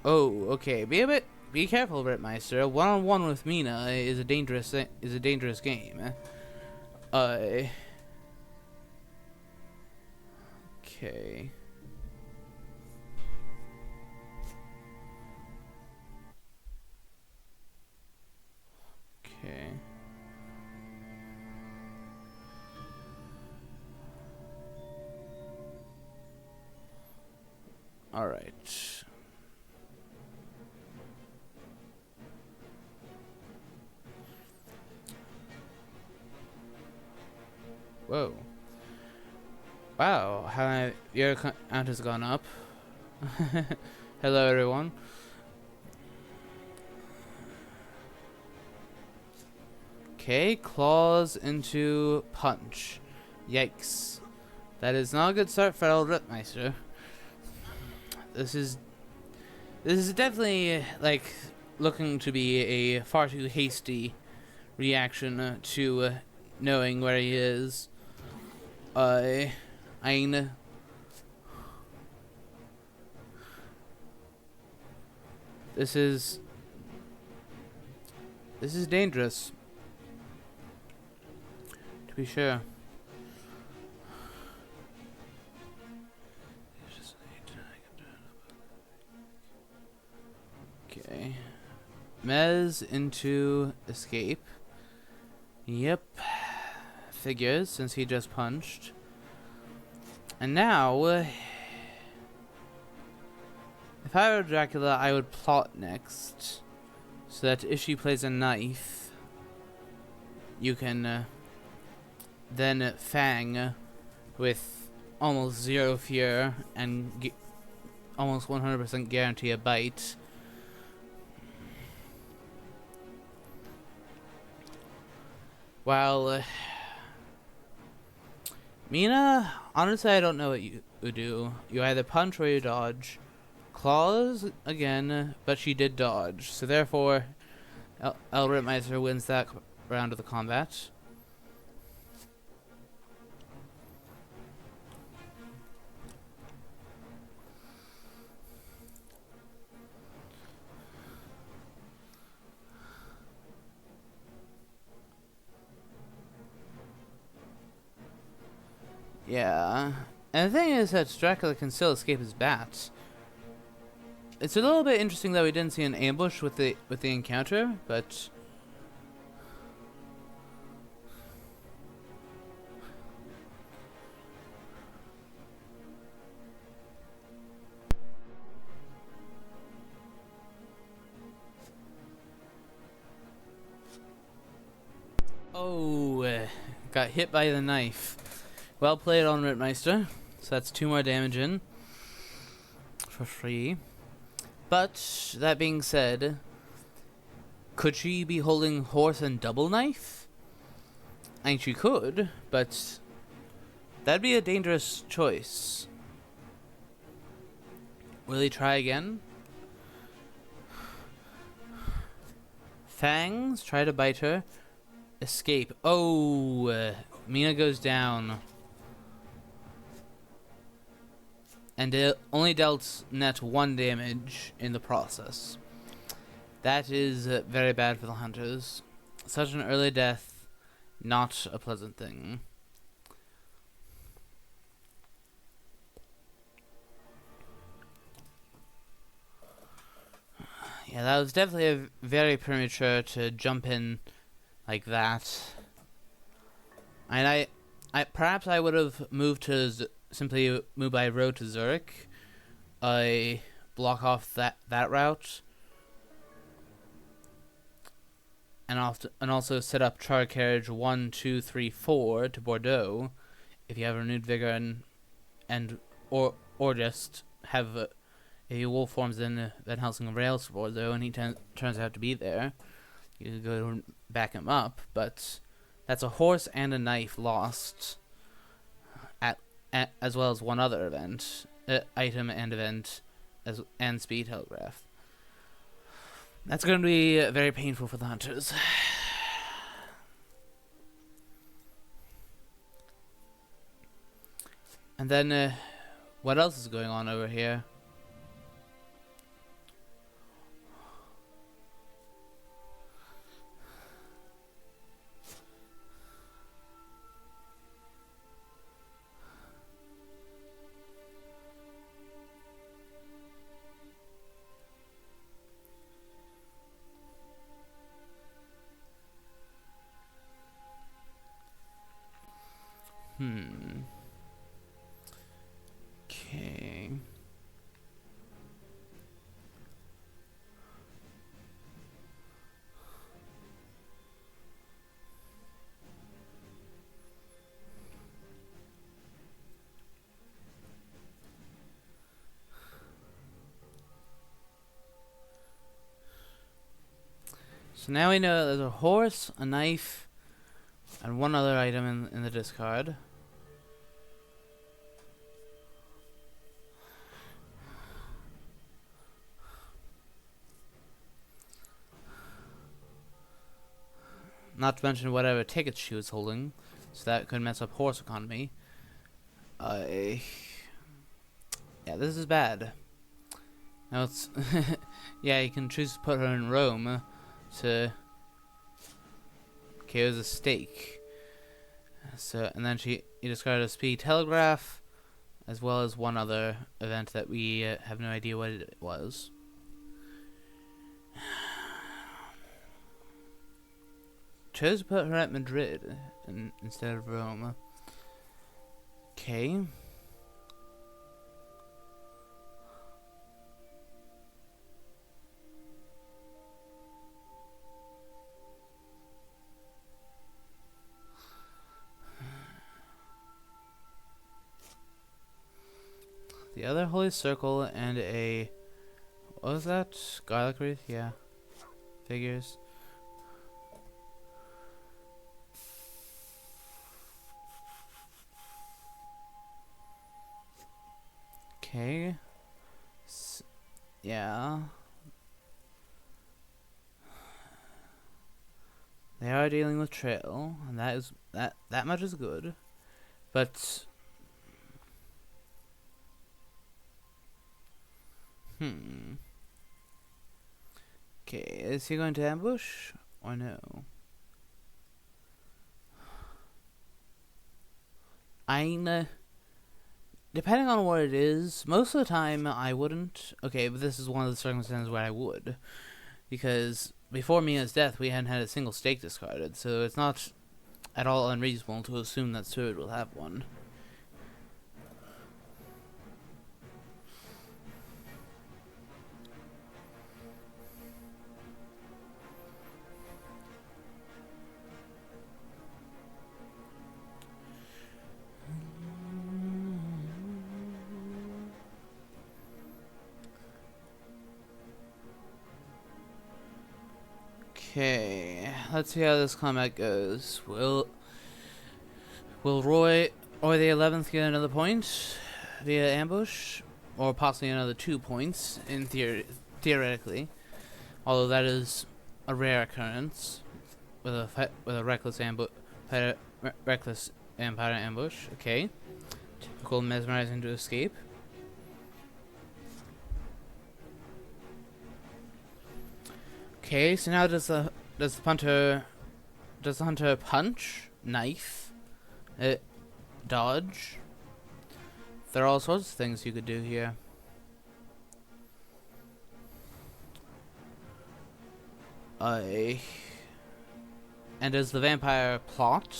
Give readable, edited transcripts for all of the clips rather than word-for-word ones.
Oh, okay. Be careful, Rittmeister. One-on-one with Mina is a dangerous game. Uh, okay. Okay. All right. Whoa. Wow, your count has gone up. Hello, everyone. Okay, claws into punch. Yikes. That is not a good start for old Rittmeister. This is definitely like looking to be a far too hasty reaction to knowing where he is. I mean, this is dangerous, to be sure. Okay. Mez into escape. Yep. Figures, since he just punched. And now, if I were Dracula, I would plot next. So that if she plays a knife, you can then Fang with almost zero fear and almost 100% guarantee a bite. While Mina, honestly, I don't know what you would do. You either punch or you dodge. Claws again, but she did dodge, so therefore, El Rittmeister wins that round of the combat. Yeah, and the thing is that Dracula can still escape his bats. It's a little bit interesting that we didn't see an ambush with the encounter, but oh, got hit by the knife. Well played on Rittmeister. So that's 2 more damage in for free. But that being said, could she be holding horse and double knife? I mean, she could, but that'd be a dangerous choice. Will he try again? Fangs, try to bite her. Escape. Oh, Mina goes down. And it only dealt net 1 damage in the process. That is very bad for the hunters. Such an early death, not a pleasant thing. Yeah, that was definitely very premature to jump in like that. And I perhaps I would have moved to simply move by road to Zurich. I block off that route, and also set up char carriage 1, 2, 3, 4 to Bordeaux, if you have renewed vigor or just have if your wolf forms in Van Helsing rails to Bordeaux and he turns out to be there, you can go back him up. But that's a horse and a knife lost, as well as 1 other event, item and event, and speed telegraph. That's going to be very painful for the hunters. And then, what else is going on over here? So now we know there's a horse, a knife, and one other item in the discard. Not to mention whatever tickets she was holding, so that could mess up horse economy. Yeah, this is bad. Now it's yeah, you can choose to put her in Rome to okay, it was a stake. So and then you discarded a speed telegraph, as well as one other event that we have no idea what it was. Chose to put her at Madrid instead of Rome. Okay. The other holy circle and a what was that? Garlic wreath? Yeah. Figures. Okay. Yeah. They are dealing with trail, and that much is good. But okay, is he going to ambush or no? Depending on what it is, most of the time I wouldn't. Okay, but this is one of the circumstances where I would. Because before Mia's death, we hadn't had a single stake discarded, so it's not at all unreasonable to assume that Seward will have one. Okay, let's see how this combat goes. Will Roy or the 11th get another point via ambush, or possibly another 2 points in theoretically? Although that is a rare occurrence with a reckless reckless vampire ambush. Okay, typical mesmerizing to escape. Okay, so now does the hunter punch, knife, dodge? There are all sorts of things you could do here. And does the vampire plot?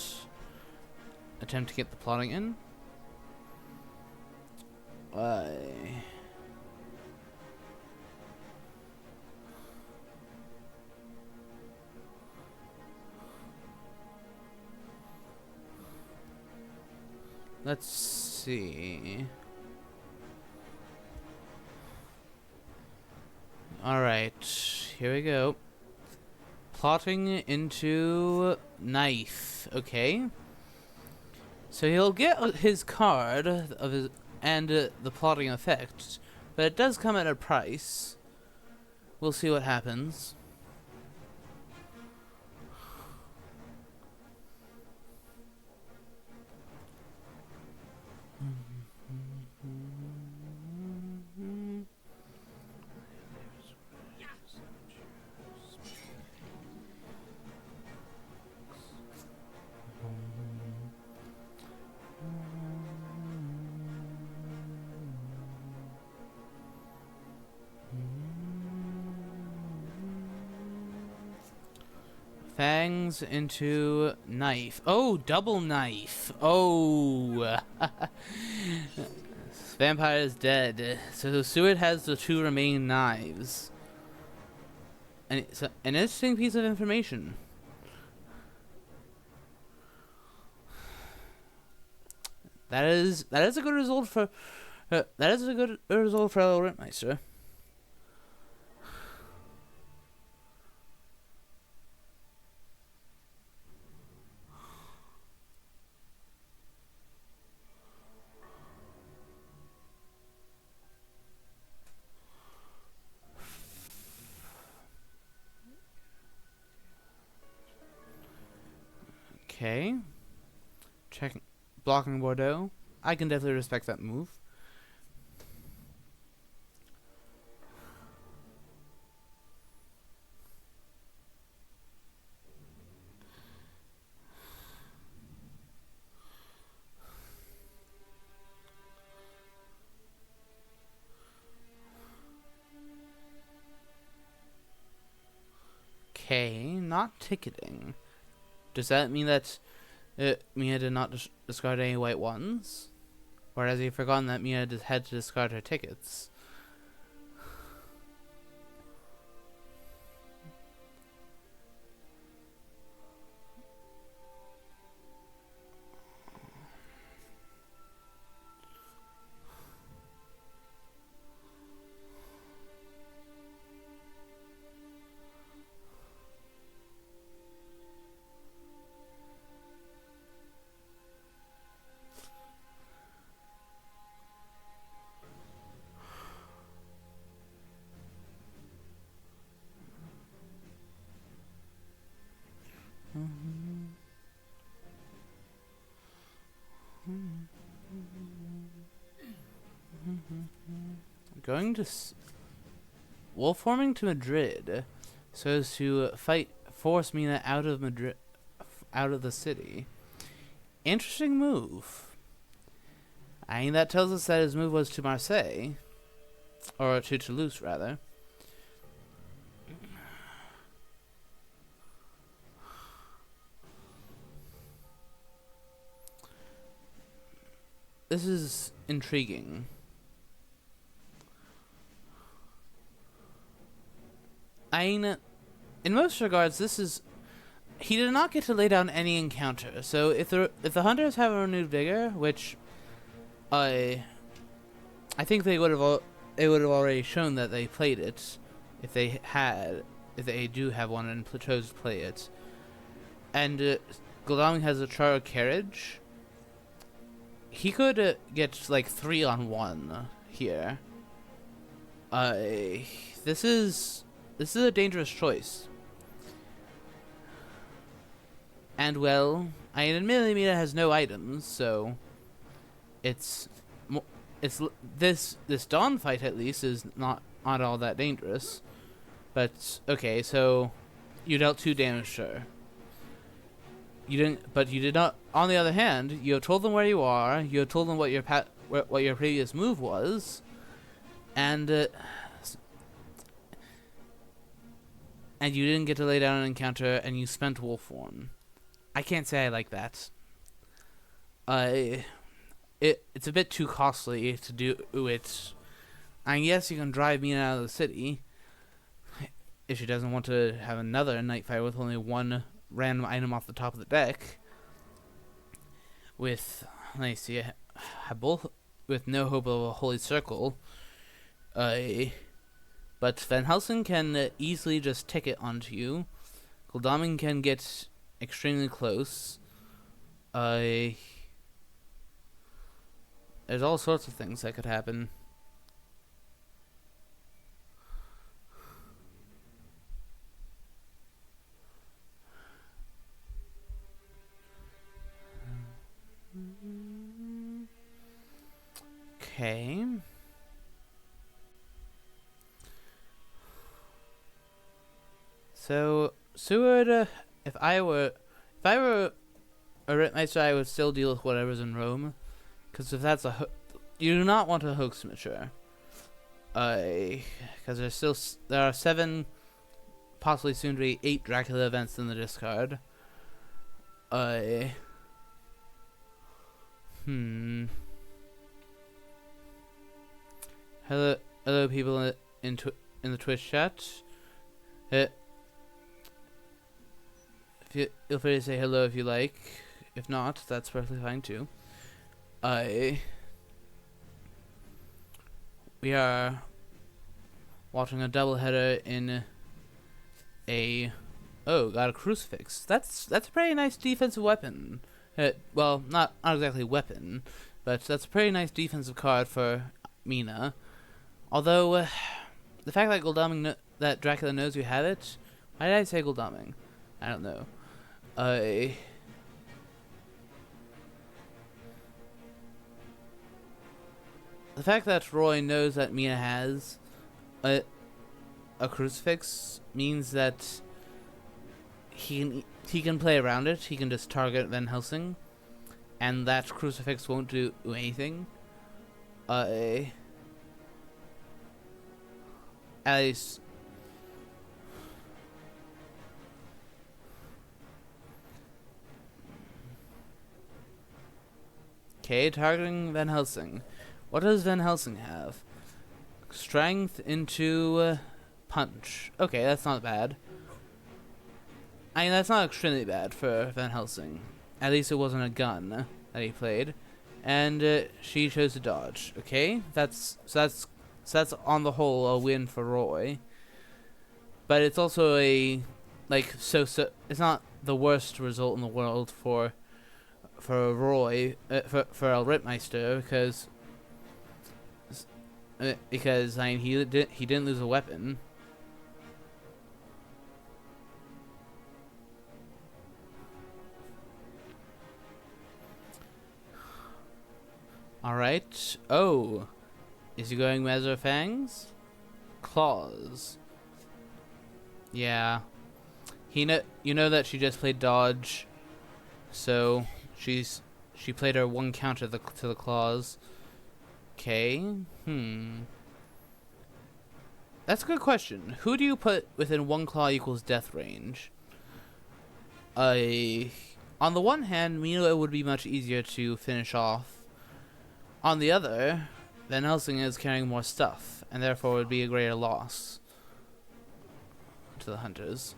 Attempt to get the plotting in? Let's see. Alright, here we go. Plotting into knife. Okay. So he'll get his card of his and the plotting effect, but it does come at a price. We'll see what happens. Fangs into knife. Oh, double knife. Oh. Vampire is dead. So Seward has the 2 remaining knives. And it's an interesting piece of information. That is a good result for Elo. Rittmeister. Okay. Checking. Blocking Bordeaux. I can definitely respect that move. Okay, not ticketing. Does that mean that Mia did not discard any white ones? Or has he forgotten that Mia had to discard her tickets? Going to wolf forming to Madrid, so as to force Mina out of Madrid, out of the city. Interesting move. I mean, that tells us that his move was to Marseille, or to Toulouse rather. This is intriguing. I mean, in most regards, this is... He did not get to lay down any encounter, so if the hunters have a renewed vigor, which I think they would have already shown that they played it, if they do have one and chose to play it, and Godalming has a charter carriage, he could get like 3-on-1 here. This is a dangerous choice. And well, admittedly Mina has no items, so this dawn fight at least is not all that dangerous. But okay, so you dealt 2 damage, sure. You did not. On the other hand, you have told them where you are. You have told them what your previous move was, and you didn't get to lay down an encounter, and you spent wolf form. I can't say I like that. It's a bit too costly to do it. I guess you can drive Mina out of the city if she doesn't want to have another night fight with only one random item off the top of the deck. With, let me see, with no hope of a holy circle. But Van Helsing can easily just ticket onto you. Godalming can get extremely close. There's all sorts of things that could happen. Okay. So, Seward, if I were a Rittmeister, I would still deal with whatever's in Rome, because if that's you do not want a Hoaxmature, because there are 7, possibly soon to be 8 Dracula events in the discard. Hello, people in the Twitch chat. Feel free to say hello if you like. If not, that's perfectly fine too. We are watching a double header in got a crucifix. That's a pretty nice defensive weapon. Well, not exactly weapon, but that's a pretty nice defensive card for Mina. Although the fact that that Dracula knows you have it. Why did I say Godalming? I don't know. the fact that Roy knows that Mina has a crucifix means that he can play around it. He can just target Van Helsing, and that crucifix won't do anything. At least. Okay, targeting Van Helsing. What does Van Helsing have? Strength into punch. Okay, that's not bad. I mean, that's not extremely bad for Van Helsing. At least it wasn't a gun that he played. And she chose to dodge. Okay, that's on the whole a win for Roy. But it's also a so it's not the worst result in the world for Roy, for El Rittmeister, because I mean he didn't lose a weapon. All right. Oh, is he going Measure Fangs? Claws. Yeah. You know that she just played dodge, so she played her one counter to the claws. Okay. That's a good question. Who do you put within one claw equals death range? On the one hand, Milo would be much easier to finish off. On the other, Van Helsing is carrying more stuff, and therefore would be a greater loss to the hunters.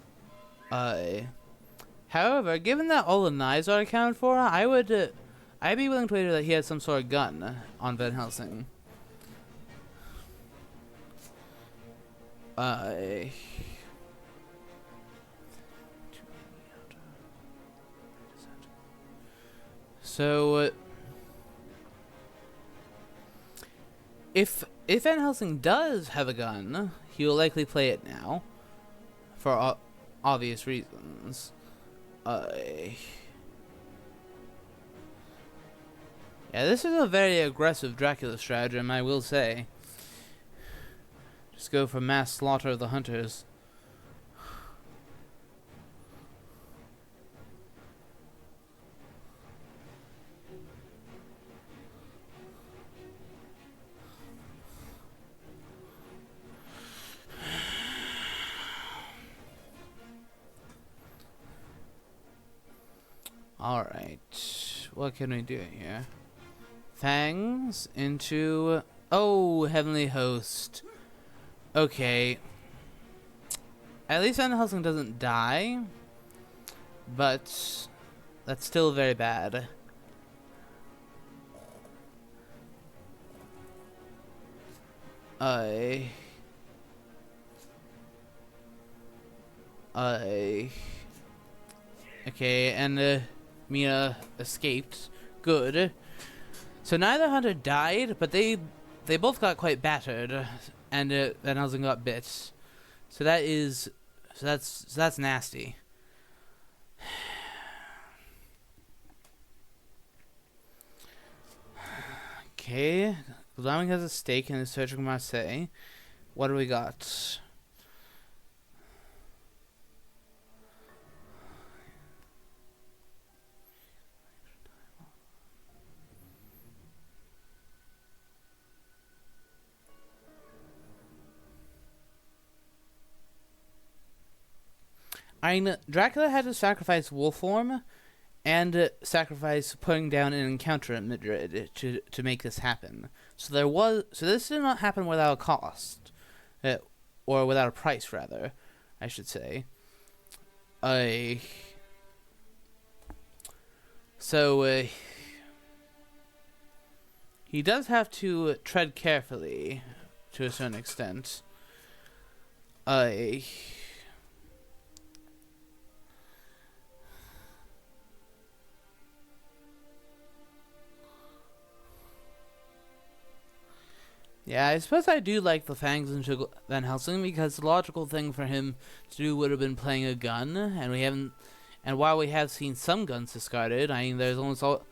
However, given that all the knives are accounted for, I'd be willing to wager that he has some sort of gun on Van Helsing. So, if Van Helsing does have a gun, he will likely play it now, for obvious reasons. Yeah, this is a very aggressive Dracula stratagem, I will say. Just go for mass slaughter of the hunters. Alright, what can we do here? Fangs into... Oh, Heavenly Host. Okay. At least Van Helsing doesn't die, but that's still very bad. Okay, and Mia escaped. Good. So neither hunter died, but they both got quite battered, and Van Helsing got bit. So that's nasty. Okay, Glaming has a stake and is searching Marseille. What do we got? Dracula had to sacrifice wolf form and sacrifice putting down an encounter at Madrid to make this happen. So this did not happen without a cost, or without a price, rather, I should say. So he does have to tread carefully to a certain extent. Yeah, I suppose I do like the fangs into Van Helsing, because the logical thing for him to do would have been playing a gun, and while we have seen some guns discarded, I mean, there's almost all,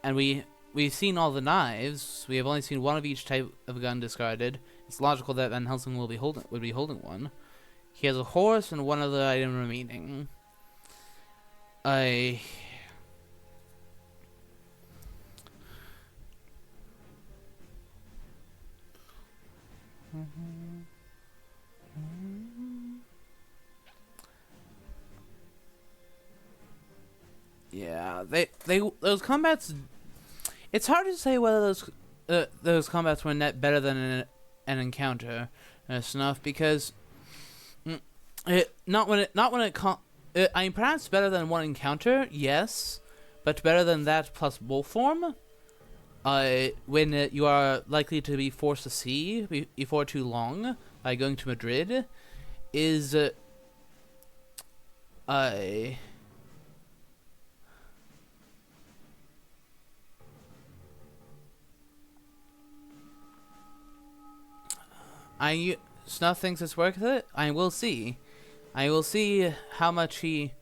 and we we've seen all the knives. We have only seen one of each type of gun discarded. It's logical that Van Helsing would be holding one. He has a horse and one other item remaining. Yeah, those combats. It's hard to say whether those combats were net better than an encounter snuff, because I mean, perhaps better than one encounter, yes, but better than that plus wolf form. When you are likely to be forced to see before too long by going to Madrid, is Snuff thinks it's worth it. I will see. I will see how much he.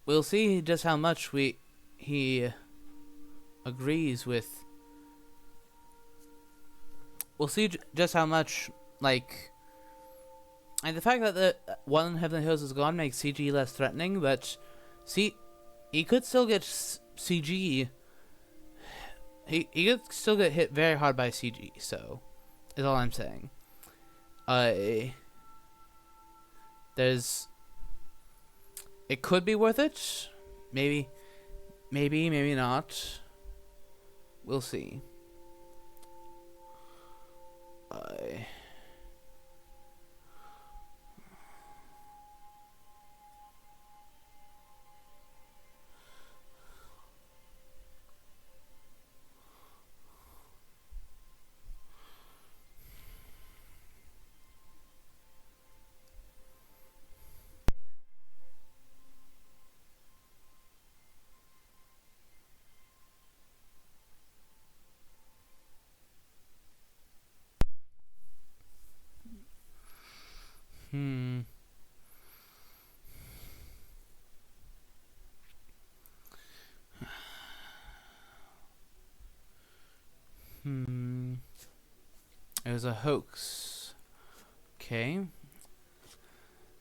We'll see just how much he agrees with. We'll see just how much, like, and the fact that the one Heavenly Hills is gone makes CG less threatening, but see, he could still get CG. He could still get hit very hard by CG, so is all I'm saying. It could be worth it. Maybe not. We'll see. It was a hoax. Okay.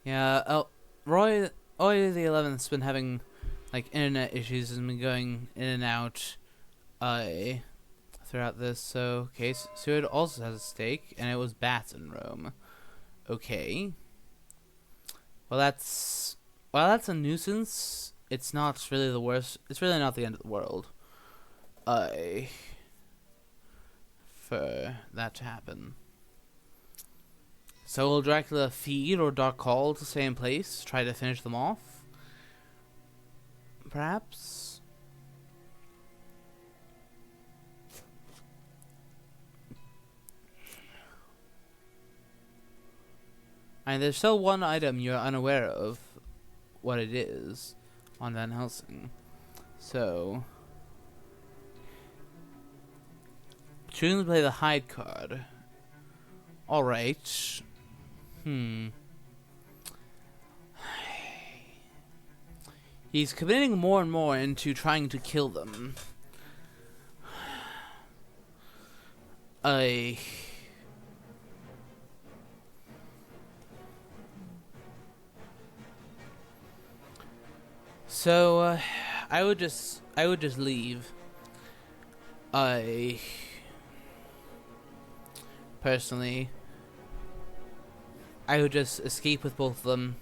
Yeah, Roy the 11th's been having, like, internet issues and been going in and out throughout this. So, okay, Seward also has a stake, and it was bats in Rome. Okay. Well, that's a nuisance. It's not really the worst. It's really not the end of the world. For that to happen. So will Dracula feed or Dark Call to stay in place? Try to finish them off? Perhaps? And there's still one item you're unaware of what it is on Van Helsing. So choose to play the hide card. Alright. He's committing more and more into trying to kill them. So I would just leave. Personally, I would just escape with both of them,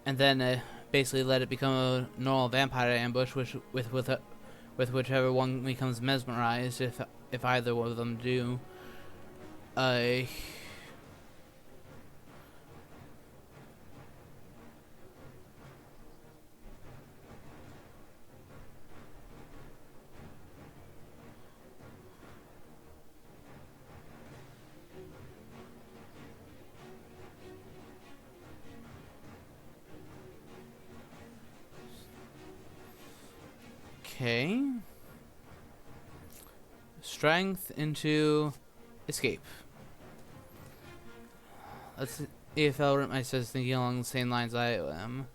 and then basically let it become a normal vampire ambush, with whichever one becomes mesmerized, if either of them do. Okay. Strength into escape. Let's see if Elrint says thinking along the same lines I am.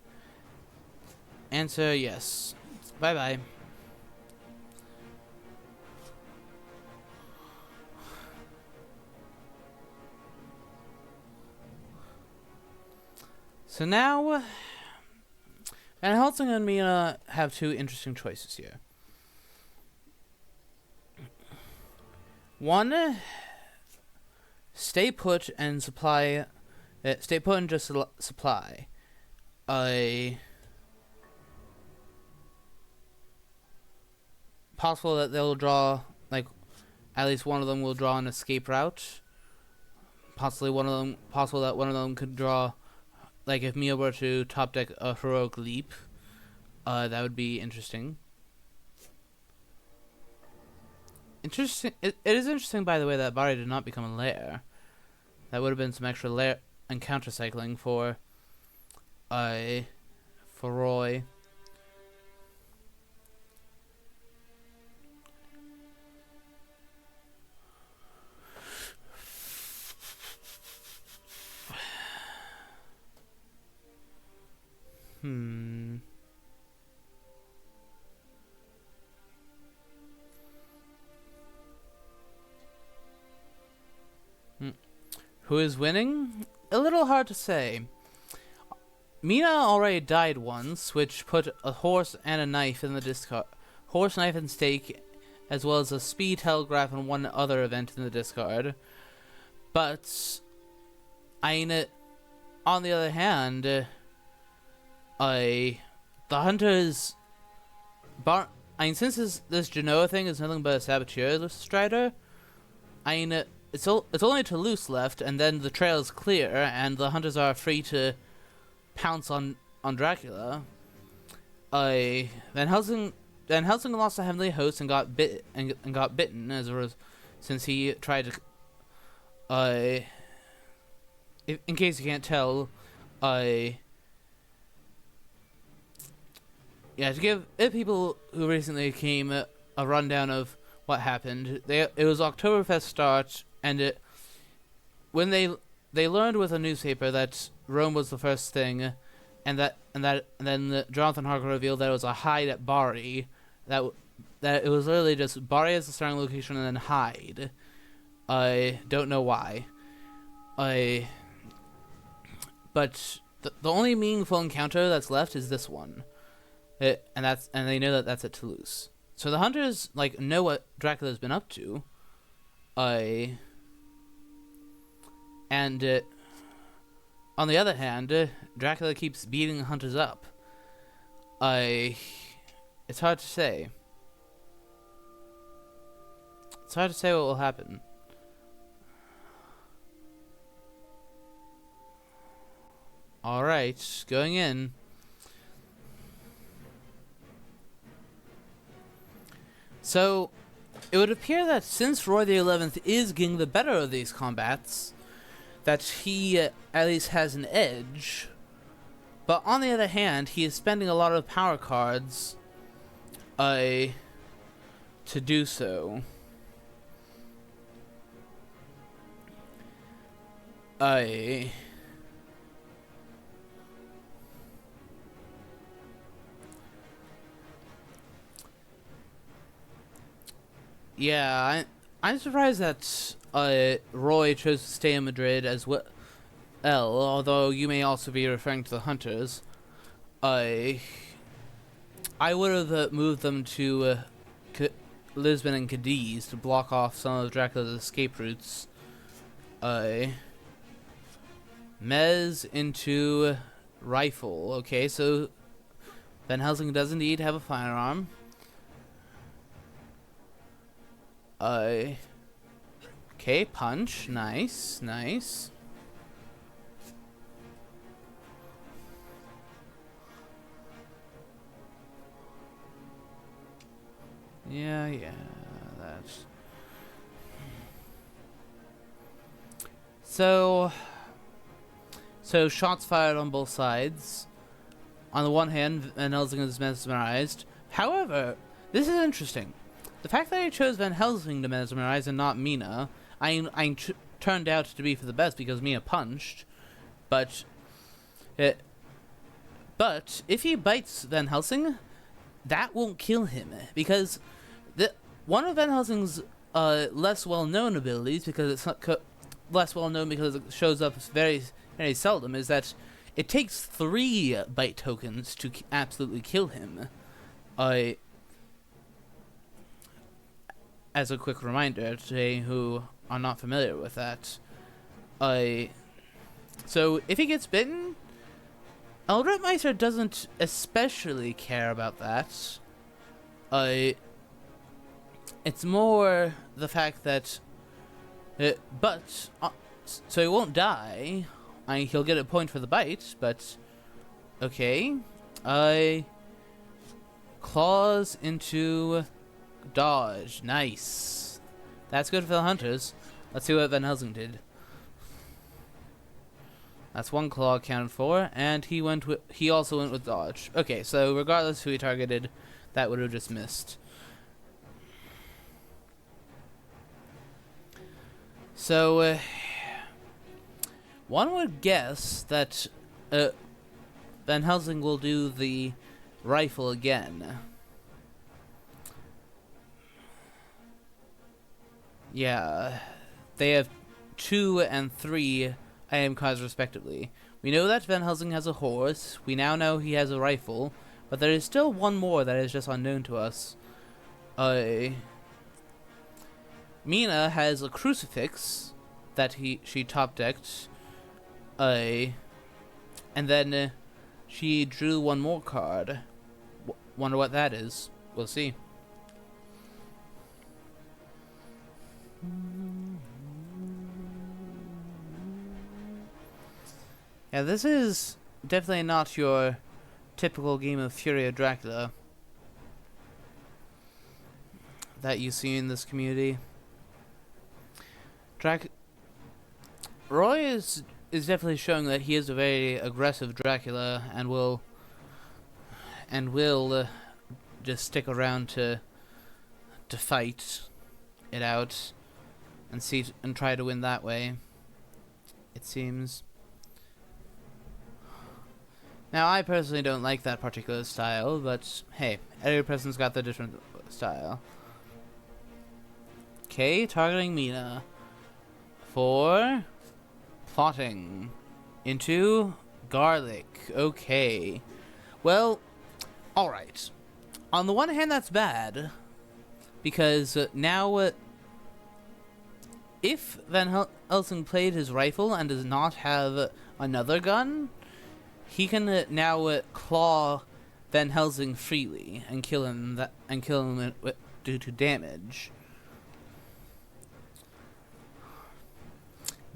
Answer yes. Bye bye. So now, Van Helsing and Mina have two interesting choices here. One, stay put and supply. Stay put and just supply. Possible that they'll draw, like, at least one of them will draw an escape route. Possible that one of them could draw, like, if Mia were to top deck a heroic leap. That would be interesting. Interesting. It is interesting, by the way, that Bari did not become a lair. That would have been some extra lair and counter cycling for Roy. Who is winning? A little hard to say. Mina already died once, which put a horse and a knife in the discard. Horse, knife, and stake, as well as a speed telegraph and one other event in the discard. But, on the other hand, the hunters, since this Genoa thing is nothing but a saboteur strider, it's only Toulouse left, and then the trail is clear, and the hunters are free to pounce on Dracula. Van Helsing lost a heavenly host and got bitten as a result, since he tried to. In case you can't tell, to give people who recently came a rundown of what happened. It was Oktoberfest start, and when they learned with a newspaper that Rome was the first thing, and then Jonathan Harker revealed that it was a hide at Bari. That it was literally just Bari as the starting location and then hide. I don't know why. But the only meaningful encounter that's left is this one, and they know that that's at Toulouse. So the hunters know what Dracula's been up to. And on the other hand, Dracula keeps beating hunters up. It's hard to say. It's hard to say what will happen. Alright, going in. So, it would appear that since Roythe11th is getting the better of these combats, that he at least has an edge. But on the other hand, he is spending a lot of power cards to do so. Yeah, I'm surprised that Roy chose to stay in Madrid as well, although you may also be referring to the hunters. I would have moved them to Lisbon and Cadiz to block off some of Dracula's escape routes. Mez into rifle. Okay, so Van Helsing does indeed have a firearm. Okay, punch. Nice, nice. Yeah, that's... So shots fired on both sides. On the one hand, Van Helsing is mesmerized. However, this is interesting. The fact that I chose Van Helsing to mesmerize and not Mina, turned out to be for the best because Mina punched, but But if he bites Van Helsing, that won't kill him, because one of Van Helsing's less well-known abilities, because it's not less well-known because it shows up very, very seldom, is that it takes 3 bite tokens to absolutely kill him. As a quick reminder today, who are not familiar with that, so if he gets bitten, Rittmeister doesn't especially care about that. It's more the fact that, so he won't die. He'll get a point for the bite, but okay. Claws into dodge. Nice. That's good for the hunters. Let's see what Van Helsing did. That's 1 claw accounted for, and he also went with dodge. Okay, so regardless who he targeted, that would have just missed. So one would guess that Van Helsing will do the rifle again. Yeah, they have 2 and 3 IM cards respectively. We know that Van Helsing has a horse. We now know he has a rifle, but there is still one more that is just unknown to us. Mina has a crucifix that she top decked. And then she drew one more card. Wonder what that is. We'll see. Yeah, this is definitely not your typical game of Fury of Dracula that you see in this community. Roy is definitely showing that he is a very aggressive Dracula and will just stick around to fight it out and try to win that way, it seems. Now, I personally don't like that particular style, but hey, every person's got their different style. Okay, targeting Mina for plotting into garlic. Okay. Well, alright. On the one hand, that's bad, because now, if Van Helsing played his rifle and does not have another gun, he can now claw Van Helsing freely and kill him due to damage.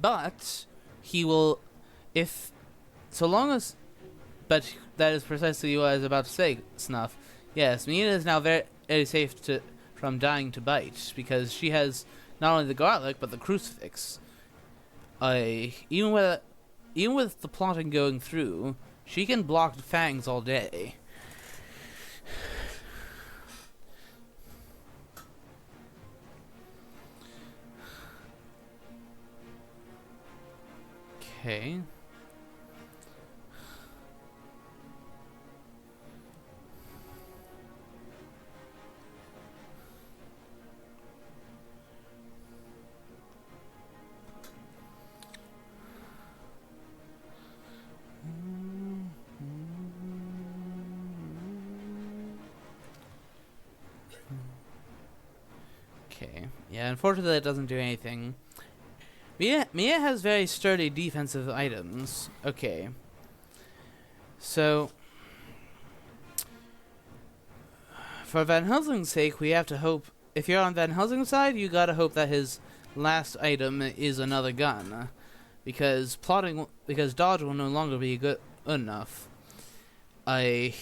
But he will, but that is precisely what I was about to say, Snuff. Yes, Mina is now very, very safe from dying to bite, because she has not only the garlic but the crucifix. Even with the plotting going through, she can block fangs all day. Okay. Okay. Yeah, unfortunately that doesn't do anything. Mia has very sturdy defensive items. Okay. So, for Van Helsing's sake, we have to hope. If you're on Van Helsing's side, you gotta hope that his last item is another gun, because dodge will no longer be good enough. I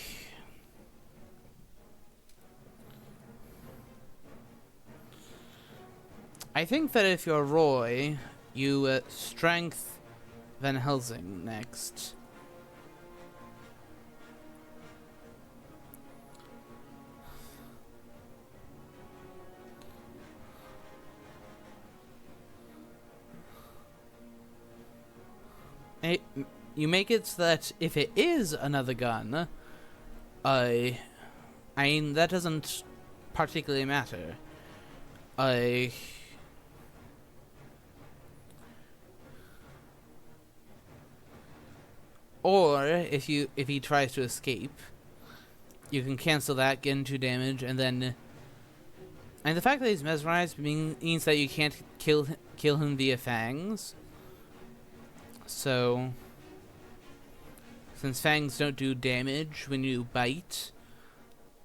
think that if you're Roy, you strength Van Helsing next. you make it so that if it is another gun, I mean, that doesn't particularly matter. Or if he tries to escape, you can cancel that, get into damage, and then. And the fact that he's mesmerized means that you can't kill him via fangs. So, since fangs don't do damage when you bite,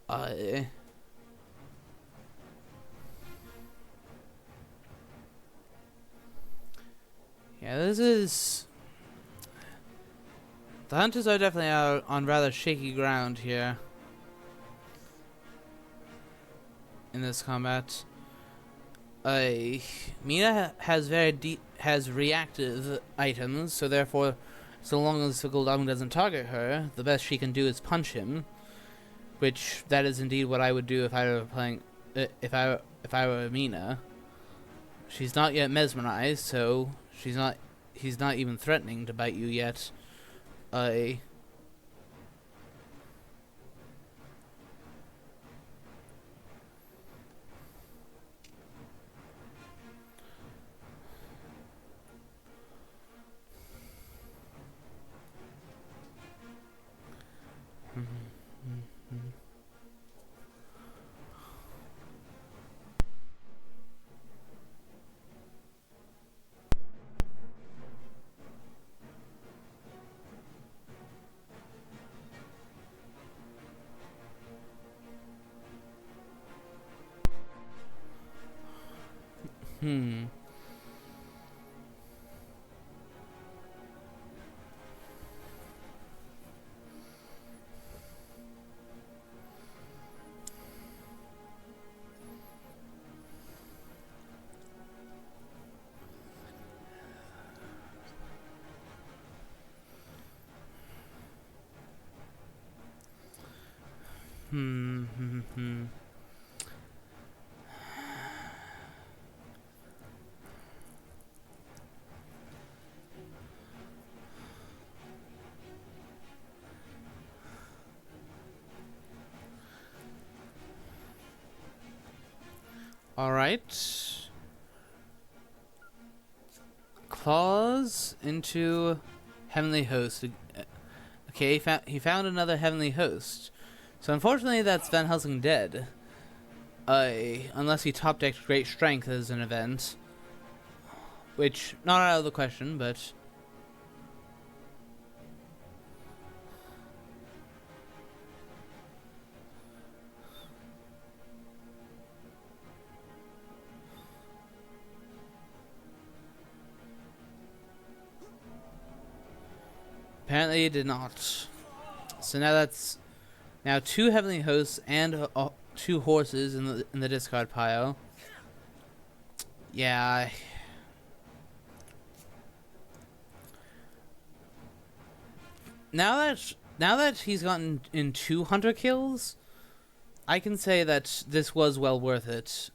yeah, this is. The hunters are definitely out on rather shaky ground here in this combat. Mina has reactive items, so therefore, so long as the Goldong doesn't target her, the best she can do is punch him, which that is indeed what I would do if I were playing. If I were Mina. She's not yet mesmerized, so he's not even threatening to bite you yet. Alright. Claws into Heavenly Host. Okay, he found another Heavenly Host. So unfortunately that's Van Helsing dead. Unless he top-decked Great Strength as an event. Which, not out of the question, but... Apparently it did not. So now two Heavenly Hosts and two horses in the discard pile. Yeah. Now that he's gotten in 2 hunter kills, I can say that this was well worth it.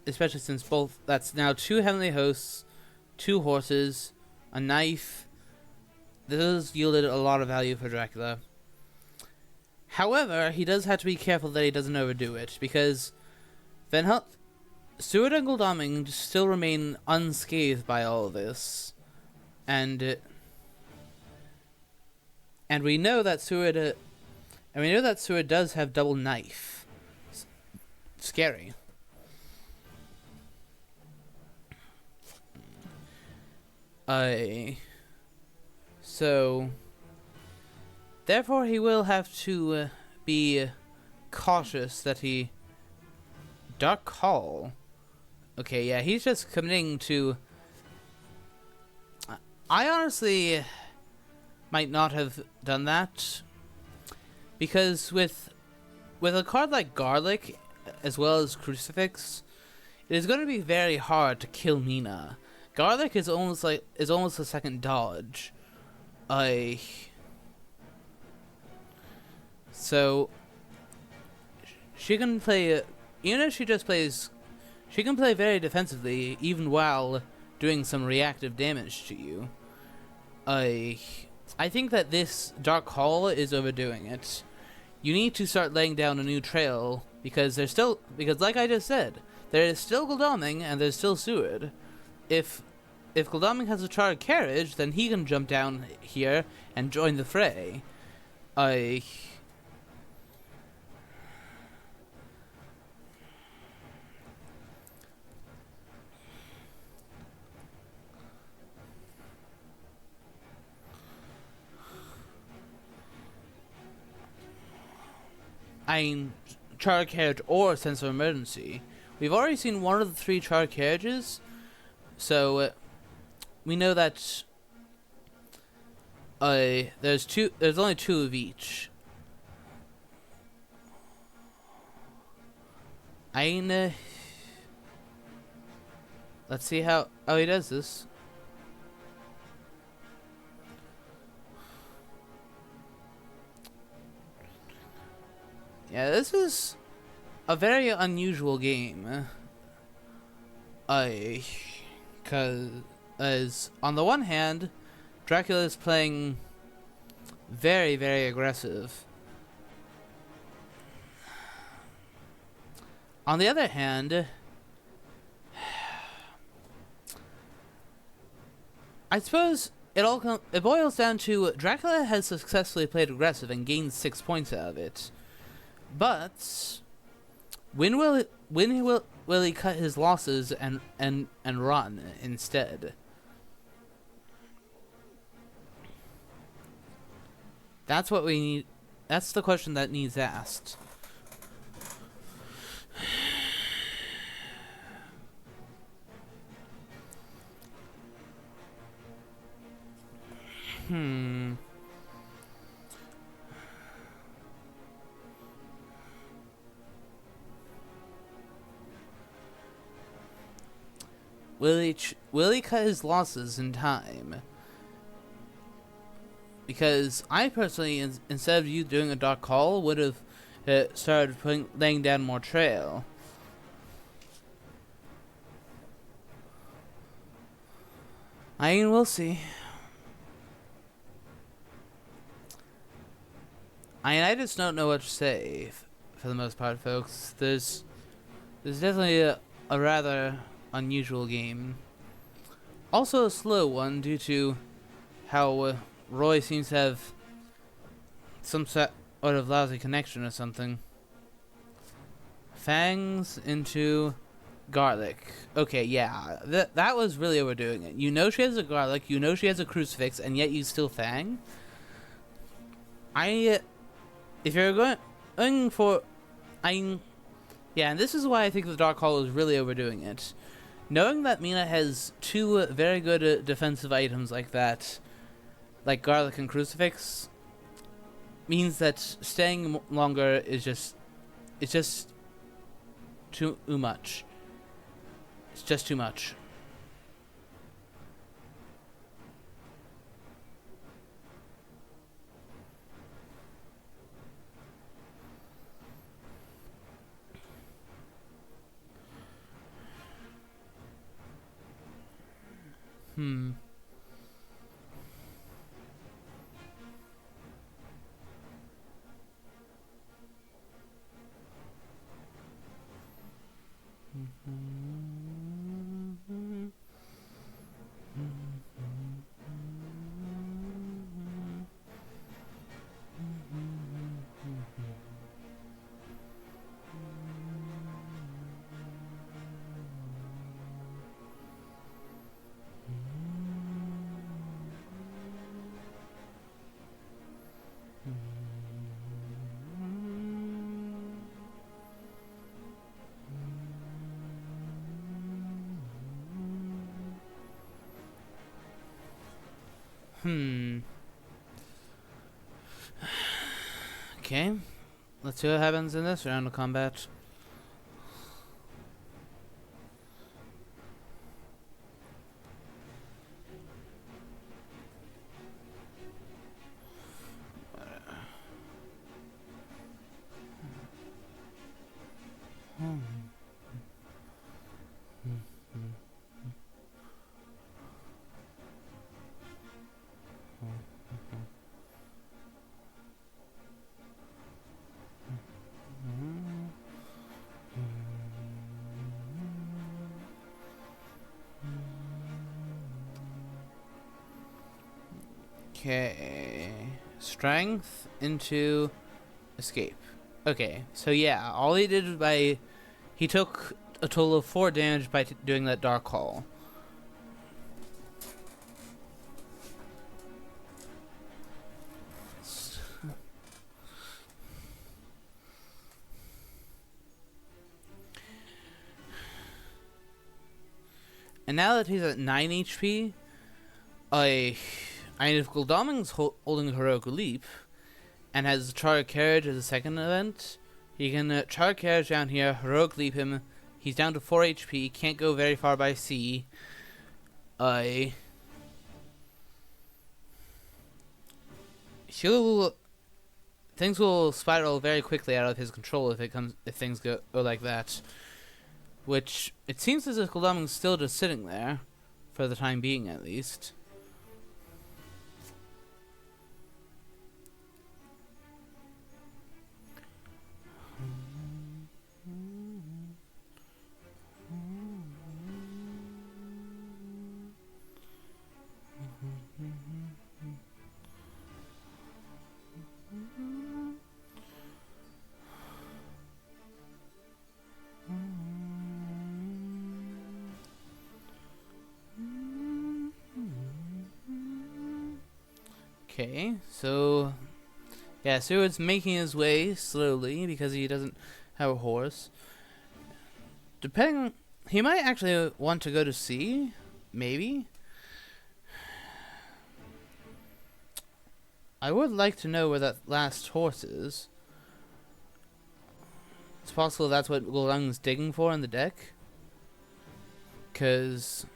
Especially since that's now 2 Heavenly Hosts, 2 horses, a knife. This has yielded a lot of value for Dracula. However, he does have to be careful that he doesn't overdo it, because Seward and Goldaming still remain unscathed by all of this. And we know that Seward does have double knife. Scary. So, therefore he will have to be cautious that he... Dark Call. Okay, yeah, he's just committing to... I honestly might not have done that, because with a card like Garlic, as well as Crucifix, it is going to be very hard to kill Mina. Garlic is almost a second dodge. So she can play, even if she just plays, she can play very defensively even while doing some reactive damage to you. I think that this Dark Hall is overdoing it. You need to start laying down a new trail, because like I just said, there is still Gul'daming and there's still Seward. If Gul'daming has a charred carriage, then he can jump down here and join the fray. I mean, charred carriage or sense of emergency. We've already seen one of the 3 charred carriages, so we know that there's only 2 of each. I mean, let's see how he does this. Yeah, this is a very unusual game. Cause on the one hand, Dracula is playing very, very aggressive. On the other hand, I suppose it boils down to Dracula has successfully played aggressive and gained 6 points out of it. But when will he cut his losses and run instead? That's what we need. That's the question that needs asked. Will he cut his losses in time? Because I personally, instead of you doing a dark call, would have started laying down more trail. I mean, we'll see. I just don't know what to say for the most part, folks. There's definitely a rather unusual game. Also a slow one due to how Roy seems to have some sort of lousy connection or something. Fangs into garlic. Okay, yeah, that was really overdoing it. You know she has a garlic, you know she has a crucifix, and yet you still fang? If you're going for... yeah, and this is why I think the Dark Hall is really overdoing it. Knowing that Mina has 2 very good defensive items like that, like garlic and crucifix, means that staying longer is just too much. It's just too much. Okay, let's see what happens in this round of combat. Okay. Strength into escape. Okay, so yeah, all he did was he took a total of 4 damage by doing that dark hall. And now that he's at 9 HP, if Gul'daming's holding Heroic Leap and has Charge Carriage as a second event, he can Charge Carriage down here, Heroic Leap him. He's down to 4 HP, can't go very far by sea. Things will spiral very quickly out of his control if things go like that. Which it seems as if Gul'daming's still just sitting there, for the time being at least. Okay, so yeah, Seward's making his way slowly because he doesn't have a horse. He might actually want to go to sea, maybe. I would like to know where that last horse is. It's possible that's what Gul'daming's digging for in the deck. 'Cause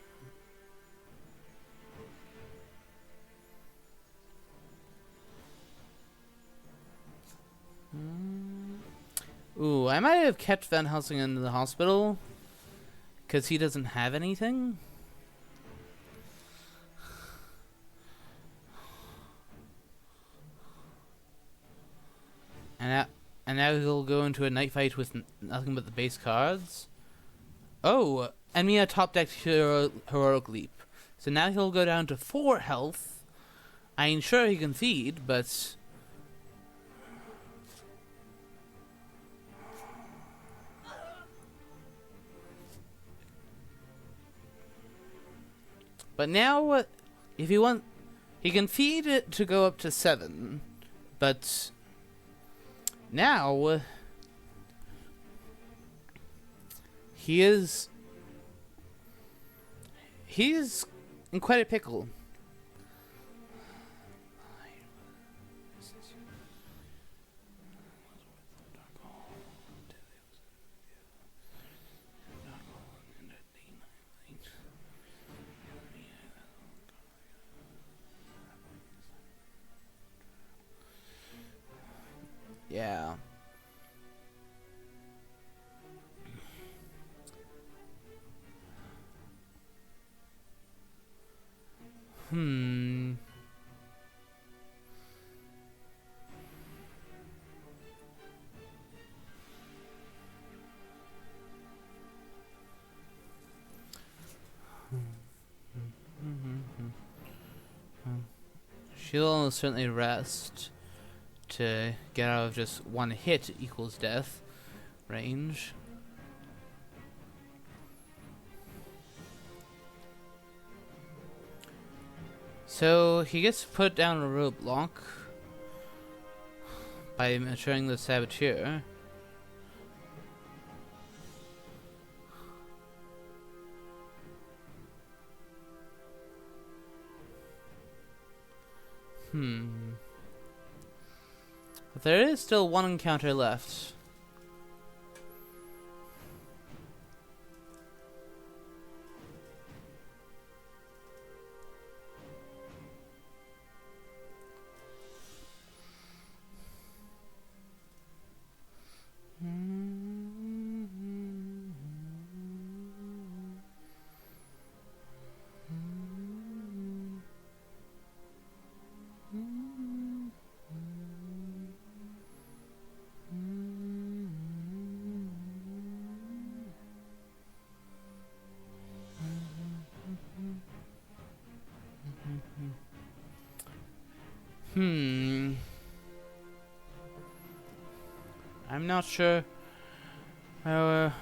ooh, I might have kept Van Helsing in the hospital because he doesn't have anything. And now he'll go into a night fight with nothing but the base cards. Oh, and Mia top decked Heroic Leap. So now he'll go down to 4 health. I'm sure he can feed, but now, if he wants, he can feed it to go up to 7. But now he's in quite a pickle. Yeah. She'll certainly rest to get out of just 1 hit equals death range. So he gets put down a roadblock by maturing the Saboteur. But there is still 1 encounter left. I'm not sure how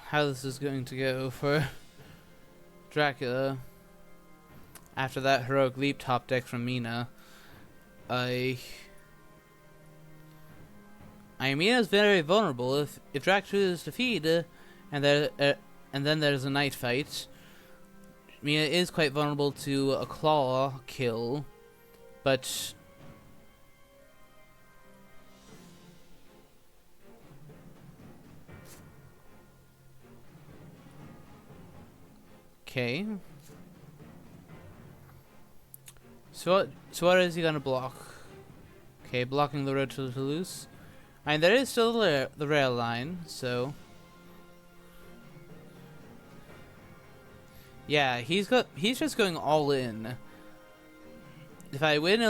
how this is going to go for Dracula after that heroic leap top deck from Mina. Mina's very vulnerable. If Dracula is defeated, and then there's a night fight, Mina is quite vulnerable to a claw kill, but okay. So what is he gonna block? Okay, blocking the road to Toulouse. And there is still the rail line, so yeah, he's just going all in. If I win,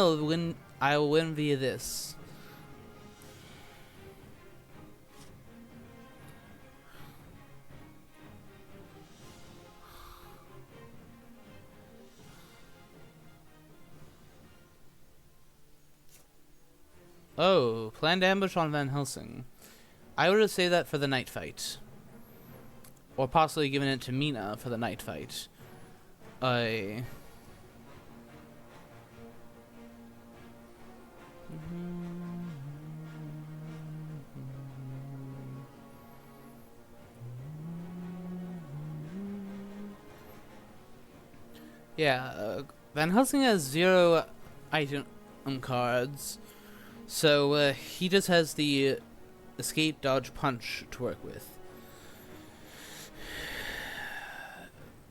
I will win via this. Oh, planned ambush on Van Helsing. I would have saved that for the night fight. Or possibly given it to Mina for the night fight. Yeah, Van Helsing has 0 item cards. So, he just has the escape, dodge, punch to work with.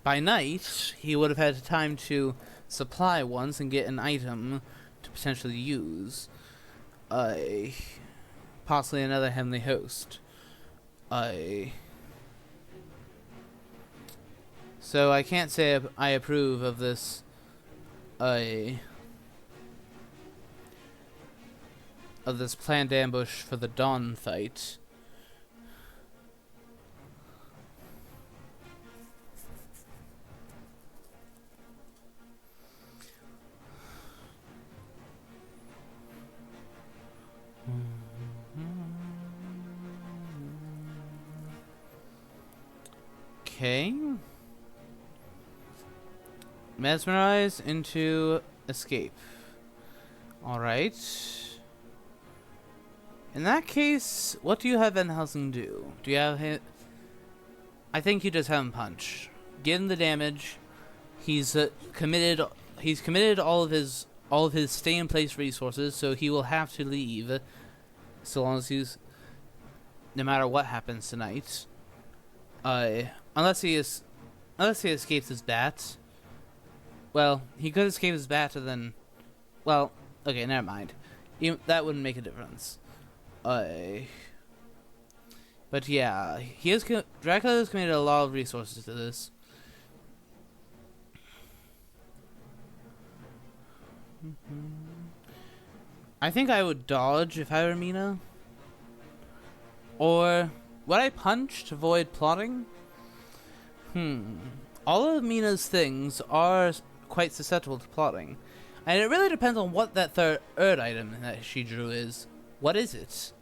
By night, he would have had time to supply once and get an item to potentially use. Possibly another Heavenly Host. So I can't say I approve of this, of this planned ambush for the dawn fight. Okay. Mesmerize into escape. Alright. In that case, what do you have Van Helsing do? Do you have him? I think you just have him punch. Give him the damage. He's committed. He's committed all of his stay in place resources, so he will have to leave. So long as he's, no matter what happens tonight. Unless he escapes his bat. Well, he could escape his bat and then, well, okay, never mind. That wouldn't make a difference. But yeah, Dracula has committed a lot of resources to this. I think I would dodge if I were Mina. Or would I punch to avoid plotting? All of Mina's things are quite susceptible to plotting. And it really depends on what that third item that she drew is. What is it?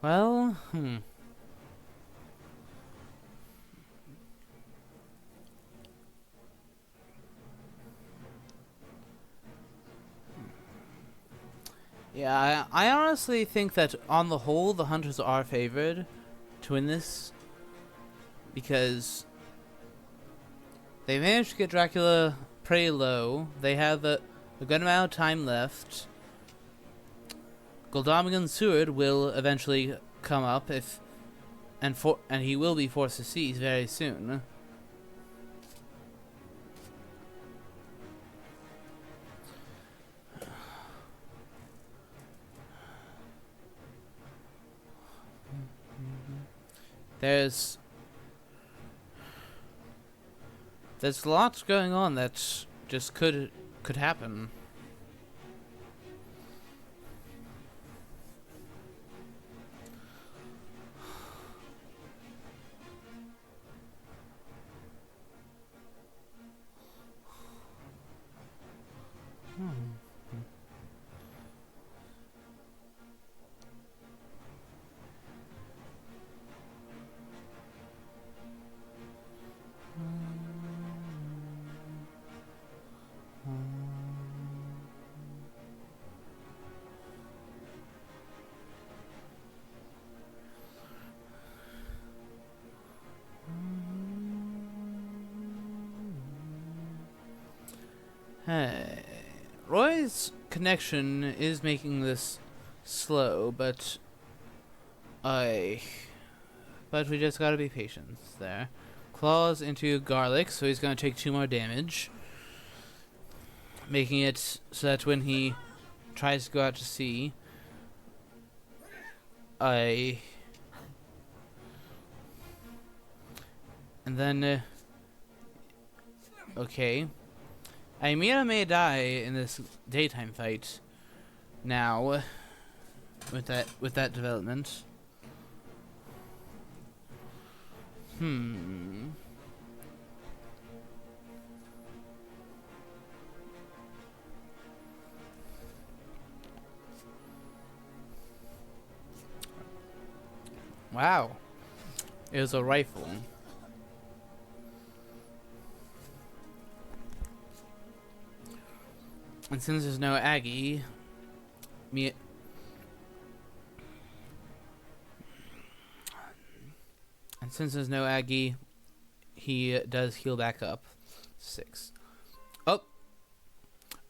Well, Yeah, I honestly think that on the whole, the hunters are favored to win this because they managed to get Dracula pretty low. They have a good amount of time left. Gul'damegon's sword will eventually come up and he will be forced to cease very soon. There's lots going on that just could happen. Hey, Roy's connection is making this slow, but we just gotta be patient there. Claws into garlic, so he's gonna take 2 more damage, making it so that when he tries to go out to sea, and then okay. Aimira may die in this daytime fight now with that development. Wow. It was a rifle. And since there's no Aggie, he does heal back up. 6.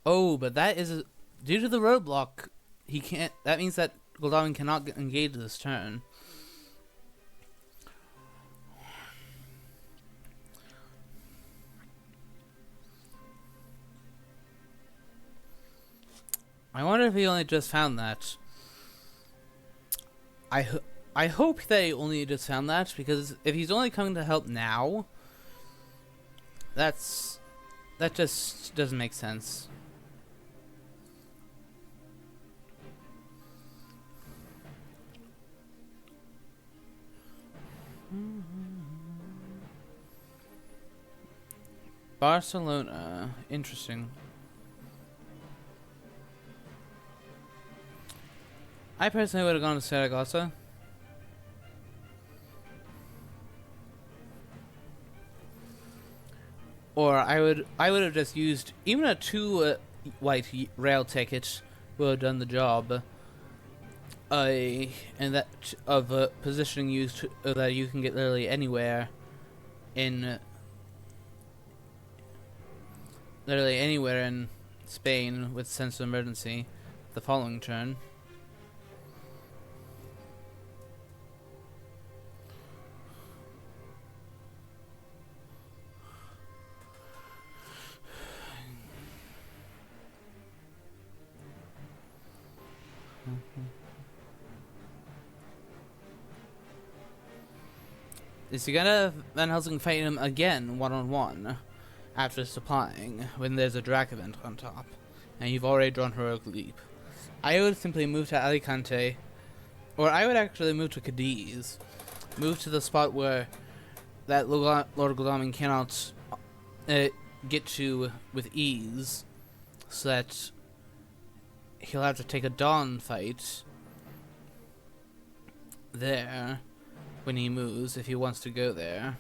Oh, but that is due to the roadblock. He can't. That means that Gul'damegon cannot engage this turn. I wonder if he only just found that. I hope they only just found that, because if he's only coming to help now, that just doesn't make sense. Barcelona, interesting. I personally would have gone to Saragossa. Or I would have just used even a 2 white rail ticket would have done the job. And that of positioning you that you can get literally anywhere in Spain with sense of emergency the following turn. Is he gonna Van Helsing fight him again one-on-one after supplying when there's a Drac event on top and you've already drawn Heroic Leap? I would simply move to Alicante, or I would actually move to Cadiz, move to the spot where that Lord Gul'damegon cannot get to with ease, so that he'll have to take a dawn fight there when he moves, if he wants to go there.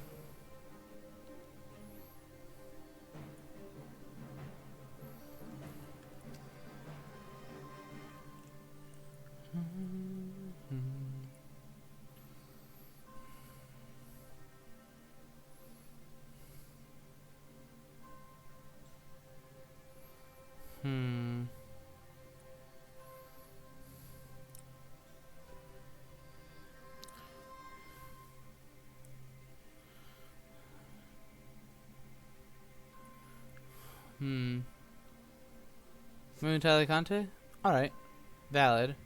Moving to Alicante? Alright. Valid.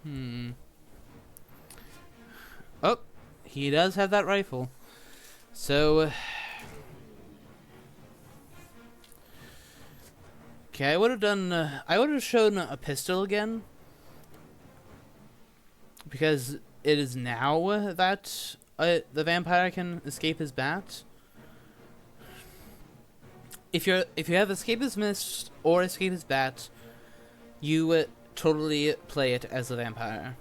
Hmm. Oh, he does have that rifle. So, okay, I would have done. I would have shown a pistol again, because it is now that the vampire can escape his bat. If you have escape his mist or escape his bat, you totally play it as a vampire.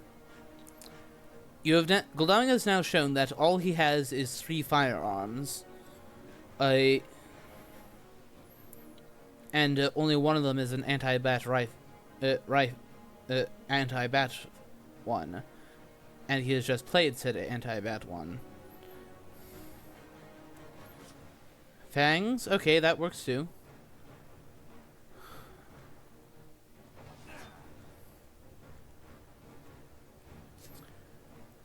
Goldaming has now shown that all he has is 3 firearms, and only one of them is an anti-bat anti-bat one, and he has just played said anti-bat one. Fangs, okay, that works too.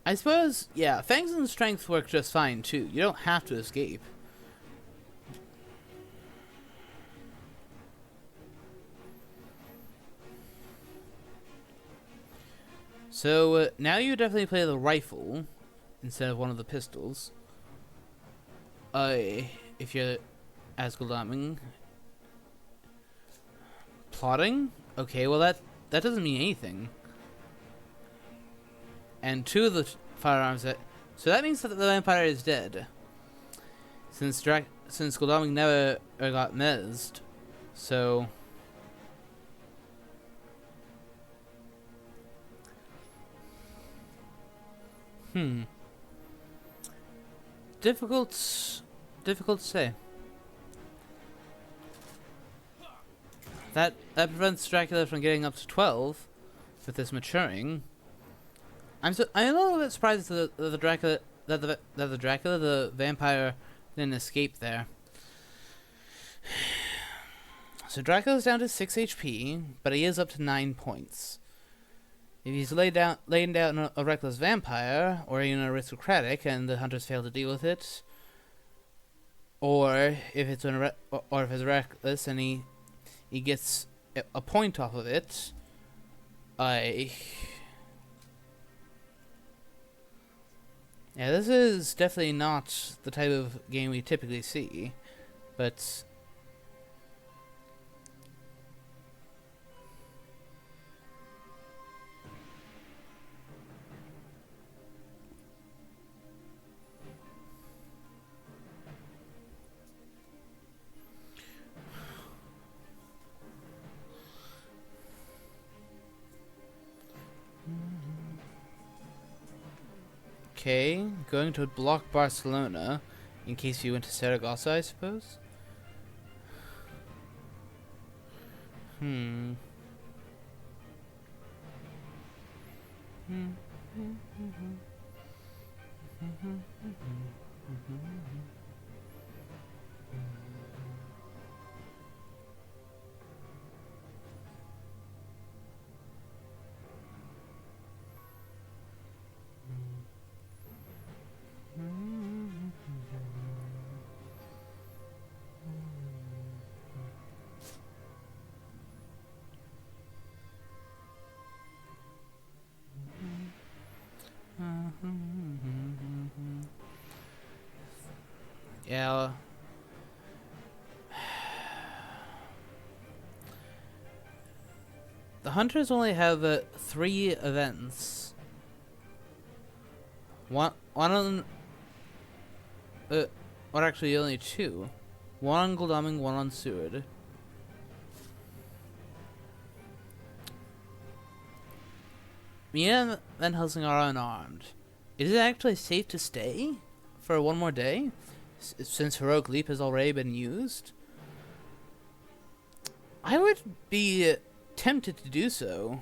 I suppose, yeah, Fangs and Strength work just fine too. You don't have to escape. So, now you definitely play the rifle instead of one of the pistols. If you're as Goldaming. Plotting? Okay, well that doesn't mean anything. And 2 of the firearms so that means that the vampire is dead. Since Goldaming never got mezzed. So difficult to say. That prevents Dracula from getting up to 12 with this maturing. I'm a little bit surprised that the Dracula, the vampire, didn't escape there. So Dracula's down to 6 HP, but he is up to 9 points. If he's laying down a reckless vampire, or even an aristocratic, and the hunters fail to deal with it, or if it's reckless and he gets a point off of it, yeah, this is definitely not the type of game we typically see, but okay, going to block Barcelona in case you went to Saragossa, I suppose. Yeah. The hunters only have 3 events. One on or actually only 2. One on Goldaming, one on Seward. Me and Van Helsing are unarmed. Is it actually safe to stay for one more day, since Heroic Leap has already been used? I would be tempted to do so.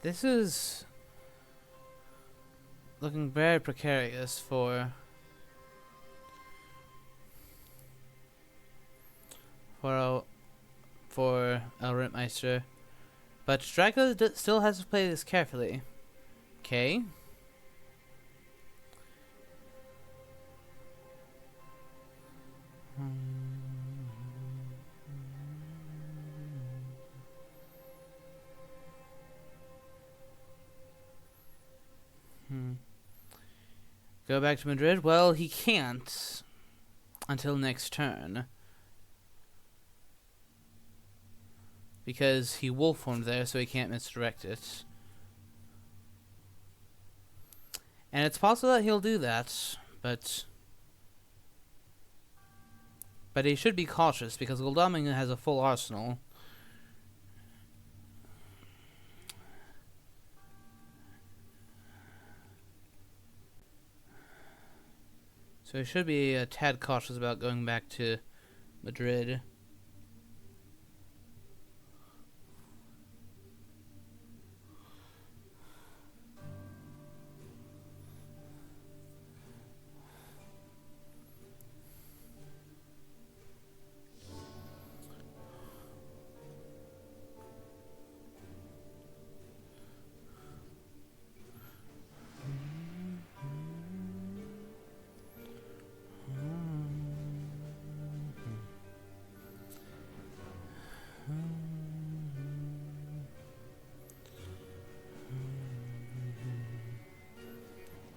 This is looking very precarious for El Rittmeister. But Dracula still has to play this carefully. Okay. Go back to Madrid? Well, he can't until next turn. Because he wolf formed there, so he can't misdirect it. And it's possible that he'll do that, but he should be cautious because Godalming has a full arsenal. So he should be a tad cautious about going back to Madrid.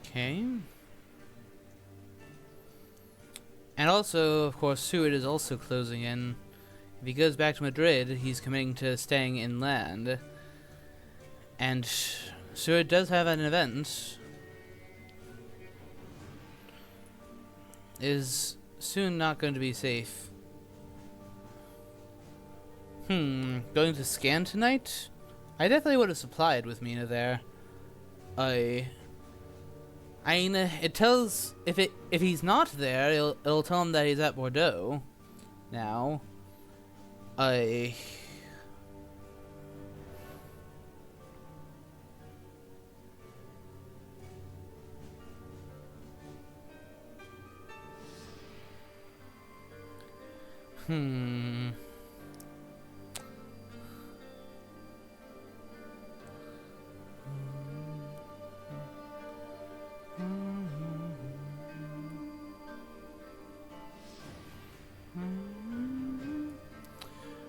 Okay. And also, of course, Seward is also closing in. If he goes back to Madrid, he's committing to staying inland. And Seward does have an event. Is soon not going to be safe. Going to scan tonight? I definitely would have supplied with Mina there. I mean, it tells if he's not there, it'll tell him that he's at Bordeaux. Now,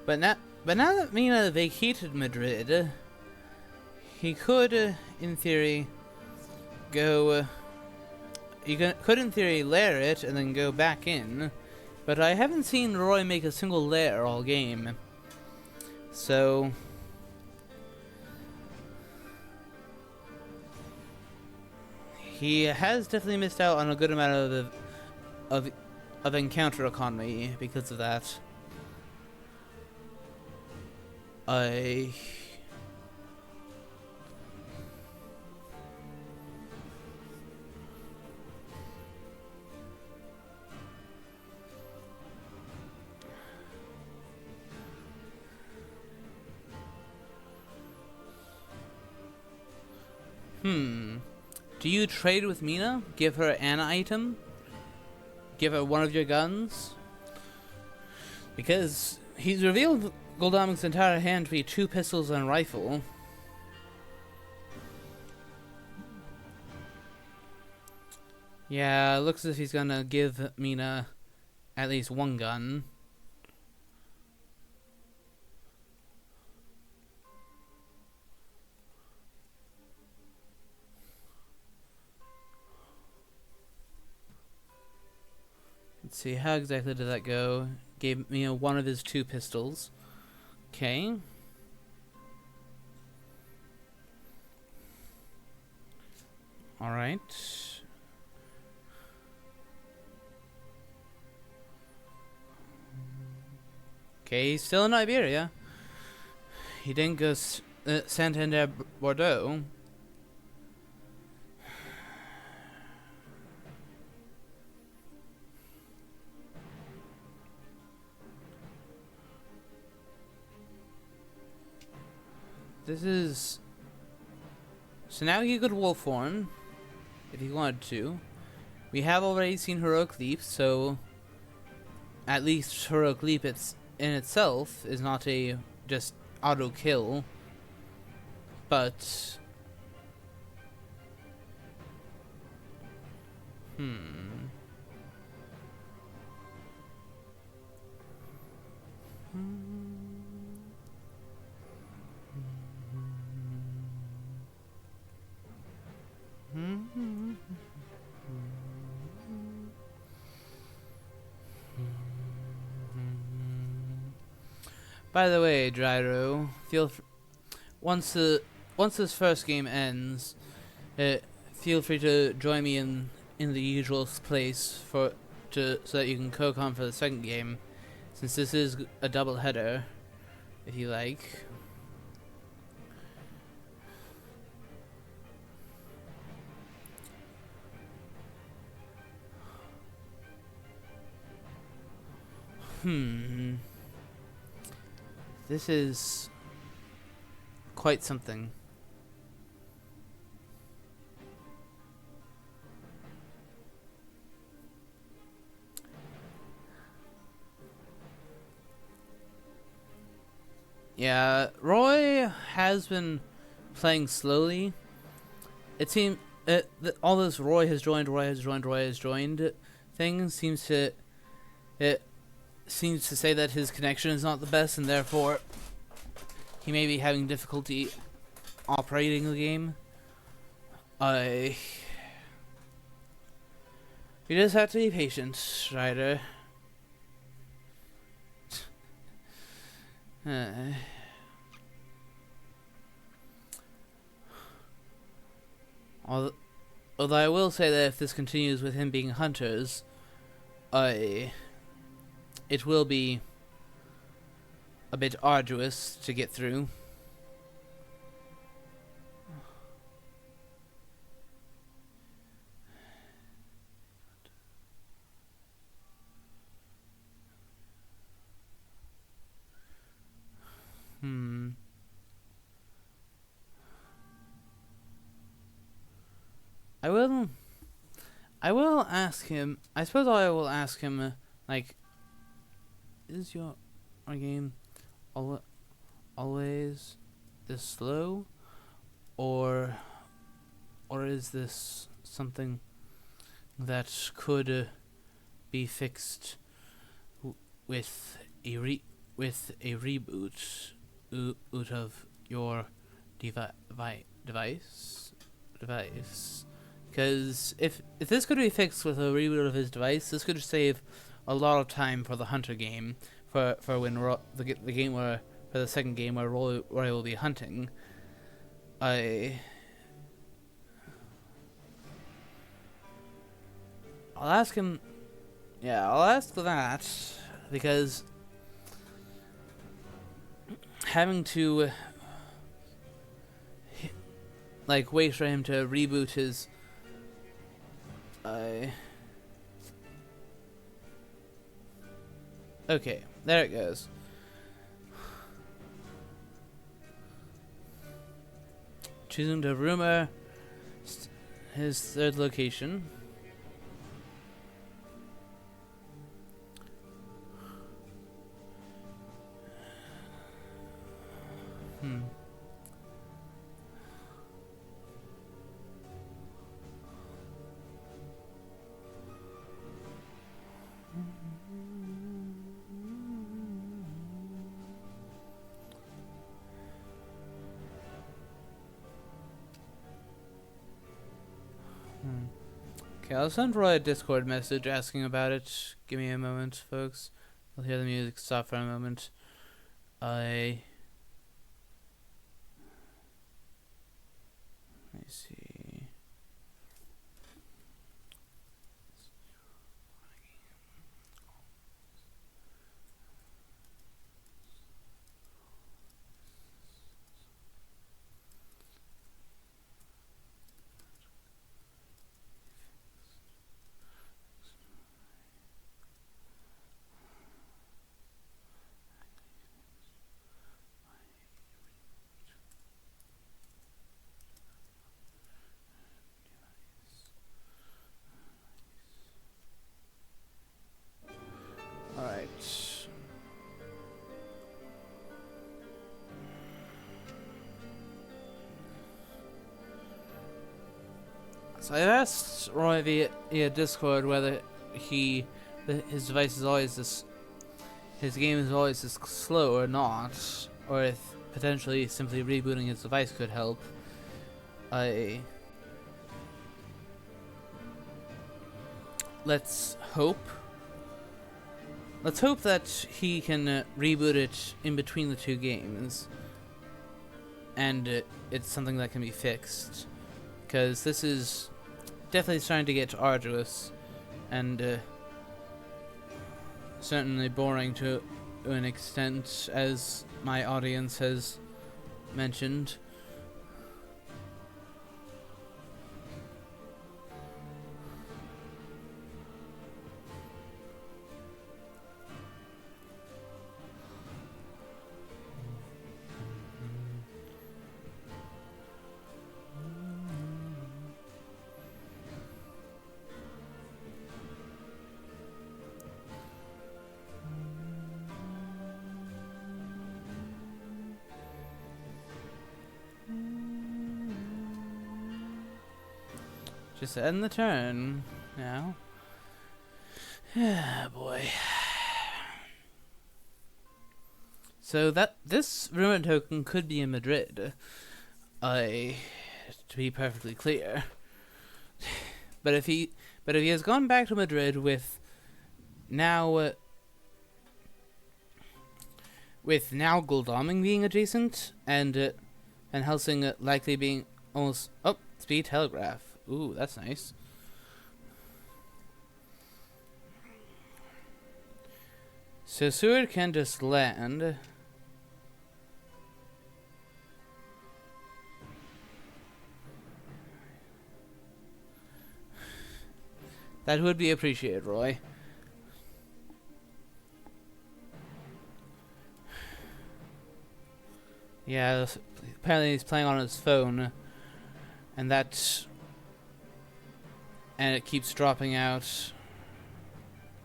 But now that Mina vacated Madrid, he could, in theory, go. Could, in theory, lair it and then go back in. But I haven't seen Roy make a single lair all game. So he has definitely missed out on a good amount of encounter economy because of that. Do you trade with Mina? Give her an item? Give her one of your guns? Because he's revealed Godalming's entire hand to be 2 pistols and a rifle. Yeah, it looks as if he's gonna give Mina at least 1 gun. Let's see, how exactly did that go? Gave Mina 1 of his 2 pistols. Okay. Alright. Okay, he's still in Iberia. He didn't go Santander Bordeaux. This is... So now he could wolf form, if he wanted to. We have already seen Heroic Leap, so... At least Heroic Leap in itself is not a just auto kill. But hmm. By the way, Gyro, once this first game ends, feel free to join me in the usual place so that you can co-com for the second game, since this is a double header, if you like. This is quite something. Yeah, Roy has been playing slowly. It seems all this Roy has joined thing seems to say that his connection is not the best, and therefore he may be having difficulty operating the game. You just have to be patient, Ryder. Although I will say that if this continues with him being hunters, it will be a bit arduous to get through. I will ask him. I suppose I will ask him, like, is your game always this slow, or is this something that could be fixed with a reboot out of your device? Because if this could be fixed with a reboot of his device, this could save a lot of time for the hunter game, for when the game where for the second game where Roy will be hunting. I'll ask him. Yeah, I'll ask that, because having to like wait for him to reboot his okay, there it goes. Choosing to rumor his third location. Okay, I'll send Roy a Discord message asking about it. Give me a moment, folks. I'll hear the music stop for a moment. Let me see. So I asked Roy via Discord whether his device is always this, his game is always this slow or not, or if potentially simply rebooting his device could help. Let's hope. Let's hope that he can reboot it in between the two games, and it's something that can be fixed, because this is definitely starting to get arduous and certainly boring to an extent, as my audience has mentioned. Just end the turn now. Yeah, boy. So this ruin token could be in Madrid. To be perfectly clear. But if he has gone back to Madrid with now Guldoming being adjacent and Van Helsing likely being almost speed telegraph. Ooh, that's nice. So Seward can just land. That would be appreciated, Roy. Yeah, apparently he's playing on his phone, and it keeps dropping out.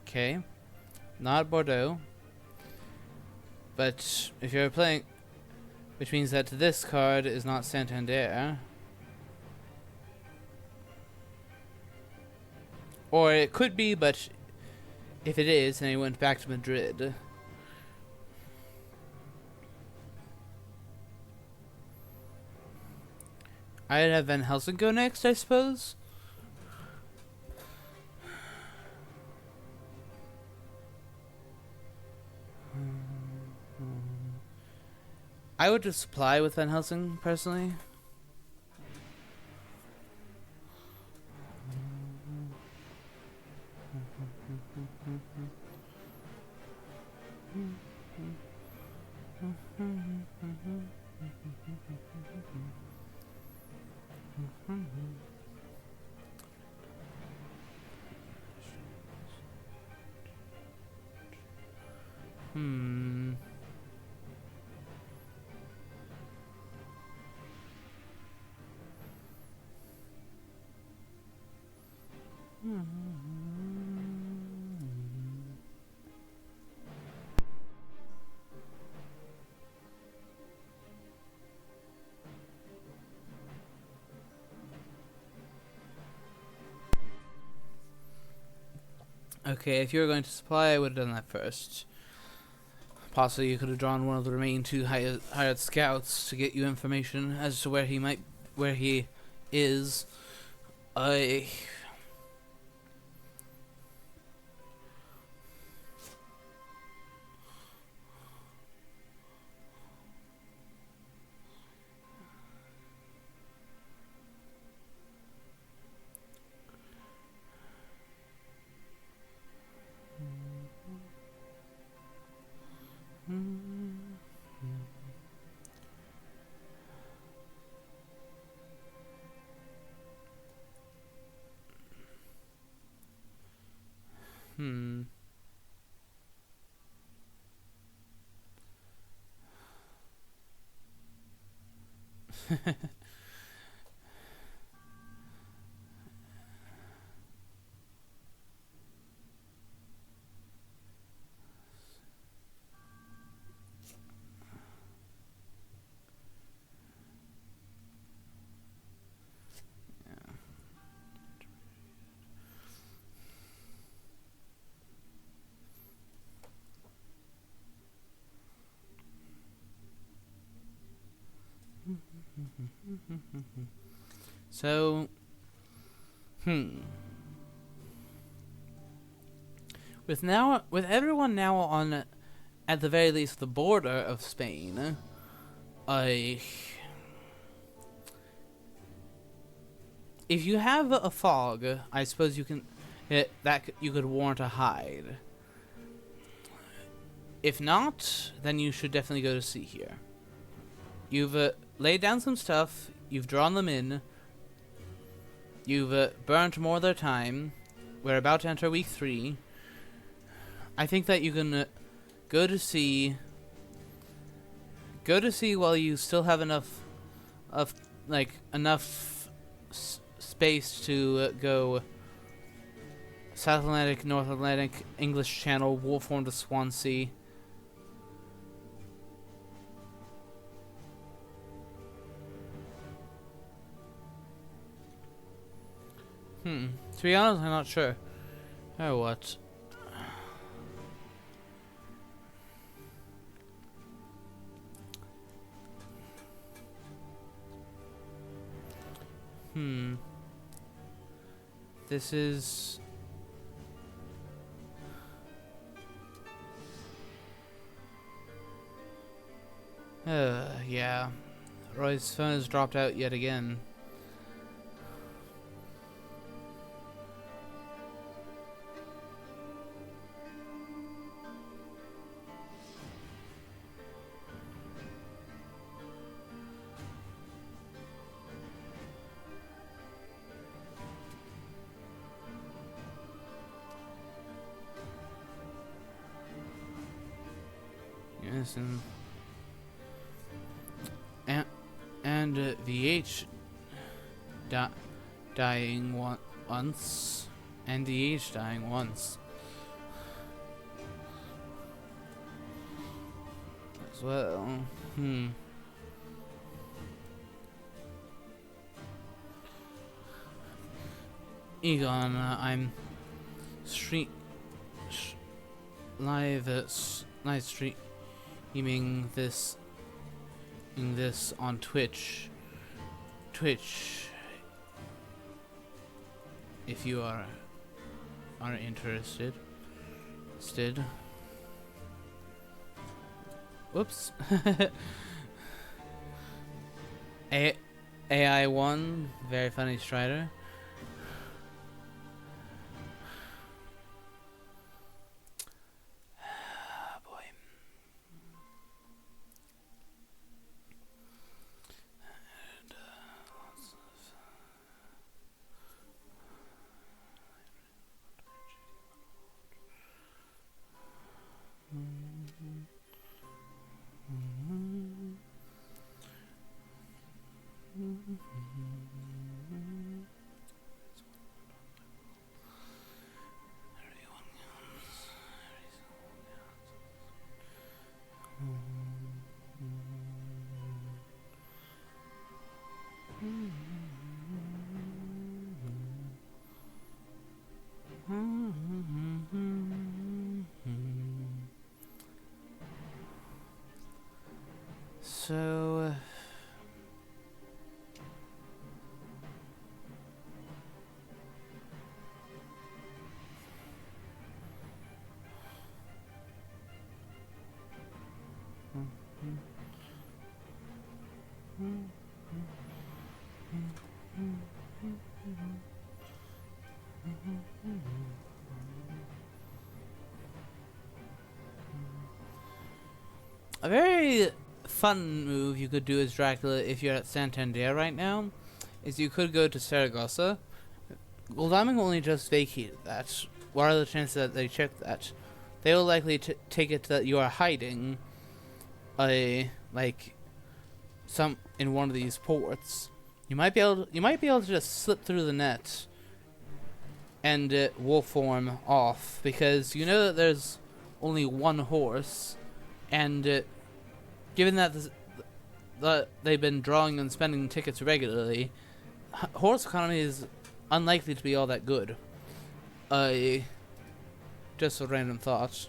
Okay, not Bordeaux, but if you're playing, which means that this card is not Santander, or it could be, but if it is, then he went back to Madrid. I'd have Van Helsing go next, I suppose. I would just supply with Van Helsing, personally. Okay, if you were going to supply, I would have done that first. Possibly you could have drawn one of the remaining two hired scouts to get you information as to where he is. So, with everyone now on, at the very least, the border of Spain, if you have a fog, I suppose you can, you could warrant a hide. If not, then you should definitely go to sea here. You've laid down some stuff, you've drawn them in, you've burnt more of their time, we're about to enter week 3. I think that you can go to sea while you still have enough space to go South Atlantic, North Atlantic, English Channel, Wolfhorn to Swansea. To be honest, I'm not sure. Oh, what? This is... yeah. Roy's phone has dropped out yet again. Yes, and VH dying once, and DH dying once as well. Egon, I'm live streaming this on Twitch. If you are interested. Whoops. AI1, very funny Strider. So a very fun move you could do as Dracula if you're at Santander right now is you could go to Saragossa. Golddiamond only just vacated that. What are the chances that they check that? They will likely take it that you are hiding like some in one of these ports. You might be able to just slip through the net and wolf form off, because you know that there's only one horse, and given that they've been drawing and spending tickets regularly, horse economy is unlikely to be all that good. Just a random thought.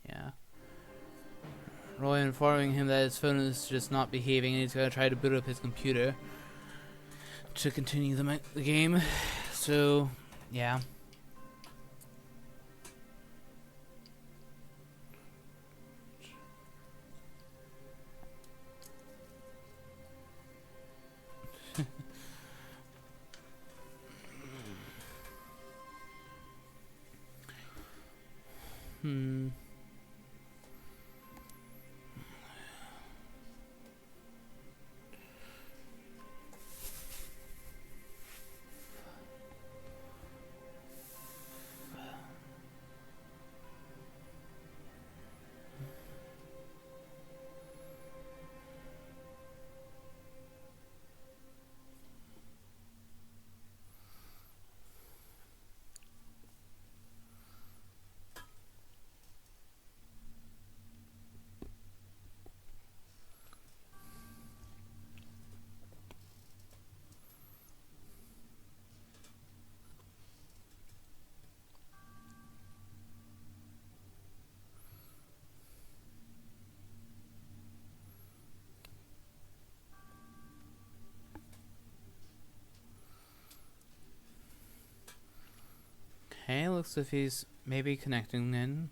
Yeah. Roy informing him that his phone is just not behaving and he's gonna try to boot up his computer to continue the game. So, yeah. Okay, looks as if he's maybe connecting in.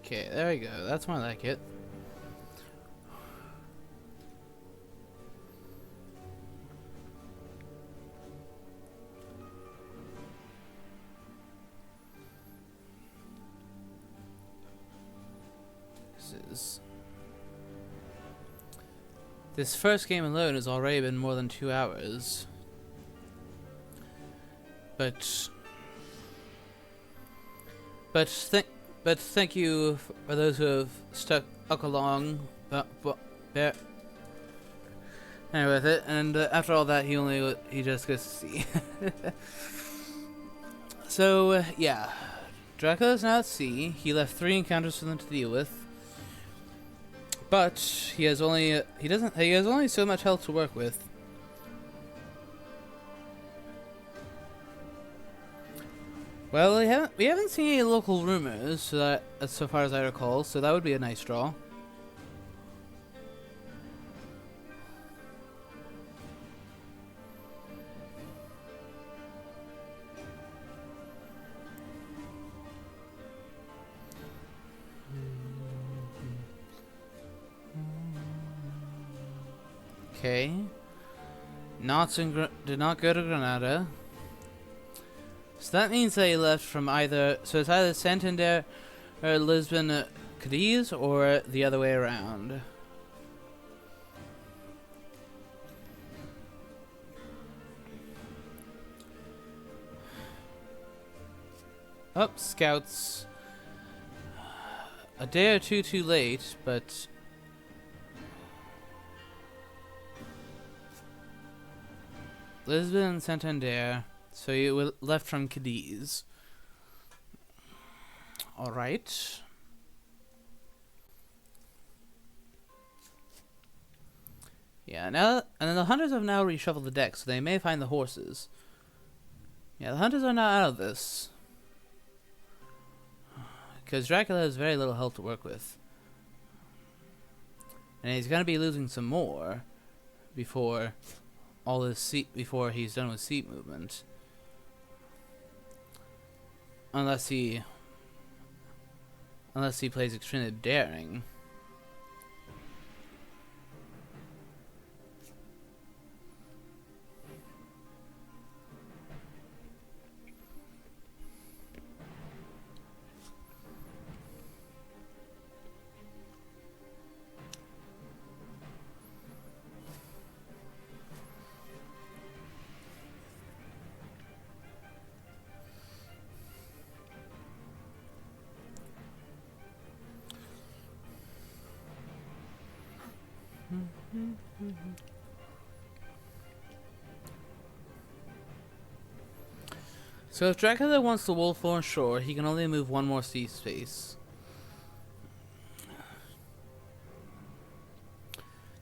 Okay, there we go. That's more like it. This first game alone has already been more than 2 hours. But thank you for those who have stuck along there with it. And after all that, he just gets to see. So yeah, Dracula's now at sea. He left 3 encounters for them to deal with. But he has only so much health to work with. Well, we haven't seen any local rumors, so far as I recall, so that would be a nice draw. Okay. Did not go to Granada. So that means they left from so it's either Santander or Lisbon, Cadiz, or the other way around. Oh, scouts. A day or two too late, but Lisbon and Santander. So you left from Cadiz. Alright. Yeah, and then the hunters have now reshuffled the deck, so they may find the horses. Yeah, the hunters are not out of this. Because Dracula has very little health to work with. And he's gonna be losing some more before before he's done with seat movement. Unless he plays extremely daring. So if Dracula wants the wolf on shore, he can only move one more sea space.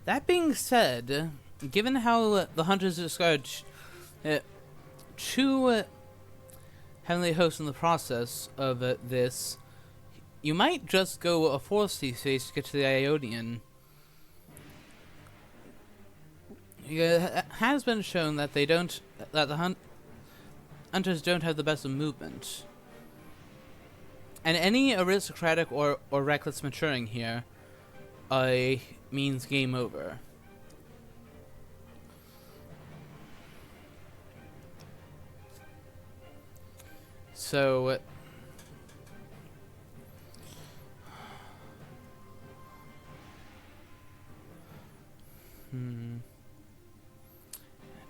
That being said, given how the hunters discard two heavenly hosts in the process of this, you might just go a fourth sea space to get to the Ionian. It has been shown that the hunters don't have the best of movement. And any aristocratic or reckless maturing here means game over. So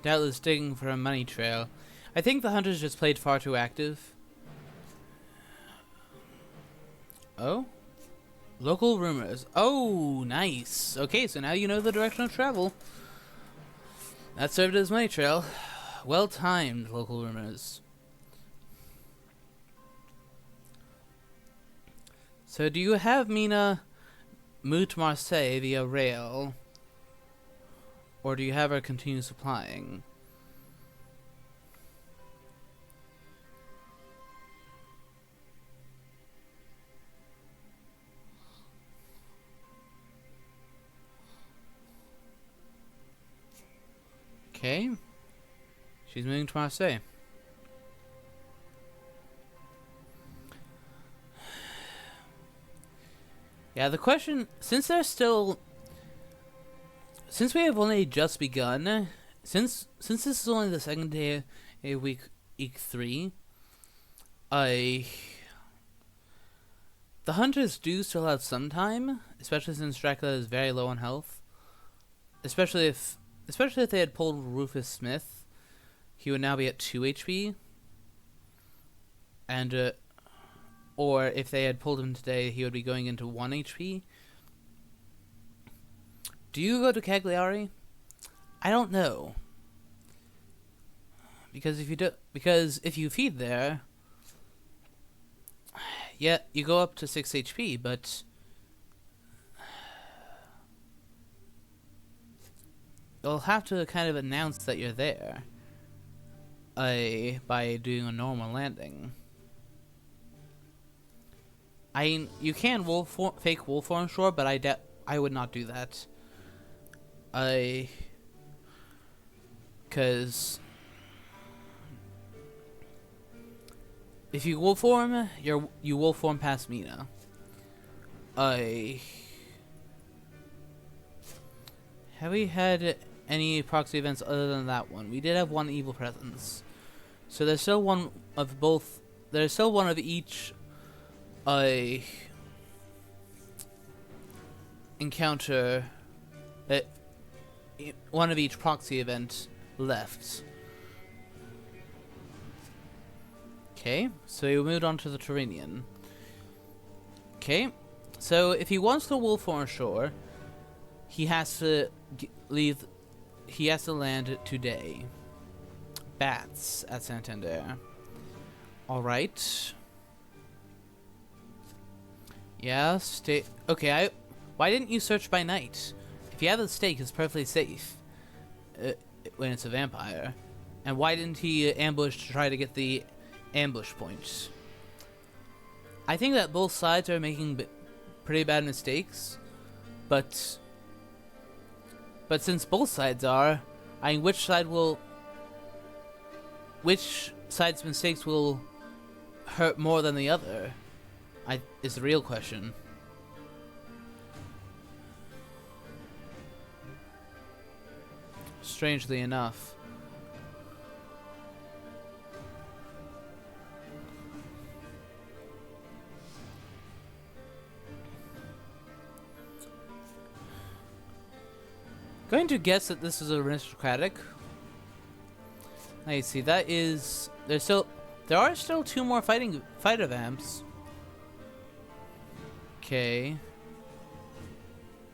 doubtless digging for a money trail. I think the hunters just played far too active. Oh? Local rumors. Oh, nice. Okay, so now you know the direction of travel. That served as money trail. Well timed, local rumors. So do you have Mina move to Marseille via rail? Or do you have her continue supplying? Okay. She's moving to Marseille. Yeah, the question, since we have only just begun, since this is only the second day of week 3, the hunters do still have some time, especially since Dracula is very low on health. Especially if they had pulled Rufus Smith, he would now be at 2 HP. And or if they had pulled him today, he would be going into 1 HP. Do you go to Cagliari? I don't know. Because if you feed there, yeah, you go up to 6 HP, but you'll have to kind of announce that you're there by doing a normal landing. You can fake wolf form, sure, but I would not do that. Because if you wolf form, you wolf form past Mina. Have we had any proxy events other than that one? We did have one evil presence, so there's still one of both. There's still one of each. Encounter one of each proxy event left. Okay, so we moved on to the Turanian. Okay, so if he wants to wolf on shore, he has to leave. He has to land today. Bats at Santander. All right. Yeah, okay, why didn't you search by night? If you have the stake, it's perfectly safe. When it's a vampire. And why didn't he ambush to try to get the ambush points? I think that both sides are making pretty bad mistakes, but since both sides are, I mean, which side's mistakes will hurt more than the other? Is the real question. Strangely enough. Going to guess that this is aristocratic. I see. That is. There are still 2 more fighter vamps. Okay.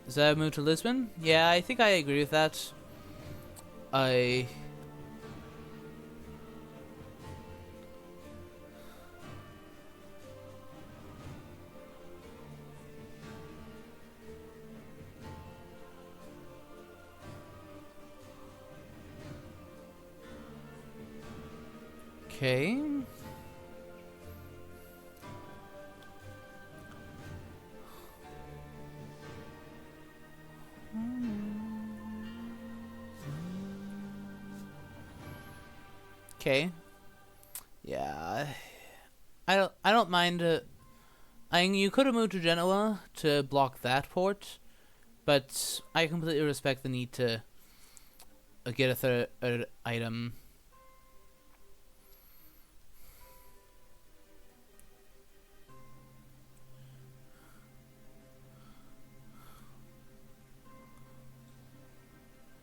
Is that a move to Lisbon? Yeah, I think I agree with that. Okay. Okay. Yeah. I don't mind. I mean, you could have moved to Genoa to block that port, but I completely respect the need to get a third item.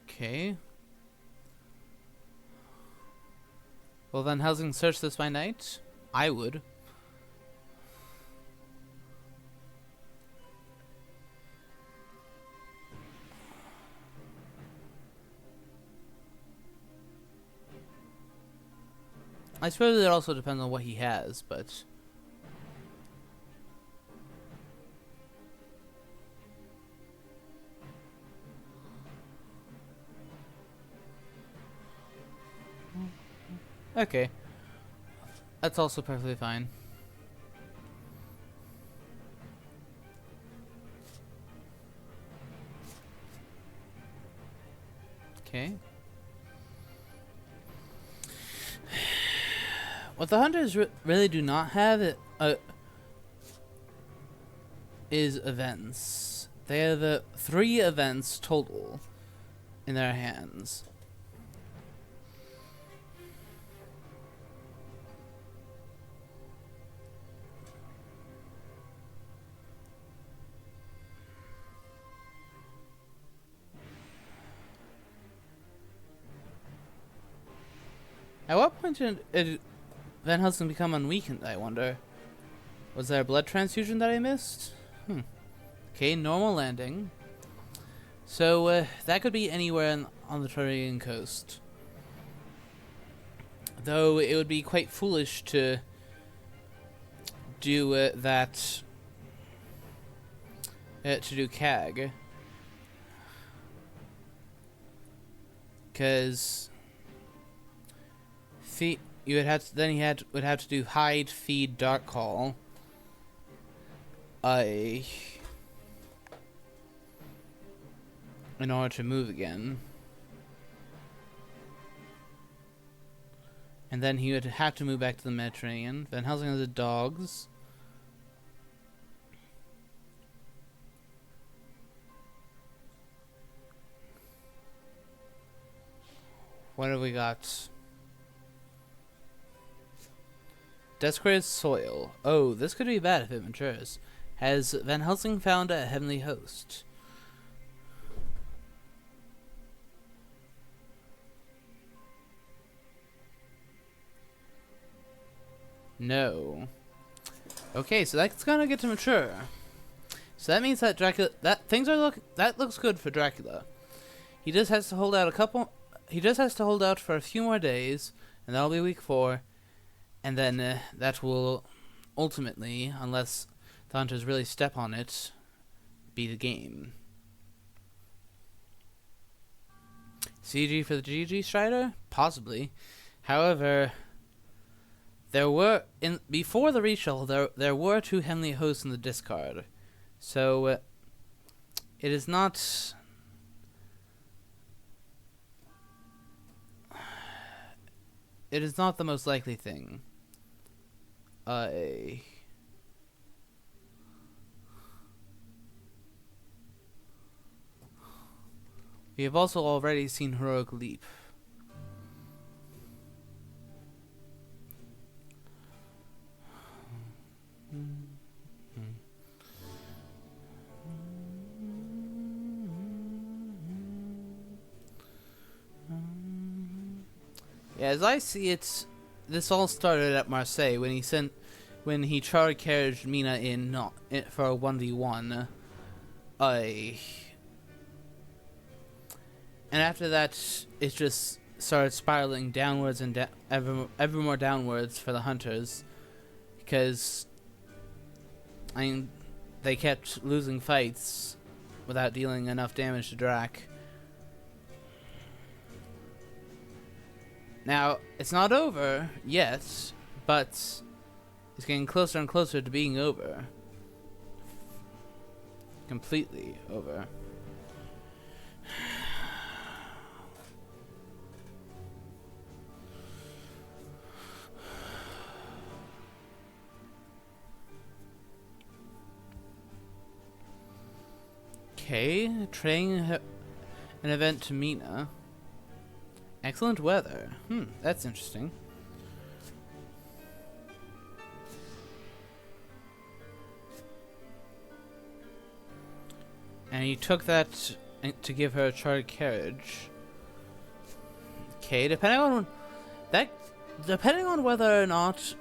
Okay. Well, Van Helsing search this by night? I would. I suppose it also depends on what he has, but... Okay. That's also perfectly fine. Okay. What the hunters really do not have is events. They have 3 events total in their hands. At what point did Van Helsing become unweakened, I wonder? Was there a blood transfusion that I missed? Okay, normal landing. So, that could be anywhere on the Turian coast. Though it would be quite foolish to do that... to do CAG. Because... you would have to, would have to do hide, feed, dark call. In order to move again. And then he would have to move back to the Mediterranean. Van Helsing has the dogs. What have we got? Desecrated soil. Oh, this could be bad if it matures. Has Van Helsing found a heavenly host? No. Okay, so that's gonna get to mature. So that means that Dracula, that looks good for Dracula. He just has to hold out for a few more days, and that'll be week 4. And then that will ultimately, unless the hunters really step on it, be the game. CG for the GG Strider? possibly. However, there were before the reshuffle there were 2 Heavenly Hosts in the discard, so it is not. It is not the most likely thing. We have also already seen Heroic Leap. Yeah, as I see it, this all started at Marseille when he charred carriage Mina for a 1v1. And after that, it just started spiraling downwards and ever more downwards for the hunters, because they kept losing fights without dealing enough damage to Drac. Now, it's not over yet, but it's getting closer and closer to being over. Completely over. Okay, training an event to Mina. Excellent weather. That's interesting. And he took that to give her a chartered carriage. Okay, depending on whether or not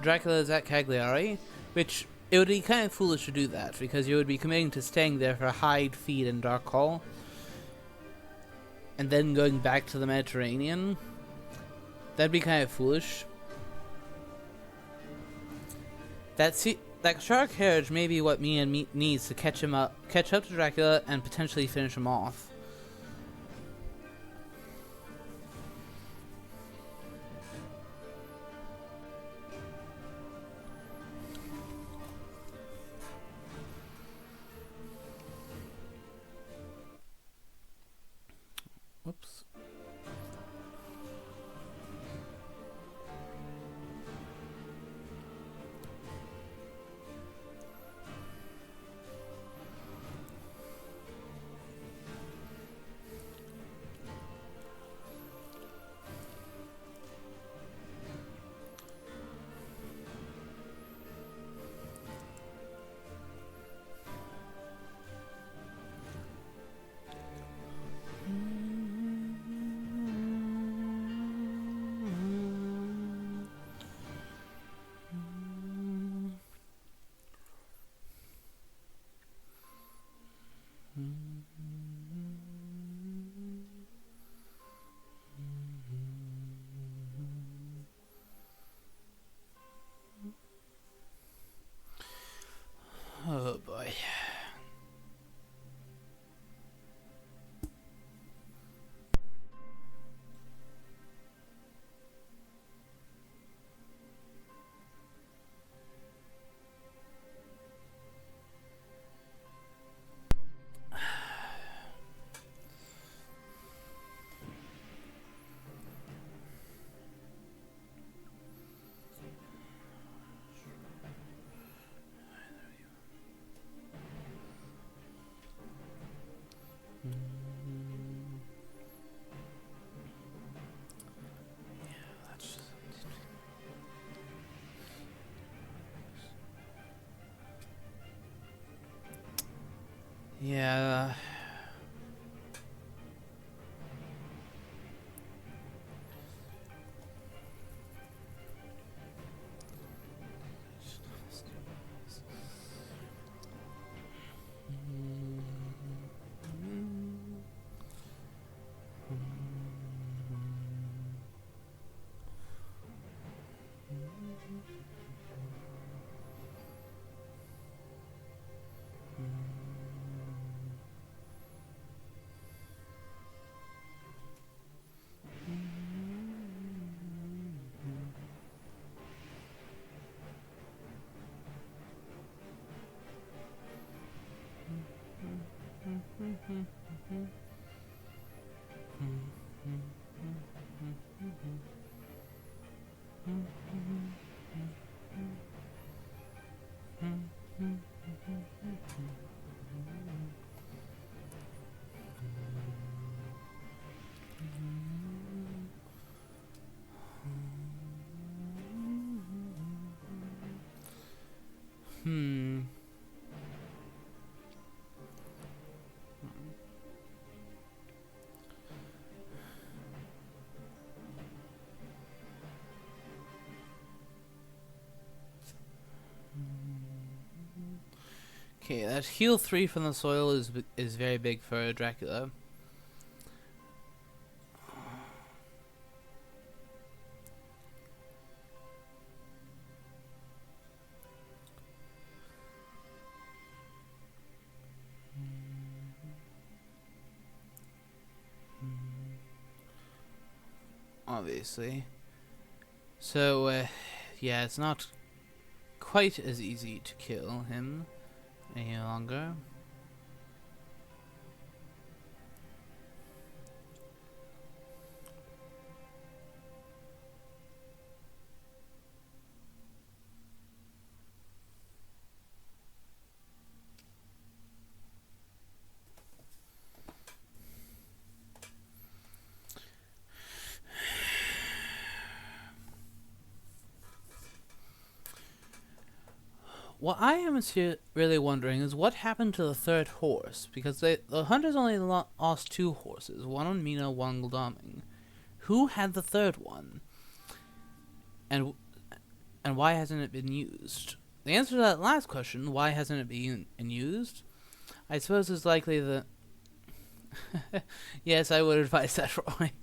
Dracula is at Cagliari, which it would be kind of foolish to do that, because you would be committing to staying there for Hide, Feed, and Dark Hall, and then going back to the Mediterranean. That'd be kind of foolish. That shark carriage may be what Mia needs to catch up to Dracula and potentially finish him off. Whoops. Okay, that heal 3 from the soil is very big for Dracula. Obviously. So, yeah, it's not quite as easy to kill him any longer. What I am really wondering is what happened to the third horse, because the hunters only lost 2 horses, one on Mina, one on Glaming. Who had the third one? And why hasn't it been used? The answer to that last question, why hasn't it been used, I suppose is likely that... Yes, I would advise that, Roy.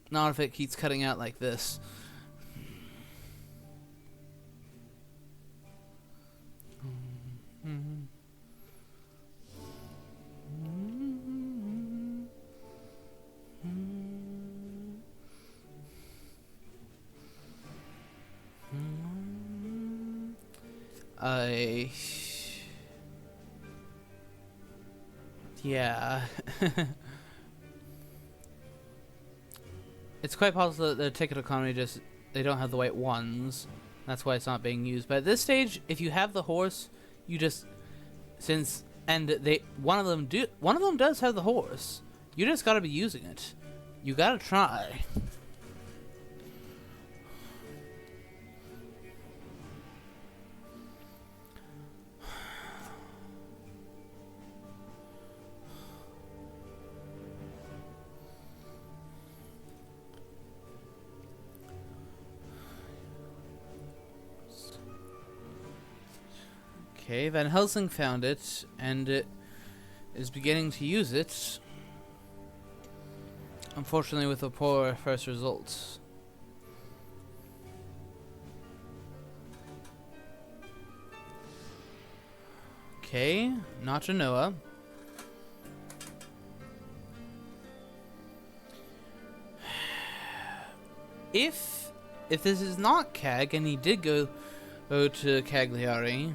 Not if it keeps cutting out like this. Yeah. It's quite possible that the ticket economy they don't have the right ones. That's why it's not being used. But at this stage, if you have the horse, you just one of them does have the horse. You just gotta be using it. You gotta try. Okay, Van Helsing found it, and it is beginning to use it. Unfortunately, with a poor first result. Okay, not to Noah. If this is not Cag, and he did go to Cagliari.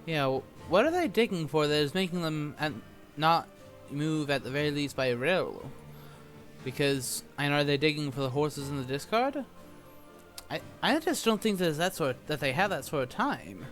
Yeah, what are they digging for that is making them not move at the very least by a rail? Because, and are they digging for the horses in the discard? I just don't think there's that they have that sort of time.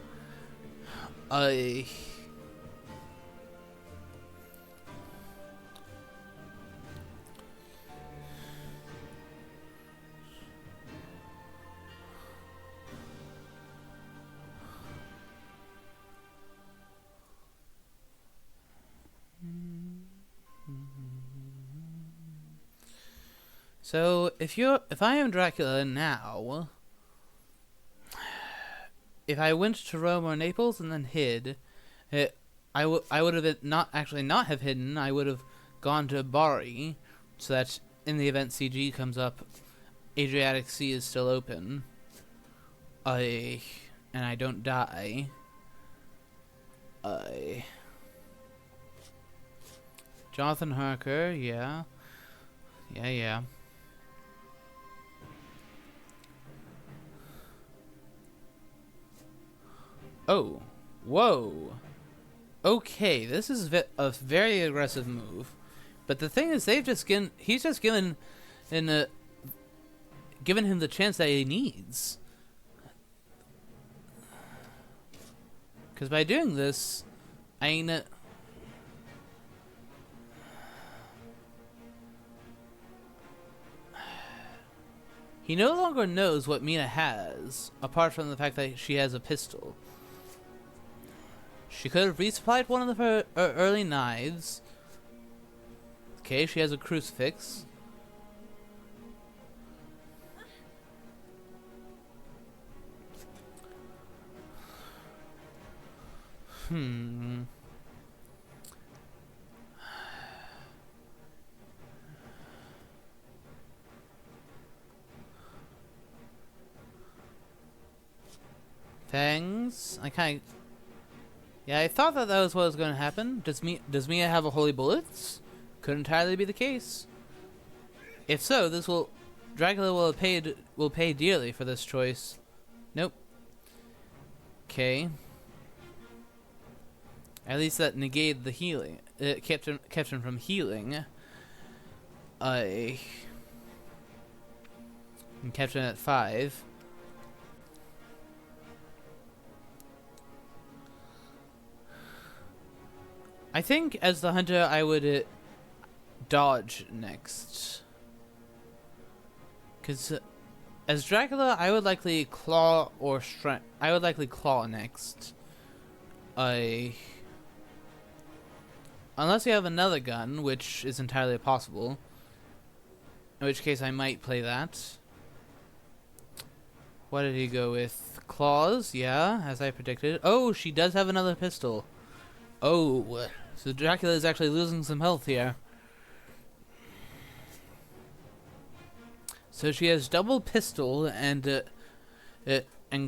So if I am Dracula now, if I went to Rome or Naples and then hid, I would have not have hidden. I would have gone to Bari, so that in the event CG comes up, Adriatic Sea is still open. And I don't die. Jonathan Harker, yeah. Oh, whoa. Okay, this is a very aggressive move. But the thing is, he's just given given him the chance that he needs. Because by doing this, I mean, he no longer knows what Mina has, apart from the fact that she has a pistol. She could have resupplied one of her early knives. Okay, she has a crucifix. Fangs. Yeah, I thought that was what was going to happen. Does Mia have a holy bullets? Could entirely be the case. If so, Dracula will pay dearly for this choice. Nope. Okay. At least that negated the healing. It kept him from healing. And kept him at 5. I think as the hunter, I would dodge next. Because as Dracula, I would likely claw or strength. I would likely claw next. Unless you have another gun, which is entirely possible. In which case, I might play that. What did he go with? Claws, yeah, as I predicted. Oh, she does have another pistol. Oh, so Dracula is actually losing some health here. So she has double pistol and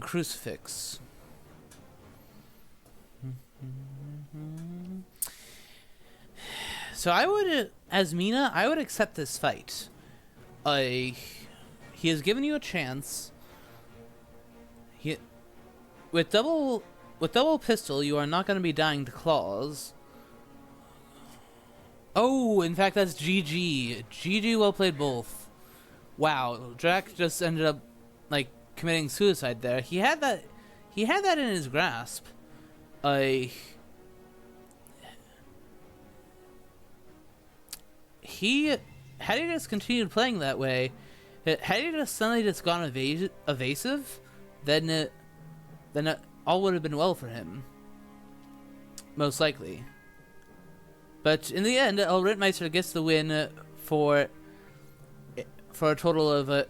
crucifix. So I would, as Mina, I would accept this fight. He has given you a chance. With double pistol, you are not going to be dying to claws. Oh, in fact, that's GG. GG, well played both. Wow, Drac just ended up like committing suicide there. He had that in his grasp. Had he just continued playing that way, had he just suddenly just gone evasive, then all would have been well for him. Most likely. But in the end, Roythe11th gets the win for a total of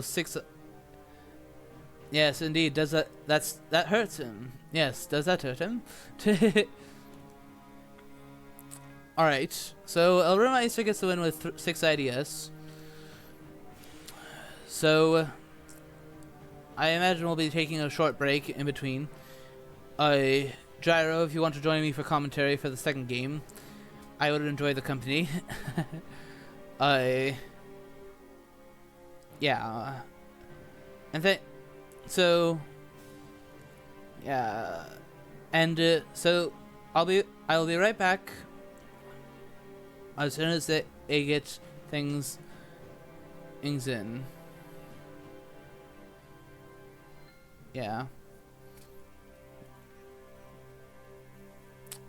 6. Yes, indeed. That hurts him? Yes, does that hurt him? All right. So Roythe11th gets the win with 6 IDS. So I imagine we'll be taking a short break in between. Gyro, if you want to join me for commentary for the second game, I would enjoy the company. Yeah. And so yeah. And so I'll be right back as soon as they get things in. Yeah.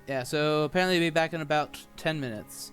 Yeah, so apparently we'll be back in about 10 minutes.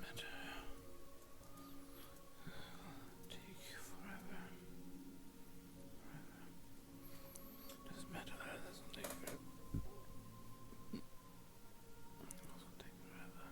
matter. Take forever. Doesn't matter that it doesn't take forever. It doesn't take forever.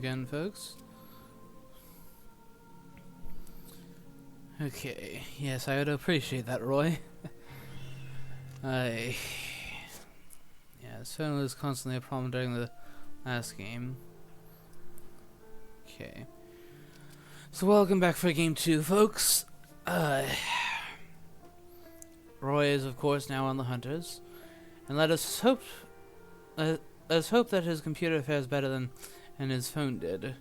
again, folks. Okay, yes, I would appreciate that, Roy. Yeah, this phone was constantly a problem during the last game. Okay. So welcome back for game 2, folks. Roy is, of course, now on the hunters. And let us hope that his computer fares better than his phone did.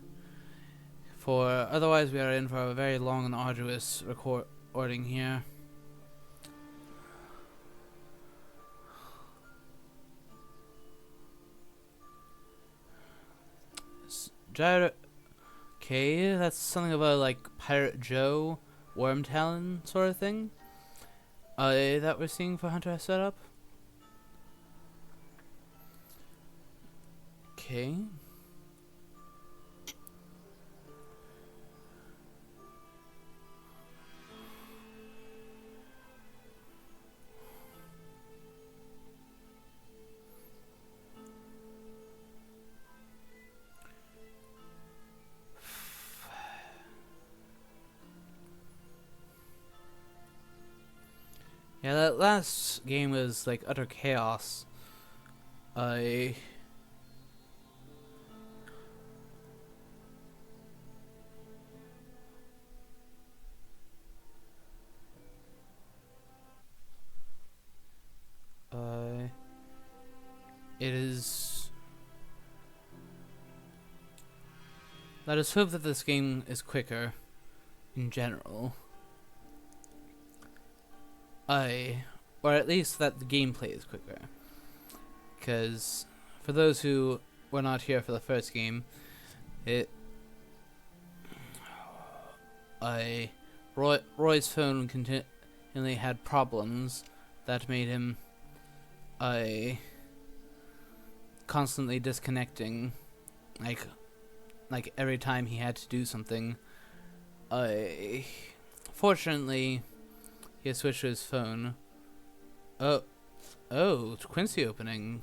For otherwise we are in for a very long and arduous recording here. Gyro. Okay, that's something about like Pirate Joe, Worm Talon sort of thing. That we're seeing for Hunter setup. Okay. Yeah, that last game was like utter chaos. It is. Let us hope that this game is quicker in general. Or at least that the gameplay is quicker. Because for those who were not here for the first game, Roy's phone continually had problems that made him constantly disconnecting, like every time he had to do something. Fortunately, he has switched to his phone. Oh, it's Quincy opening.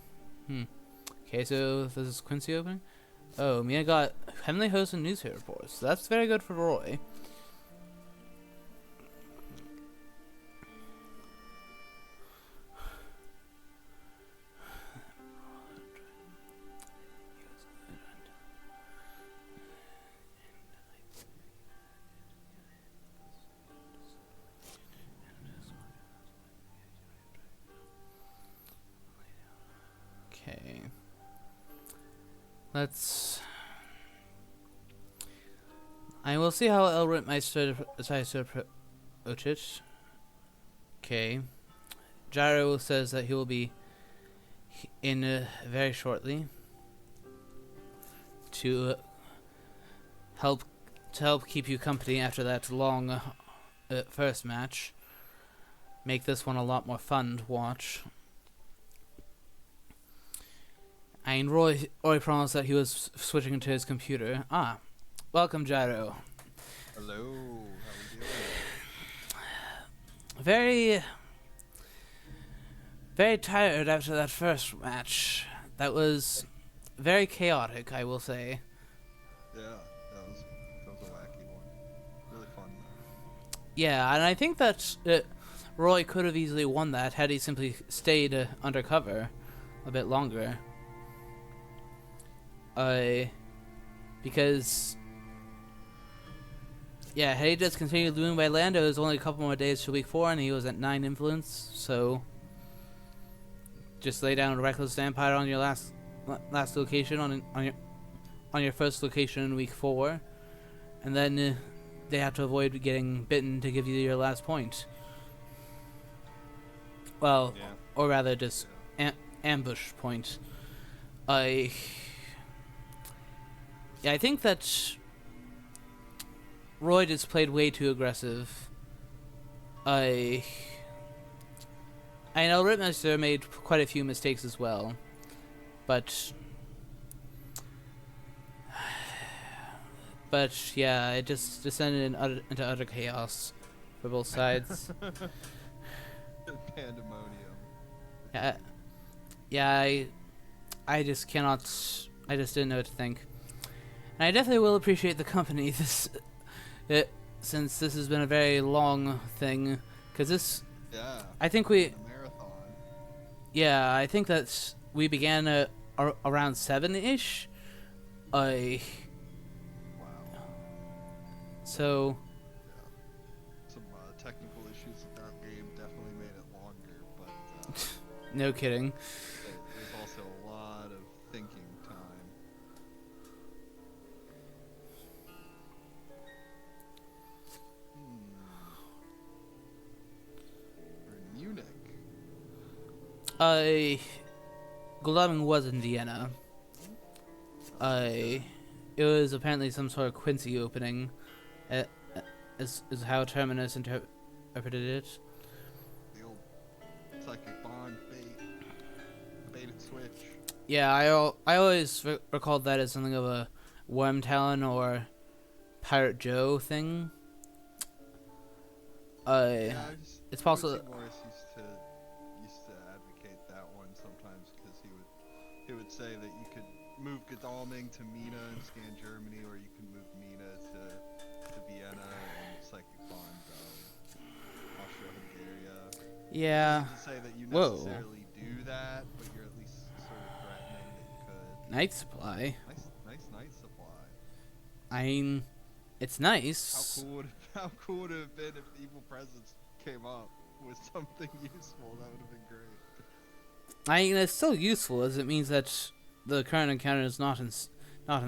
Okay, so this is Quincy opening. Oh, Mia got Heavenly Host and newspaper reports. That's very good for Roy. Okay. I will see how El Rittmeister decides to approach it. Okay. Gyro says that he will be in very shortly to help keep you company after that long first match. Make this one a lot more fun to watch. And Roy promised that he was switching to his computer. Welcome, Gyro. Hello, how are you doing? Very, very tired after that first match. That was very chaotic, I will say. Yeah, that was a wacky one. Really fun though. Yeah, and I think that Roy could have easily won that had he simply stayed undercover a bit longer. Because, yeah, had he just continued losing by Lando, it was only a couple more days to week 4, and he was at 9 influence, so just lay down a Reckless Vampire on your last location, on your first location in week 4, and then they have to avoid getting bitten to give you your last point. Well, yeah. Or rather just ambush point. Yeah, I think that Roy just played way too aggressive. I know Rittmeister made quite a few mistakes as well, but yeah, it just descended into utter chaos for both sides. Pandemonium. Yeah, I just cannot. I just didn't know what to think. And I definitely will appreciate the company since this has been a very long thing. Because this, Yeah. I think we, A marathon. yeah, I think that's we began around 7-ish. I Wow. so Yeah. Some technical issues with that game definitely made it longer, but no kidding. there's also a lot of thinking time. We're in Munich. I Gloaming was in Vienna. It was apparently some sort of Quincy opening, uh, is how Terminus interpreted it. The old psychic bond bait and switch. Yeah, I always recalled that as something of a Worm Talon or Pirate Joe thing. Yeah, It's possible. Quincy Morris used to advocate that one sometimes because he would say that you could move Godalming to Mina and scan Germany, or you can move Mina to Vienna and Psychic Bond Austria-Hungary. Yeah. To say that you Whoa. necessarily do that, but you're at least sort of threatening that you could. Night Supply. Nice night supply. I mean, it's nice. How cool would it have been if Evil Presence came up with something useful? That would have been great. I mean, it's still useful as it means that the current encounter is not in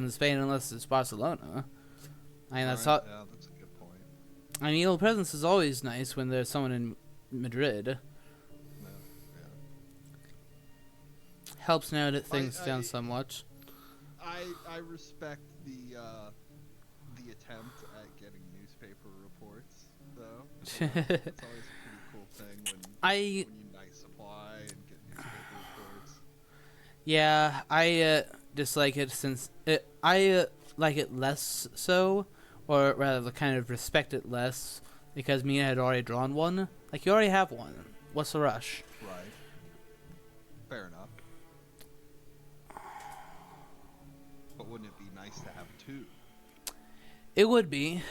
Spain unless it's Barcelona. I mean, that's all. Yeah, that's a good point. I mean, Evil Presence is always nice when there's someone in Madrid. No, yeah. Helps narrow things down somewhat. I respect the attempt at getting newspaper reports, though. It's always a pretty cool thing when you night supply and get newspaper reports. Yeah, I dislike it since I like it less so, or rather, kind of respect it less because Mina had already drawn one. Like, you already have one. What's the rush? Right. Fair enough. But wouldn't it be nice to have two? It would be.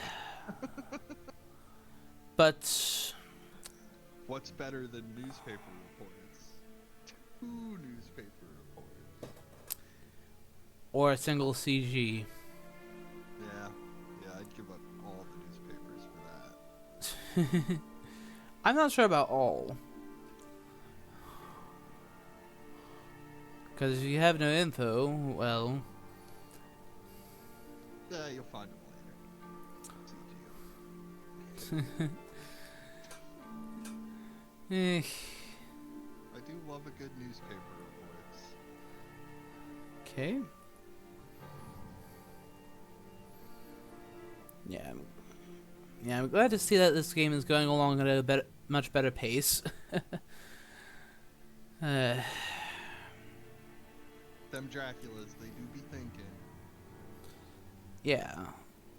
But What's better than newspaper reports? Two newspaper reports. or a single CG. Yeah, I'd give up all the newspapers for that. I'm not sure about all. Because if you have no info, well... Yeah, you'll find them later. Eh. I do love a good newspaper reports. Okay. Yeah, I'm glad to see that this game is going along at a much better pace. Them Draculas, they do be thinking. Yeah.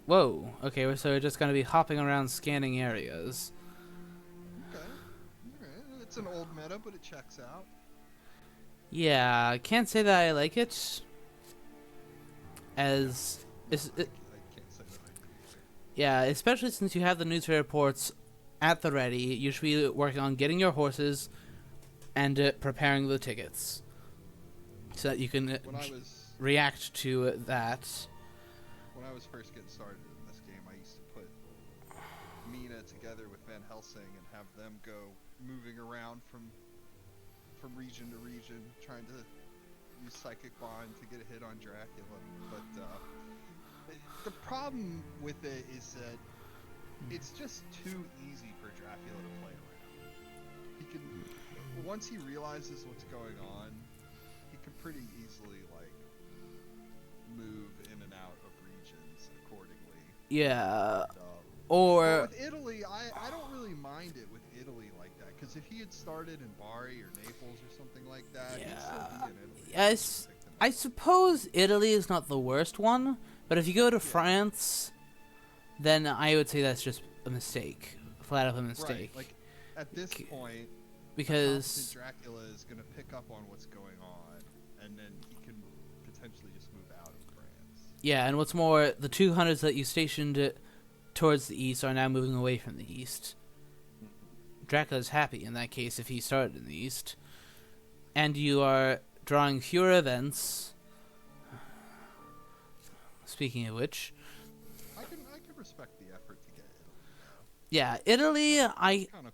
Whoa. Okay, so we're just gonna be hopping around scanning areas. Okay. Alright. It's an old meta, but it checks out. Yeah, I can't say that I like it. As... I can't say that I do either. Yeah, especially since you have the news reports at the ready. You should be working on getting your horses and preparing the tickets. So that you can react to that. When I was first getting started in this game, I used to put Mina together with Van Helsing and have them go moving around from region to region, trying to use Psychic Bond to get a hit on Dracula. But the problem with it is that it's just too easy for Dracula to play around. He can, once he realizes what's going on, he can pretty easily move in and out of regions accordingly. Yeah. And, Or with Italy, I don't really mind it with Italy like that, because if he had started in Bari or Naples or something like that, he'd still be in Italy. yes, I suppose Italy is not the worst one, but if you go to France, then I would say that's just a mistake, flat up a mistake. Right, like at this point, because Dracula is going to pick up on what's going on, and then he can potentially just move out of France. Yeah, and what's more, the 200s that you stationed towards the east are now moving away from the east. Dracula's happy in that case if he started in the east. And you are drawing fewer events. Speaking of which, I can respect the effort to get Italy now. yeah, Italy.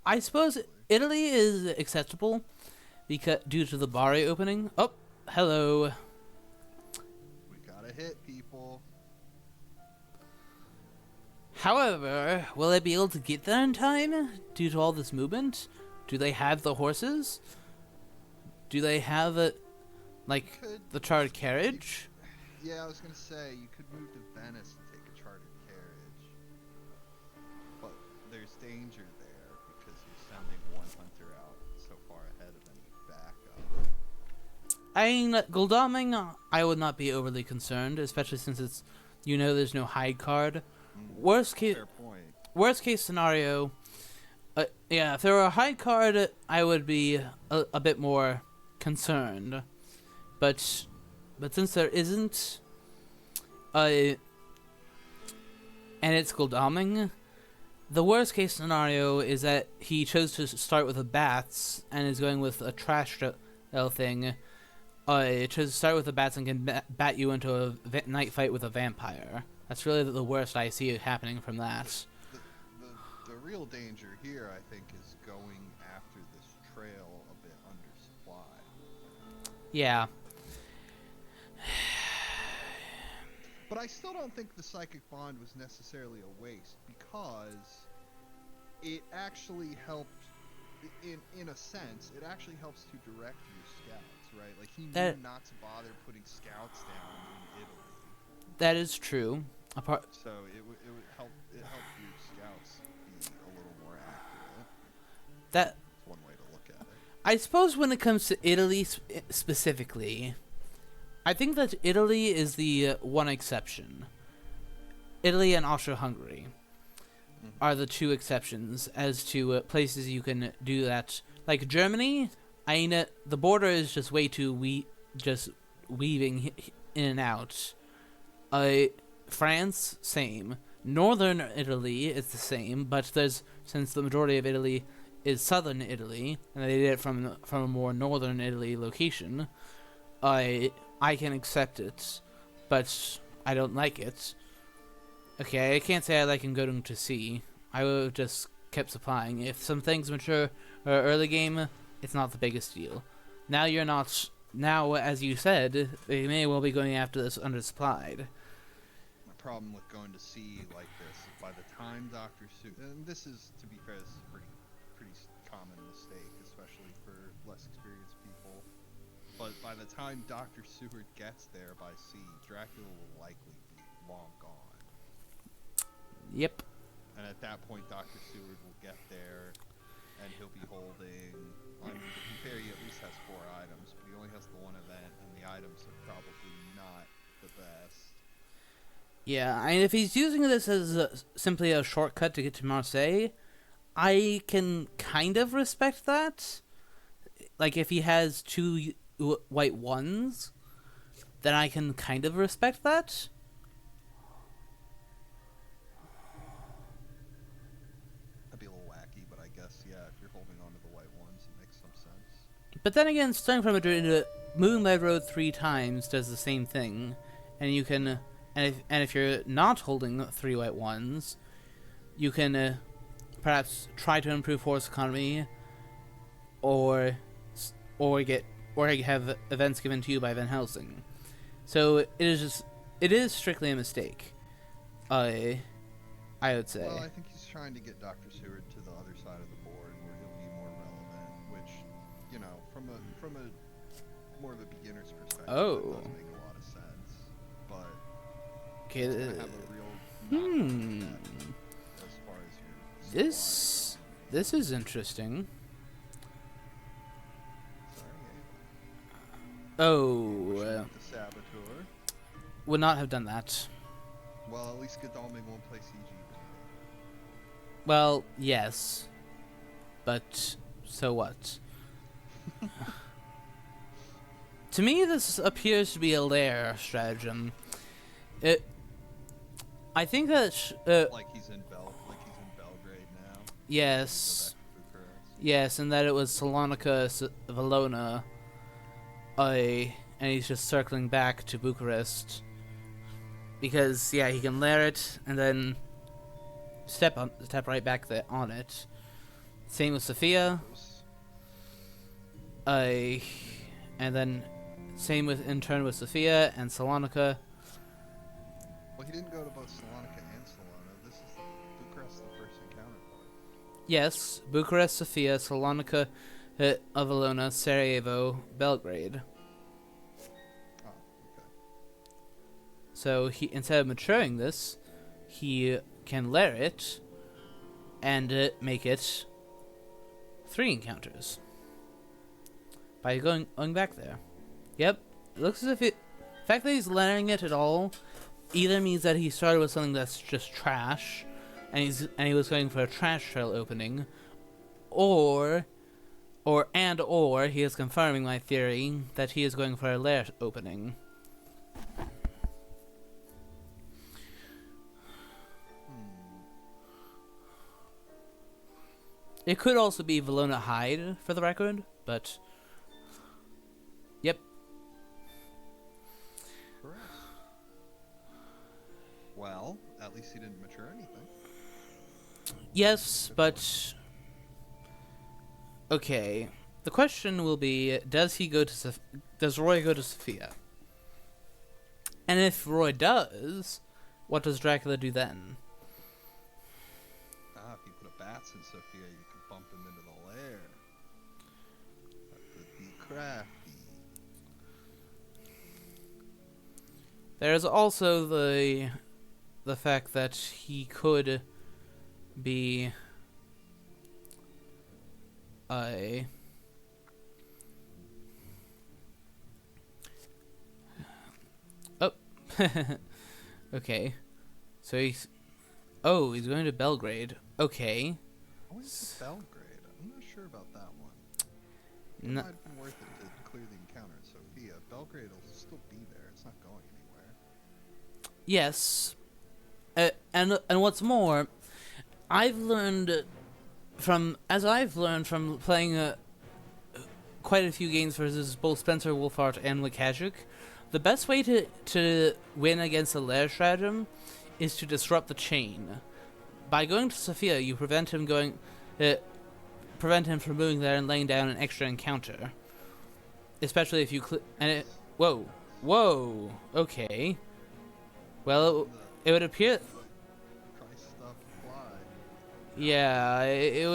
I suppose Italy is acceptable because due to the Bari opening. Oh, hello. We gotta hit people. However, will I be able to get there in time due to all this movement? Do they have the horses? Do they have the chartered carriage? Yeah, I was gonna say you could move to Venice and take a chartered carriage, but there's danger there because you're sending one hunter out so far ahead of any backup. I mean, Goldaming, I would not be overly concerned, especially since it's there's no hide card. Worst case scenario, yeah, if there were a hide card, I would be a bit more concerned, but since there isn't, and it's Goldaming, the worst case scenario is that he chose to start with the bats and is going with a trash thing. Chose to start with the bats and can bat you into a night fight with a vampire. That's really the worst I see happening from that. The real danger here, I think, is going after this trail a bit undersupplied. Yeah. But I still don't think the psychic bond was necessarily a waste because it actually helped. In a sense, it actually helps to direct your scouts, right? Like he knew not to bother putting scouts down in Italy. That is true. So it would help. It helped your scouts be a little more accurate. That's one way to look at it. I suppose when it comes to Italy specifically, I think that Italy is the one exception. Italy and Austria-Hungary are the two exceptions as to places you can do that. Like Germany, I mean, the border is just way too just weaving in and out. France, same. Northern Italy is the same, but since the majority of Italy is southern Italy, and they did it from a more northern Italy location, I can accept it, but I don't like it. Okay, I can't say I like going to sea. I would have just kept supplying. If some things mature or early game, it's not the biggest deal. Now you're not. Now, as you said, they may well be going after this undersupplied. My problem with going to sea like this is by the time Dr. Seward, and this is, to be fair, this is a pretty common mistake, especially for less experienced people. But by the time Dr. Seward gets there by sea, Dracula will likely be long gone. Yep. And at that point, Dr. Seward will get there, and he'll be holding. I mean, to be fair, he at least has 4 items, but he only has the 1 event, and the items are probably not the best. Yeah, I mean, if he's using this as simply a shortcut to get to Marseille, I can kind of respect that. Like, if he has 2 white ones, then I can kind of respect that. That'd be a little wacky, but I guess, yeah, if you're holding on to the white ones, it makes some sense. But then again, starting from Madrid, moving by road 3 times does the same thing, and you can, and if you're not holding 3 white ones, you can perhaps try to improve horse economy, or have events given to you by Van Helsing. So it is strictly a mistake. I would say. Well, I think he's trying to get Dr. Seward to the other side of the board where he'll be more relevant, which, you know, from a more of a beginner's perspective, that does make a lot of sense. But okay, it's gonna have a real knock-on effect as far as your supply. This is interesting. The Saboteur. Would not have done that. Well, at least Godalming won't play CG. Well, yes. But, so what? To me, this appears to be a lair stratagem. It. I think that Like he's in Belgrade now. yes, Go back to Bucharest. yes, and that it was Salonika, Valona, and he's just circling back to Bucharest because yeah, he can lair it and then step right back there on it. Same with Sofia, and then same with in turn with Sofia and Salonika. Well, he didn't go to both Salonika and Salona. This is Bucharest, the first encounter point. Yes, Bucharest, Sofia, Salonika, Valona, Sarajevo, Belgrade. Oh, okay. So he, instead of maturing this, he can lair it and make it 3 encounters by going back there. Yep, it looks as if it. The fact that he's layering it at all either means that he started with something that's just trash, and he was going for a trash trail opening, or he is confirming my theory that he is going for a lair opening. It could also be Valona Hyde, for the record, but yep. Correct. Well, at least he didn't mature anything. Yes, but okay. The question will be: does Roy go to Sofia? And if Roy does, what does Dracula do then? If you put a bats in Sofia, you can bump him into the lair. That could be crafty. There's also the fact that he could be a okay. So he's going to Belgrade. Okay. Why is it Belgrade? I'm not sure about that one. It No. might have been worth it to clear the encounter in Sofia. Belgrade will still be there. It's not going anywhere. Yes. And what's more, I've learned from playing quite a few games versus both Spencer Wolfhard and Lukashuk, the best way to win against a lair stratagem is to disrupt the chain. By going to Sofia, you prevent him from moving there and laying down an extra encounter. Especially if you whoa, okay. Well, it would appear. Price stuff fly. Yeah, it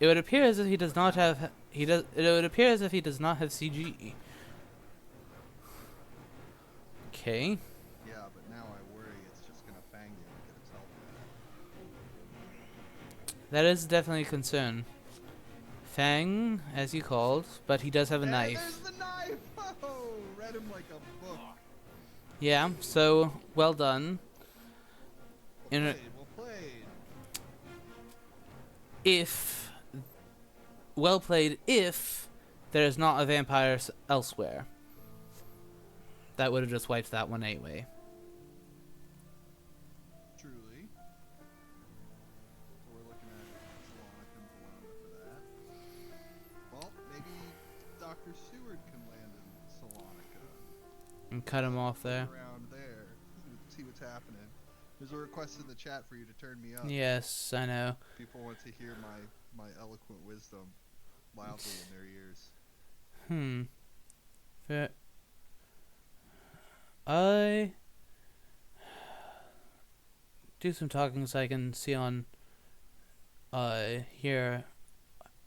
would appear as if he does not have. It would appear as if he does not have CG. Okay. Yeah, but now I worry it's just gonna fang you and get its health back. That is definitely a concern. Fang, as you called, but he does have a knife. There's the knife! Oh, read him like a book. Yeah, so well done. Well played. Well played if there is not a vampire elsewhere. That would have just wiped that one anyway. Truly. So we're looking at Salonica and Valona for that. Well, maybe Dr. Seward can land in Salonika. And cut him off there. Around there. See what's happening. There's a request in the chat for you to turn me up. Yes, I know. People want to hear my eloquent wisdom loudly in their ears. Fair. I do some talking so I can see on hear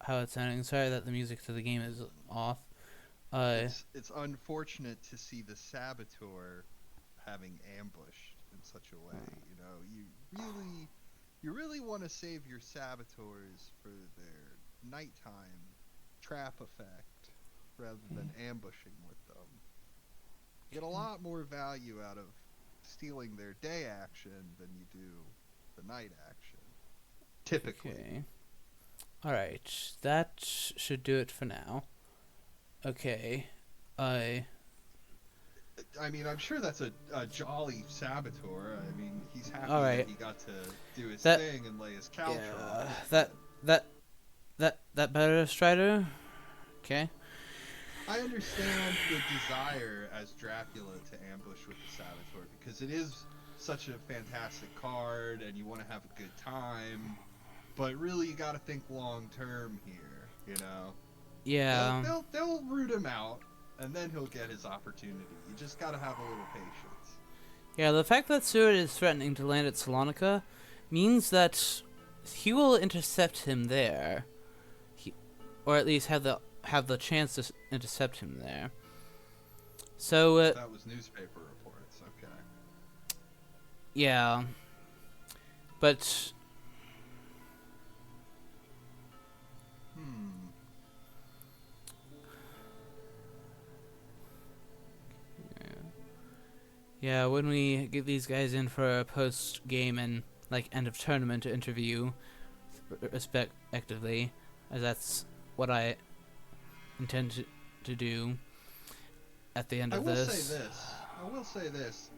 how it's sounding. Sorry that the music to the game is off. It's unfortunate to see the saboteur having ambushed in such a way. You know, you really want to save your saboteurs for their nighttime trap effect rather than ambushing with them. You get a lot more value out of stealing their day action than you do the night action. Typically. Okay. Alright, that should do it for now. Okay. I mean, I'm sure that's a jolly saboteur. I mean, he's happy All that right. he got to do his That thing and lay his couch yeah. on. That better, Strider. Okay. I understand the desire as Dracula to ambush with the saboteur because it is such a fantastic card, and you want to have a good time. But really, you got to think long term here. You know, Yeah. they'll root him out, and then he'll get his opportunity. You just got to have a little patience. Yeah, the fact that Seward is threatening to land at Salonika means that he will intercept him there. Or at least have the chance to intercept him there. So That was newspaper reports. Okay. yeah. But yeah, when we get these guys in for a post-game and like end of tournament interview, respectively, as that's what I intend to do at the end of this. I will say this.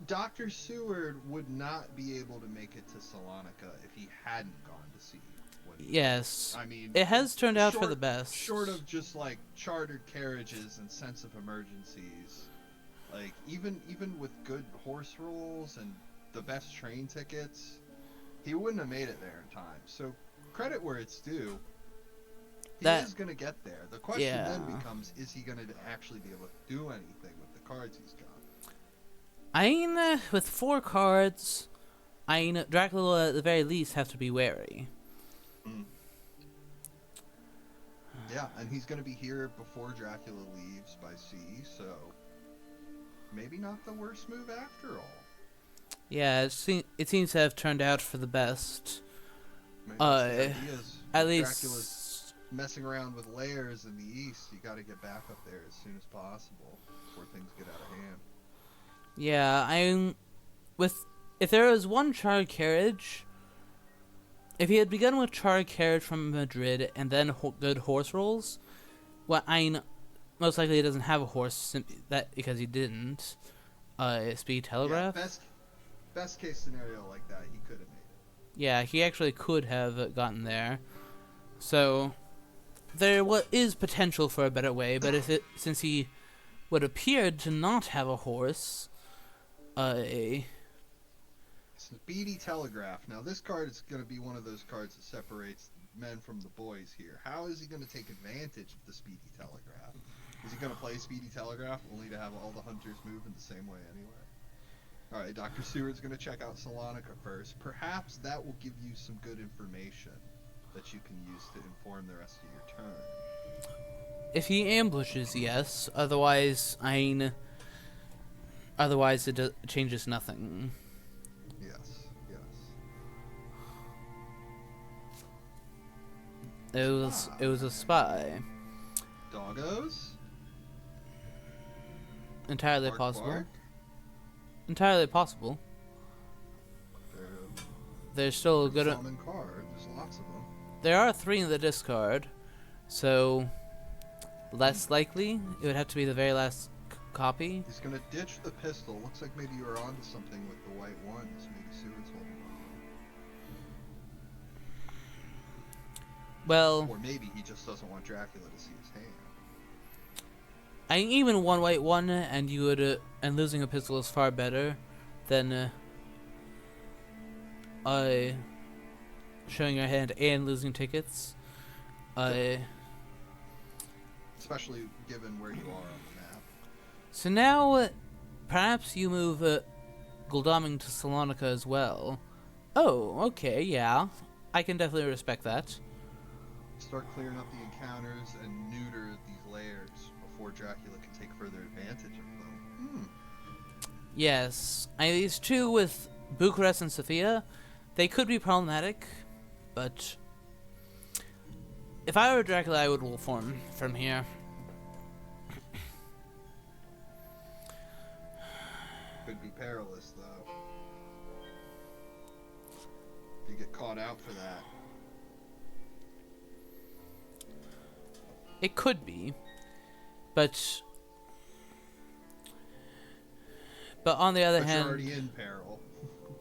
Dr. Seward would not be able to make it to Salonika if he hadn't gone to see what he Yes, I mean, it has turned out for the best. Short of just like chartered carriages and sense of emergencies, like even with good horse rolls and the best train tickets, he wouldn't have made it there in time. So credit where it's due. He is going to get there. The question then becomes, is he going to actually be able to do anything with the cards he's got? I mean, with 4 cards, I mean, Dracula will at the very least have to be wary. Yeah, and he's going to be here before Dracula leaves by sea, so maybe not the worst move after all. Yeah, it seems to have turned out for the best. Maybe that's the idea is at Dracula's least messing around with layers in the east. You got to get back up there as soon as possible before things get out of hand. Yeah, if there was one charred carriage, if he had begun with charred carriage from Madrid and then good horse rolls, well, most likely he doesn't have a horse because he didn't. Speed telegraph. Yeah, best case scenario like that, he could have made it. Yeah, he actually could have gotten there. So there is potential for a better way, but since he would appear to not have a horse, Speedy Telegraph. Now this card is going to be one of those cards that separates men from the boys here. How is he going to take advantage of the Speedy Telegraph? Is he going to play Speedy Telegraph only to have all the hunters move in the same way anyway? Alright, Dr. Seward's going to check out Salonika first. Perhaps that will give you some good information that you can use to inform the rest of your turn. If he ambushes, yes. Otherwise, it changes nothing. Yes. It was a spy. Doggos? Entirely possible. Entirely possible. There's still a good. Common card. There's lots of them. There are 3 in the discard, so less likely it would have to be the very last copy. He's gonna ditch the pistol. Looks like maybe you were onto something with the white ones. Maybe Seward's holding on. Well, or maybe he just doesn't want Dracula to see his hand. I mean, even 1 white 1 and you would and losing a pistol is far better than showing your hand and losing tickets. Especially given where you are on the map. So now, perhaps you move Gul'daming to Salonika as well. Oh, okay, yeah. I can definitely respect that. Start clearing up the encounters and neuter these layers before Dracula can take further advantage of them. Yes. These 2 with Bucharest and Sofia, they could be problematic, but if I were Dracula, I would wolf form from here. Could be perilous, though. If you get caught out for that. It could be, but But on the other But hand, you're already in peril.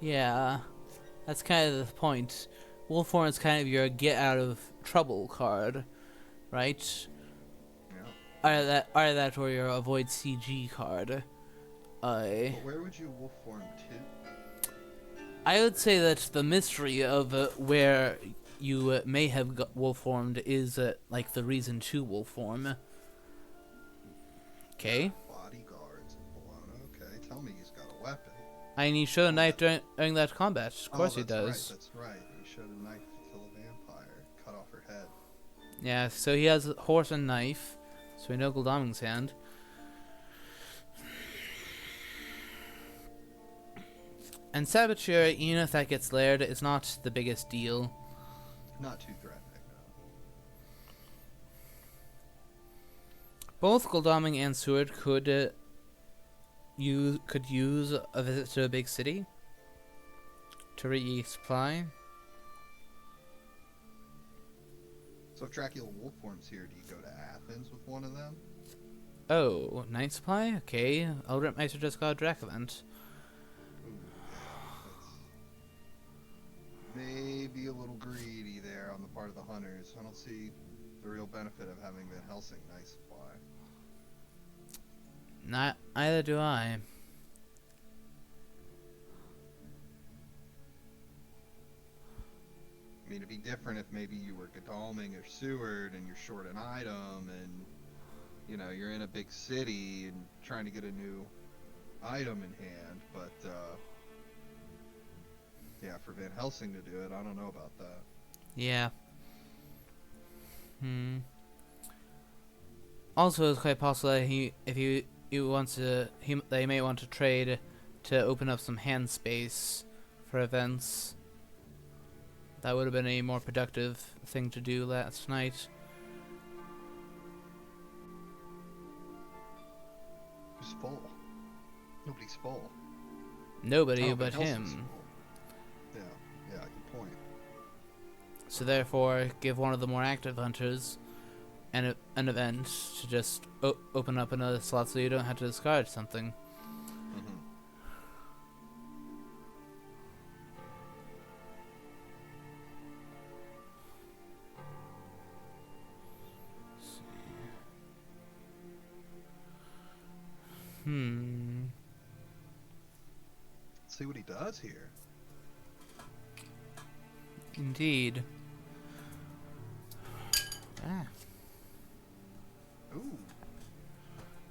yeah, that's kind of the point. Wolfhorn is kind of your get out of trouble card, right? Yeah. Either that or your avoid CG card. But where would you wolf form to? I would say that the mystery of where you may have wolf formed is like the reason to wolf form. Okay. Bodyguards in Bologna. Okay, tell me he's got a weapon. And he showed a knife during that combat. Of course he does. That's right. He showed a knife to kill a vampire. Cut off her head. Yeah, so he has a horse and knife. So we know Gul'daming's hand. And Saboteur, even if that gets layered, is not the biggest deal. Not too threatening, no. Both Gul'daming and Seward could use a visit to a big city to resupply. So if Dracula wolf forms here, do you go to Athens with one of them? Oh, night supply? Okay. Eldritch just got a Dracula. Maybe a little greedy there on the part of the hunters. I don't see the real benefit of having Van Helsing night supply. Not either do I. I mean, it'd be different if maybe you were Godalming or Seward and you're short an item and, you know, you're in a big city and trying to get a new item in hand, but, yeah, for Van Helsing to do it, I don't know about that. Yeah. Also, it's quite possible that if he wants to, they may want to trade to open up some hand space for events. That would have been a more productive thing to do last night. Who's full? Nobody's full. Nobody Oh, but Van Helsing's him. full. Yeah, good point. So therefore, give one of the more active hunters an event to just open up another slot so you don't have to discard something. Mm-hmm. Let's see what he does here. Indeed. Ah. Ooh.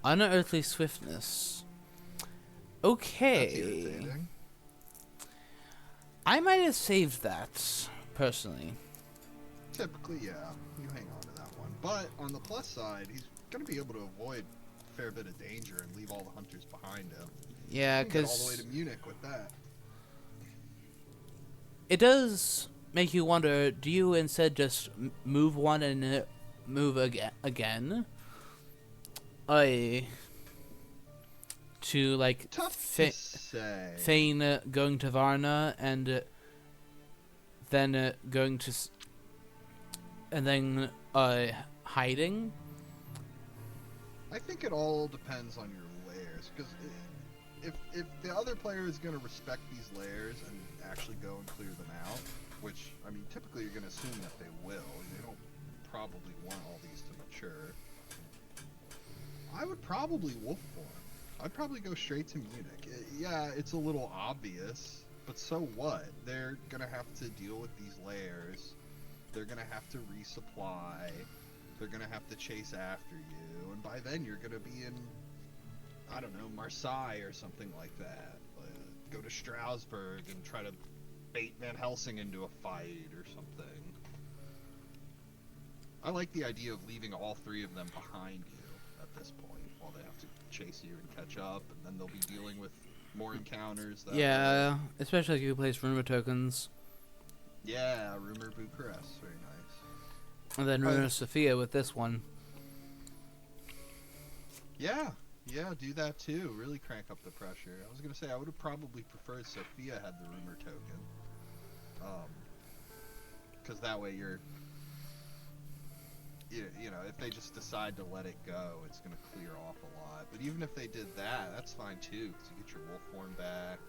Unearthly swiftness. That's Okay. irritating. I might have saved that, personally. Typically, yeah, you hang on to that one. But on the plus side, he's going to be able to avoid a fair bit of danger and leave all the hunters behind him. Yeah, He can get all the way because to Munich with that. it does make you wonder, do you instead just move one and move again? To, like, Tough to say. feign going to Varna and then going to... and then hiding? I think it all depends on your layers, because if the other player is going to respect these layers and actually go and clear them out, which, I mean, typically you're going to assume that they will. They don't probably want all these to mature. I would probably wolf form. I'd probably go straight to Munich. Yeah, it's a little obvious, but so what? They're going to have to deal with these layers. They're going to have to resupply. They're going to have to chase after you. And by then you're going to be in, I don't know, Marseille or something like that. Go to Strasbourg and try to bait Van Helsing into a fight or something. I like the idea of leaving all three of them behind you at this point while they have to chase you and catch up, and then they'll be dealing with more encounters. Yeah, especially if you place rumor tokens. Yeah, Rumor Bucharest, very nice. And then Rumor Sophia with this one. Yeah, do that too. Really crank up the pressure. I was gonna say I would have probably preferred Sophia had the Rumor token, because that way you know, if they just decide to let it go, it's going to clear off a lot. But even if they did that, that's fine too, because you get your wolf form back.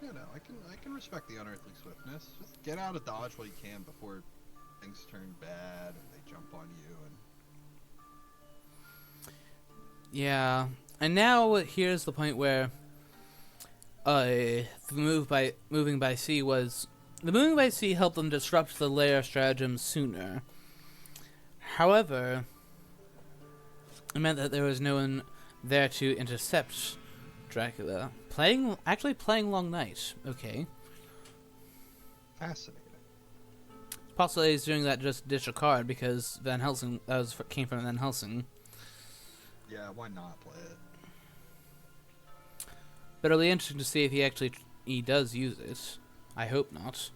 You know, I can respect the unearthly swiftness. Just get out of dodge while you can before things turn bad and they jump on you. And Yeah, and now here's the point where the moving by sea helped them disrupt the lair stratagem sooner. However, it meant that there was no one there to intercept Dracula. Actually playing Long Night. Okay. fascinating. Possibly he's doing that just to ditch a card because Van Helsing came from Van Helsing. Yeah, why not play it? But it'll be interesting to see if he does use it. I hope not.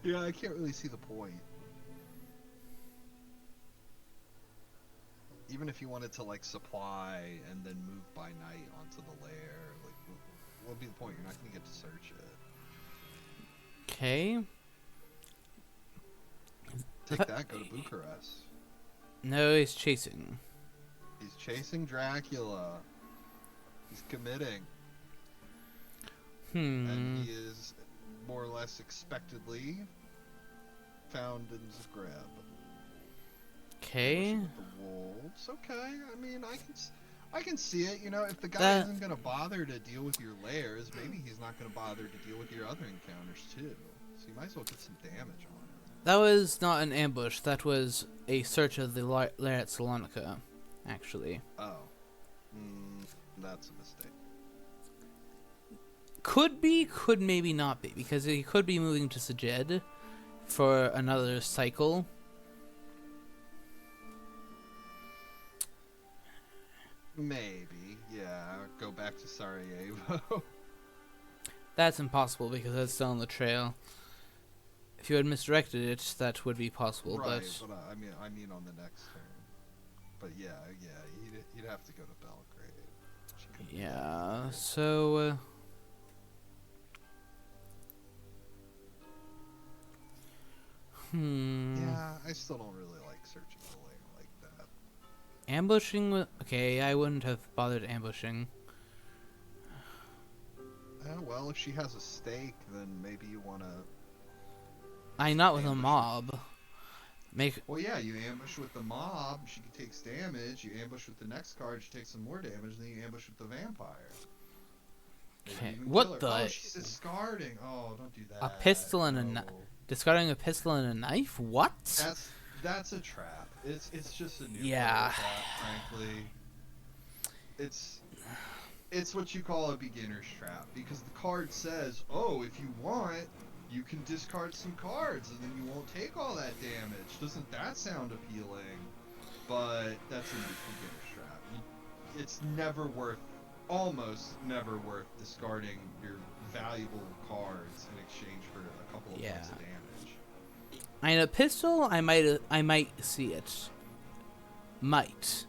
Yeah, I can't really see the point. Even if you wanted to like supply and then move by night onto the lair, like what would be the point? You're not gonna get to search it. Okay. Take that, go to Bucharest. No, he's chasing. He's chasing Dracula. He's committing. And he is more or less expectedly found in Zagreb. Okay. The wolves. Okay. I mean, I can see it. You know, if the guy isn't gonna bother to deal with your lairs, maybe he's not gonna bother to deal with your other encounters too. So you might as well get some damage on him. That was not an ambush. That was a search of the lair at Salonika, actually. Oh. That's a mistake. Could be, could maybe not be, because he could be moving to Sajed for another cycle. Maybe, yeah. Go back to Sarajevo. That's impossible because that's still on the trail. If you had misdirected it, that would be possible. Right, but I mean on the next turn. But yeah, you'd have to go to Belgrade. Yeah. So. Yeah, I still don't really like searching the lair like that. Ambushing. Okay, I wouldn't have bothered ambushing. Well, if she has a stake, then maybe you want to. Not with a mob. Well, yeah, you ambush with the mob, she takes damage. You ambush with the next card, she takes some more damage. Then you ambush with the vampire. Okay. What the? Oh, she's discarding. Oh, don't do that. A pistol and a knife. Discarding a pistol and a knife? What? That's a trap. It's just a new trap, frankly. It's what you call a beginner's trap, because the card says, oh, if you want, you can discard some cards and then you won't take all that damage. Doesn't that sound appealing? But that's a beginner's trap. It's almost never worth discarding your valuable cards in exchange for a couple of points of damage. I mean, a pistol, I might see it. Might.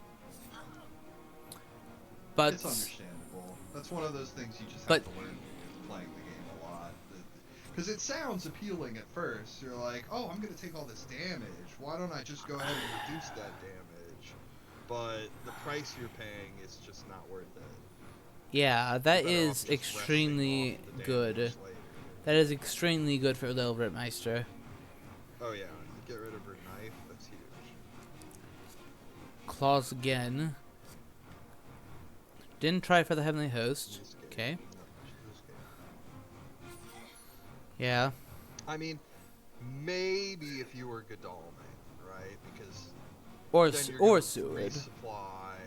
But it's understandable. That's one of those things you just have to learn playing the game a lot. Because it sounds appealing at first. You're like, oh, I'm going to take all this damage. Why don't I just go ahead and reduce that damage? But the price you're paying is just not worth it. Yeah, that is extremely good. That is extremely good for Little Rittmeister. Oh yeah, get rid of her knife, that's huge. Claws again. Didn't try for the Heavenly Host. Okay. Yeah. I mean, maybe if you were Godalming, right? Because or Seward. Supply,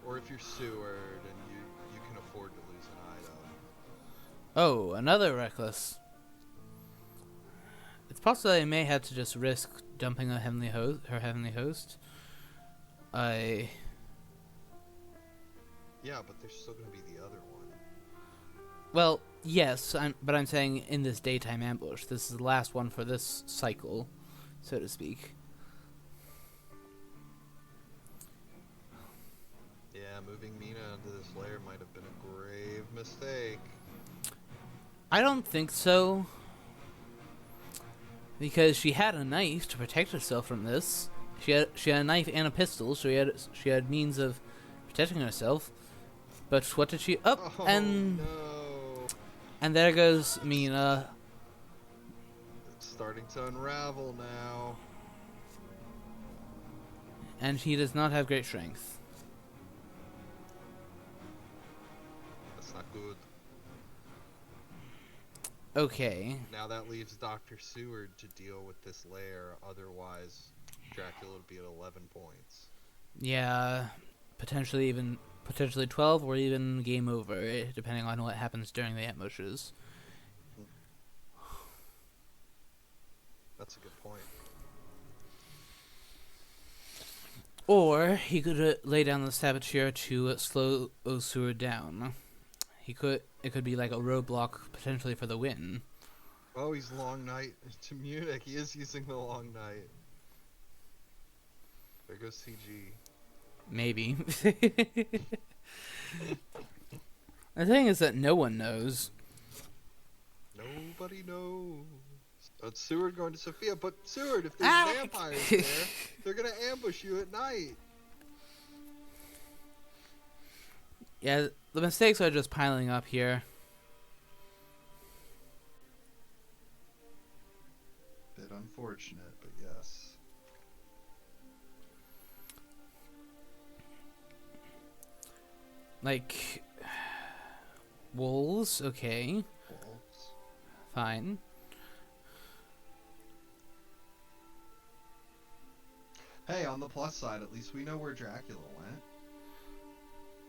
or if you're Seward and you can afford to lose an item. Oh, another Reckless. It's possible I may have to just risk dumping her Heavenly Host. Yeah, but there's still going to be the other one. Well, yes, but I'm saying in this daytime ambush. This is the last one for this cycle, so to speak. moving Mina into this lair might have been a grave mistake. I don't think so. Because she had a knife to protect herself from this. She had a knife and a pistol, so she had means of protecting herself. But what did she? Oh, No. And there goes Mina. It's starting to unravel now. And she does not have great strength. That's not good. Okay. Now that leaves Dr. Seward to deal with this lair. Otherwise, Dracula would be at 11 points. Yeah, potentially 12 or even game over, depending on what happens during the ambushes. That's a good point. Or he could lay down the saboteur to slow Seward down. It could be like a roadblock potentially for the win. Oh, he's long night to Munich. He is using the long night. There goes CG. Maybe. The thing is that no one knows. Nobody knows. It's Seward going to Sophia, but Seward, if there's vampires there, they're gonna ambush you at night. Yeah, the mistakes are just piling up here. Bit unfortunate, but yes. Like, wolves, okay. Wolves. Fine. Hey, on the plus side, at least we know where Dracula went.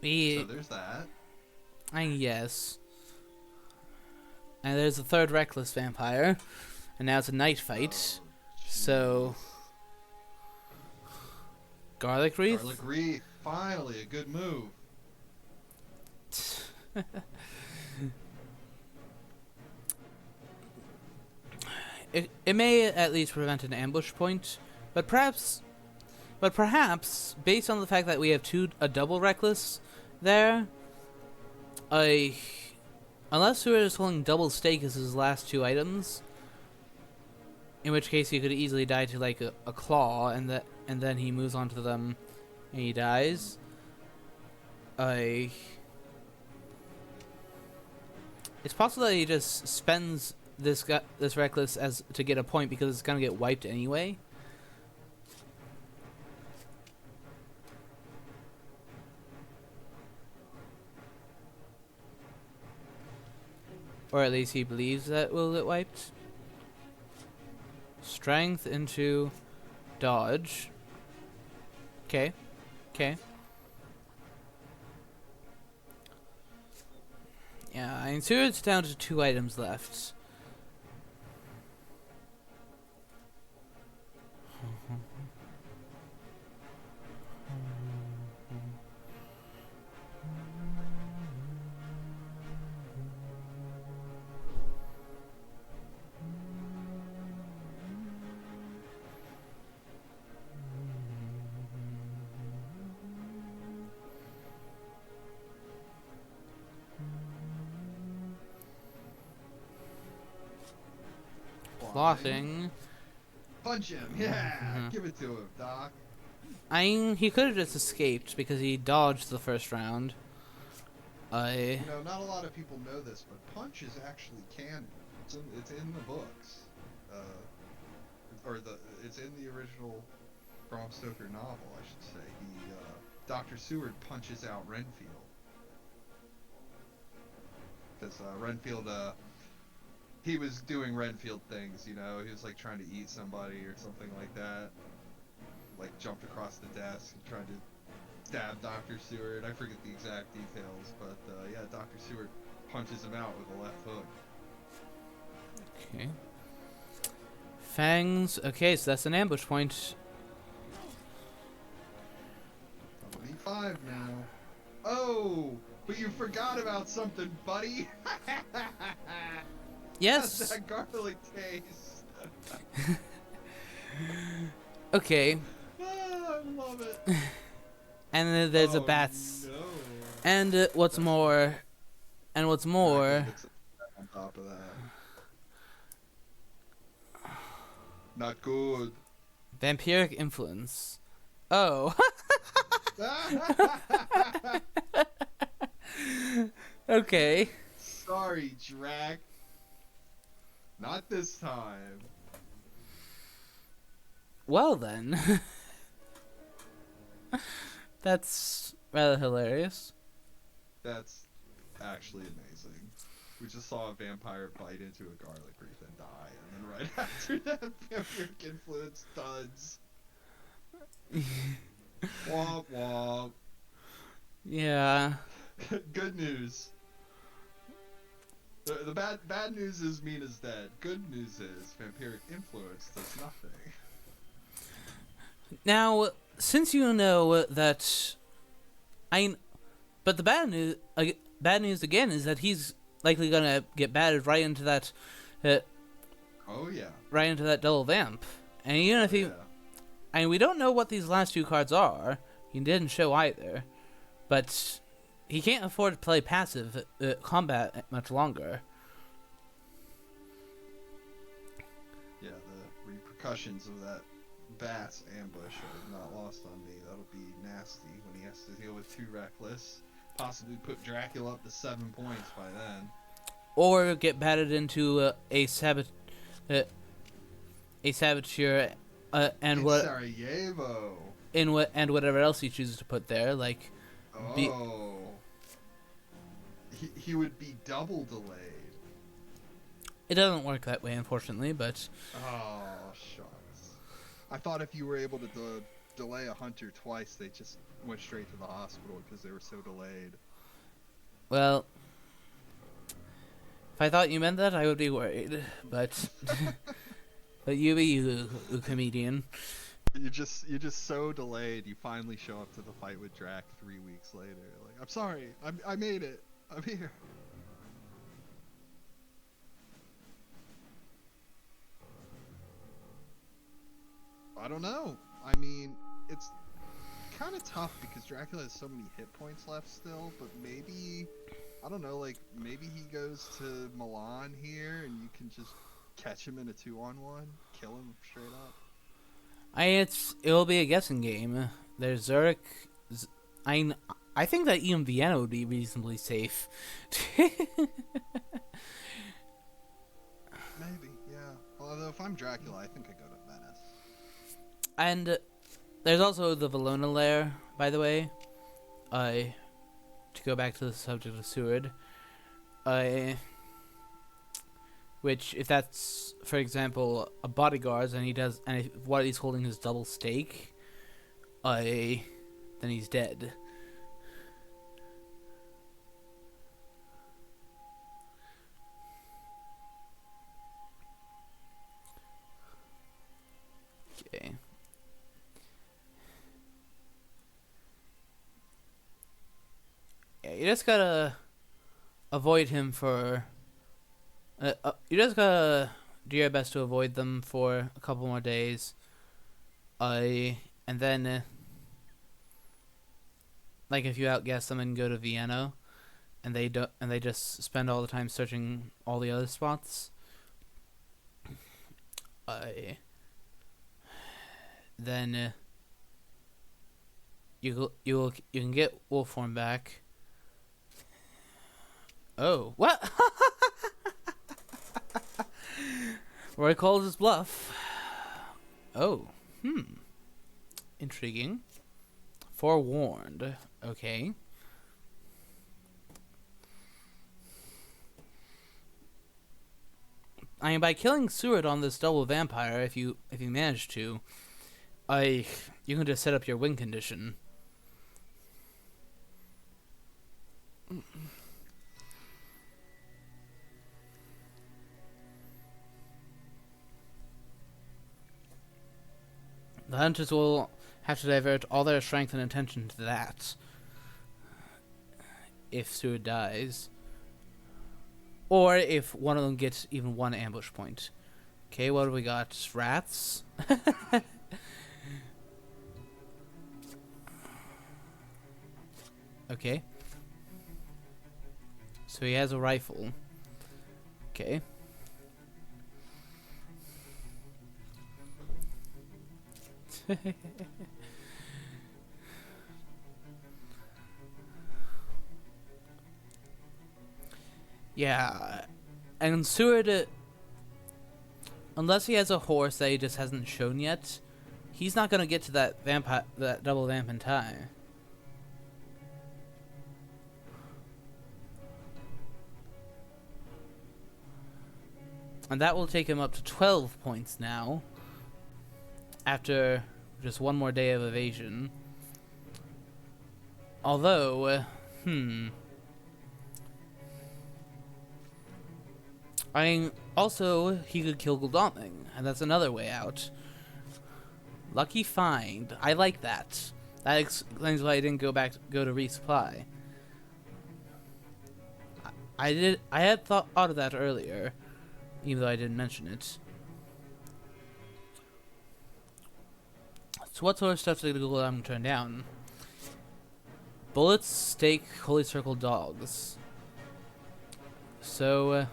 So there's that. I guess. And there's a third reckless vampire. And now it's a night fight. Oh, so... Garlic wreath? Garlic wreath. Finally, a good move. It may at least prevent an ambush point, but perhaps, based on the fact that we have a double reckless there, unless Seward is holding double stake as his last two items, in which case he could easily die to like a claw, and then he moves on to them and he dies. It's possible that he just spends this reckless as to get a point because it's gonna get wiped anyway. Or at least he believes that will get wiped. Strength into dodge. Okay. Okay. Yeah, I mean, Seward's down to 2 items left. Plotting. Punch him, yeah! Give it to him, Doc. I mean, he could have just escaped because he dodged the first round. You know, not a lot of people know this, but punch is actually canon. It's in the books. It's in the original Bram Stoker novel, I should say. Dr. Seward punches out Renfield. Because Renfield, he was doing Renfield things, you know, he was like trying to eat somebody or something like that. Like jumped across the desk and tried to stab Dr. Seward. I forget the exact details, but yeah, Dr. Seward punches him out with a left hook. Okay. Fangs. Okay, so that's an ambush point. 25 now. Oh, but you forgot about something, buddy. Yes. That's that garlic taste. Okay. Oh, I love it. And then there's a bats. No. And what's more, Dracula gets on top of that. Not good. vampiric influence. Oh. Okay. Sorry, Drac. Not this time. Well then. That's rather hilarious. That's actually amazing. We just saw a vampire bite into a garlic wreath and die, and then right after that, vampiric influence duds. Womp womp. Yeah. Good news. The bad news is Mina's dead. Good news is vampiric influence does nothing. Now, since you know that, but the bad news again is that he's likely gonna get batted right into that, Oh yeah. right into that double vamp, and even if he, we don't know what these last two cards are. He didn't show either, but he can't afford to play passive combat much longer. Yeah, the repercussions of that Bass ambush are not lost on me. That'll be nasty when he has to deal with 2 reckless. Possibly put Dracula up to 7 points by then. Or get batted into a saboteur, and what Sarajevo. and whatever else he chooses to put there, like. Oh. He would be double delayed. It doesn't work that way, unfortunately, but. Oh, shucks. I thought if you were able to delay a hunter twice, they just went straight to the hospital because they were so delayed. Well, if I thought you meant that, I would be worried. But, but you be you, comedian. You're just so delayed. You finally show up to the fight with Drac 3 weeks later. Like, I'm sorry, I made it. I'm here. I don't know. I mean, it's kind of tough because Dracula has so many hit points left still, but maybe, I don't know, like, maybe he goes to Milan here and you can just catch him in a 2-on-1, kill him straight up. It'll be a guessing game. There's Zurich. I think that even Vienna would be reasonably safe. Maybe, yeah. Although if I'm Dracula, I think I go to Venice. And there's also the Valona lair, by the way. To go back to the subject of Seward. Which, if that's, for example, a bodyguard, and if what he's holding is double stake, then he's dead. Okay. Yeah, you just gotta avoid him for. You just gotta do your best to avoid them for a couple more days. And then, like, if you outguess them and go to Vienna, and they just spend all the time searching all the other spots. Then you can get Wolfhorn back. Oh, what? Roy calls his bluff. Oh, intriguing. Forewarned. Okay. I mean, by killing Seward on this double vampire, if you manage to, you can just set up your win condition. The hunters will have to divert all their strength and attention to that. If Seward dies. Or if one of them gets even one ambush point. Okay, what do we got? Rats? Okay. So he has a rifle. Okay. Yeah, and Seward, unless he has a horse that he just hasn't shown yet, he's not gonna get to that that double vamp in time. And that will take him up to 12 points now, after just one more day of evasion. Although, I mean, also, he could kill Gul'daming, and that's another way out. Lucky find. I like that. That explains why I didn't go to resupply. I had thought of that earlier, even though I didn't mention it. So what sort of stuff did Gul'daming turn down? Bullets, steak, holy circle, dogs. So,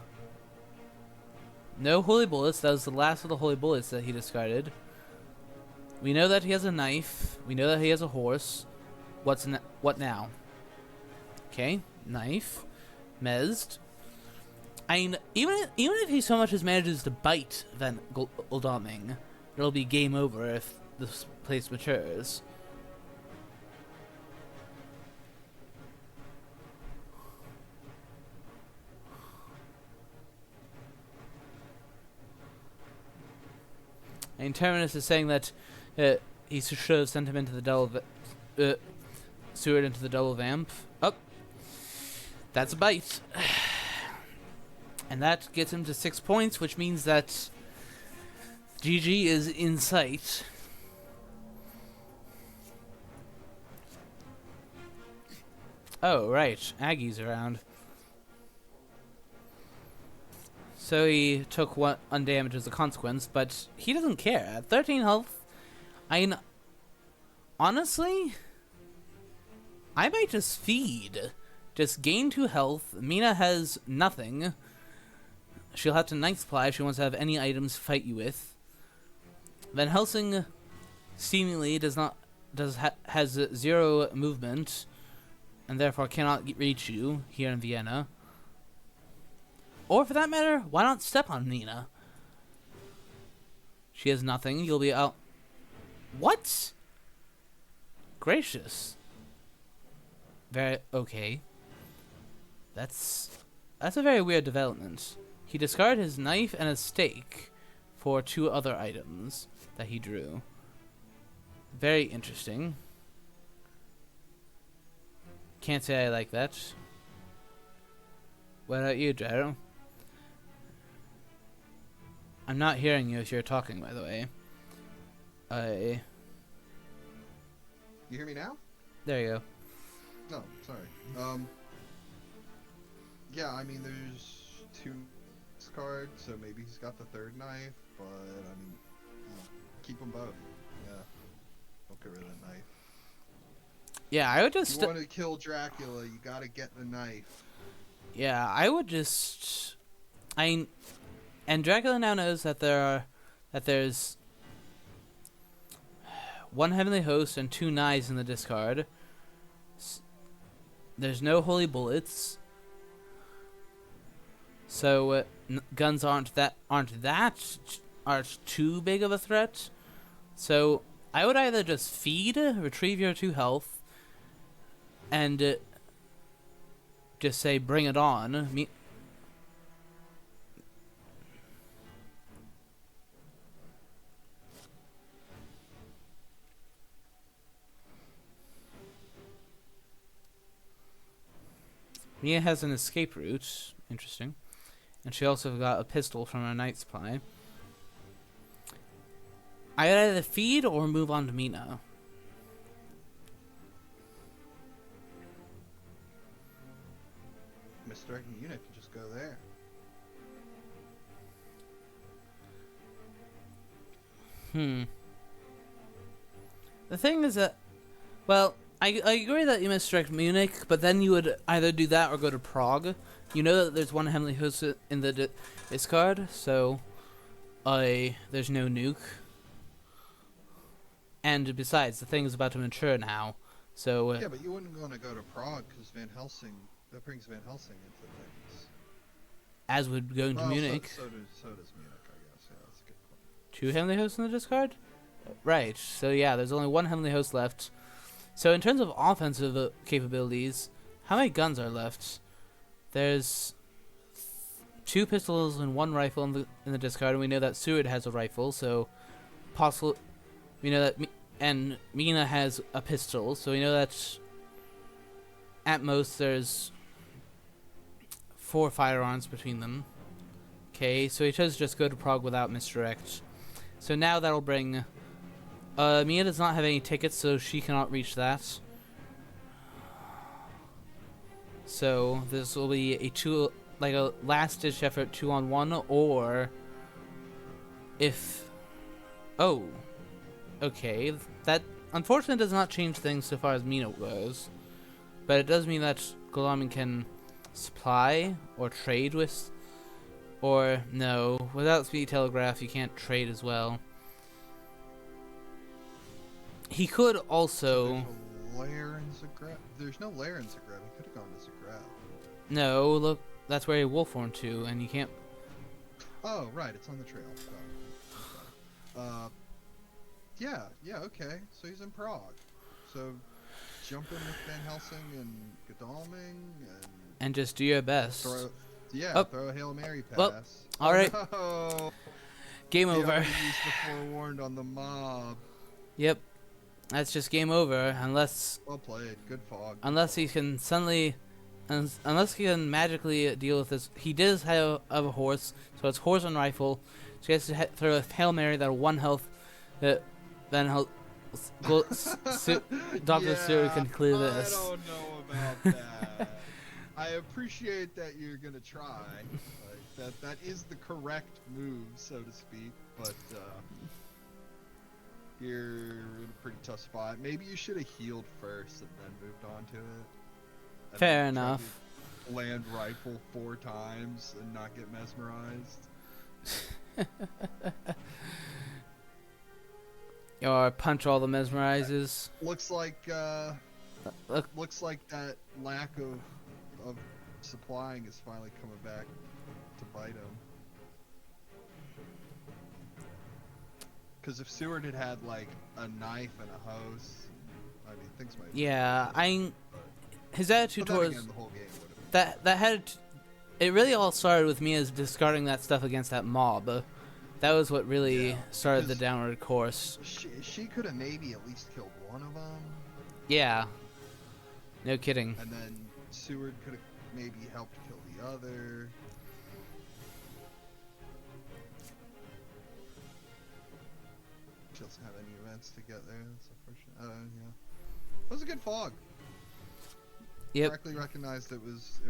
no holy bullets. That was the last of the holy bullets that he discarded. We know that he has a knife. We know that he has a horse. What now? Okay, knife, mezzed. I mean, even if he so much as manages to bite Van Gul'daming, it'll be game over if this place matures. And Terminus is saying that he should have sent him into the Seward into the double vamp. Oh, that's a bite. And that gets him to 6 points, which means that GG is in sight. Oh, right. Aggie's around. So he took one undamage as a consequence, but he doesn't care. At 13 health, I mean, honestly, I might just feed. Just gain 2 health. Mina has nothing. She'll have to night supply if she wants to have any items to fight you with. Van Helsing seemingly has 0 movement, and therefore cannot reach you here in Vienna. Or for that matter, why not step on Nina? She has nothing. You'll be out. What? Gracious. Very okay. That's a very weird development. He discarded his knife and a stake for 2 other items that he drew. Very interesting. Can't say I like that. What about you, Gyro? I'm not hearing you if you're talking, by the way. You hear me now? There you go. No, sorry. Yeah, I mean, there's 2 cards, so maybe he's got the 3rd knife, but, I mean, keep them both. Yeah. Don't get rid of that knife. Yeah, I would just... If you want to kill Dracula, you gotta get the knife. Yeah, I would just... And Dracula now knows that there's 1 Heavenly Host and 2 knives in the discard. There's no holy bullets, so guns aren't too big of a threat. So I would either just feed, retrieve your 2 health, and just say bring it on. Mia has an escape route. Interesting. And she also got a pistol from her night supply. I would either feed or move on to Mina. Misdirecting unit can just go there. The thing is that, well, I agree that you misdirect Munich, but then you would either do that or go to Prague, You know that there's one heavenly host in the discard, so there's no nuke. And besides, the thing is about to mature now, so Yeah, but you wouldn't want to go to Prague because Van Helsing, that brings Van Helsing into things. as would going to Well, Munich. So does Munich, I guess. Yeah, that's a good point. 2 heavenly hosts in the discard? Right, so yeah, there's only 1 heavenly host left. So in terms of offensive capabilities, how many guns are left? There's 2 pistols and 1 rifle in the discard, and we know that Seward has a rifle, so possible. We know that, and Mina has a pistol, so we know that at most there's 4 firearms between them. Okay, so he chose to just go to Prague without misdirect. So now that'll bring. Mia does not have any tickets, so she cannot reach that. So this will be a last-ditch effort 2-on-1, or if. Oh, okay. That unfortunately does not change things so far as Mina goes, but it does mean that Gulamin can supply or trade with, or no, without speed telegraph you can't trade as well. He could also. There's no lair in Zagreb. He could have gone to Zagreb. No, look, that's where he wolf-horned to, and you can't. Oh, right, it's on the trail. Yeah, okay. So he's in Prague. So jump in with Van Helsing and Godalming And just do your best. throw a Hail Mary pass. Well, all right. No. Game over. Used the forewarned on the mob. Yep. That's just game over, unless Well played. Good fog. unless he can suddenly, unless he can magically deal with this. He does have a horse, so it's horse and rifle. So he has to throw a Hail Mary that 1 health. Then he'll Dr. Stewart can clear this. I don't know about that. I appreciate that you're gonna try. Like, that is the correct move, so to speak. But you're in a pretty tough spot. Maybe you should have healed first and then moved on to it. And Fair then tried enough. to land rifle 4 times and not get mesmerized. Or punch all the mesmerizes. Looks like Look. looks like that lack of supplying is finally coming back to bite him. Because if Seward had had like a knife and a hose, I mean things might. Yeah, his attitude But then towards again, the whole game would have. that had. It really all started with me as discarding that stuff against that mob. That was what really started the downward course. She could have maybe at least killed one of them. Yeah. No kidding. And then Seward could have maybe helped kill the other. She doesn't have any events to get there. That's unfortunate. Yeah. It was a good fog. Yep. Correctly recognized it was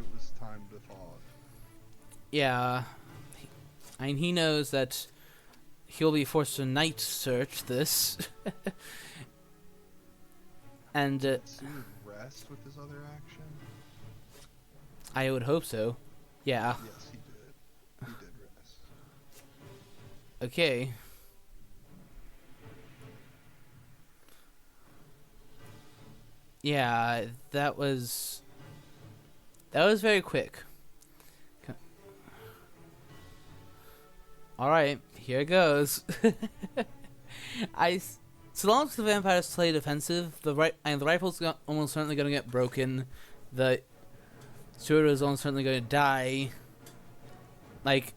time to fog. Yeah. I mean, he knows that he'll be forced to night search this. And Did Seward rest with his other action? I would hope so. Yeah. Yes, he did. He did rest. Okay. Yeah, that was very quick. All right, here goes. So long as the vampires play defensive, the rifle's almost certainly going to get broken. The Steward is almost certainly going to die. Like,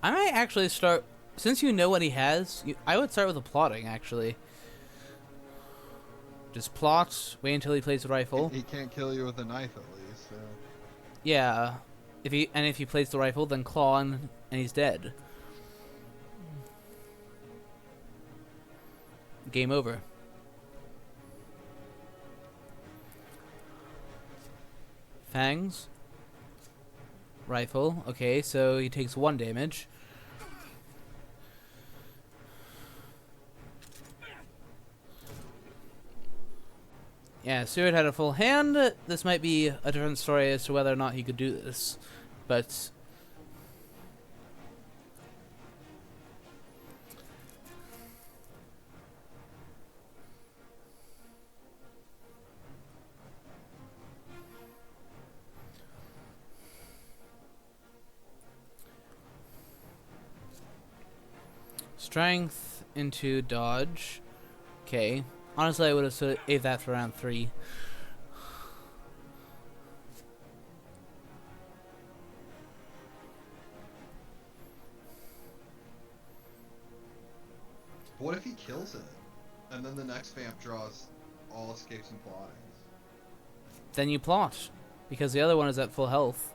I might actually start, since you know what he has. I would start with a plotting actually. Just plot, wait until he plays the rifle. He can't kill you with a knife at least. So. Yeah, if he plays the rifle, then claw and he's dead. Game over. Fangs. Rifle. Okay, so he takes 1 damage. Yeah, Seward had a full hand. This might be a different story as to whether or not he could do this, but strength into dodge. Okay. Honestly, I would have saved that for round 3. What if he kills it? And then the next vamp draws all escapes and plottings. Then you plot, because the other one is at full health.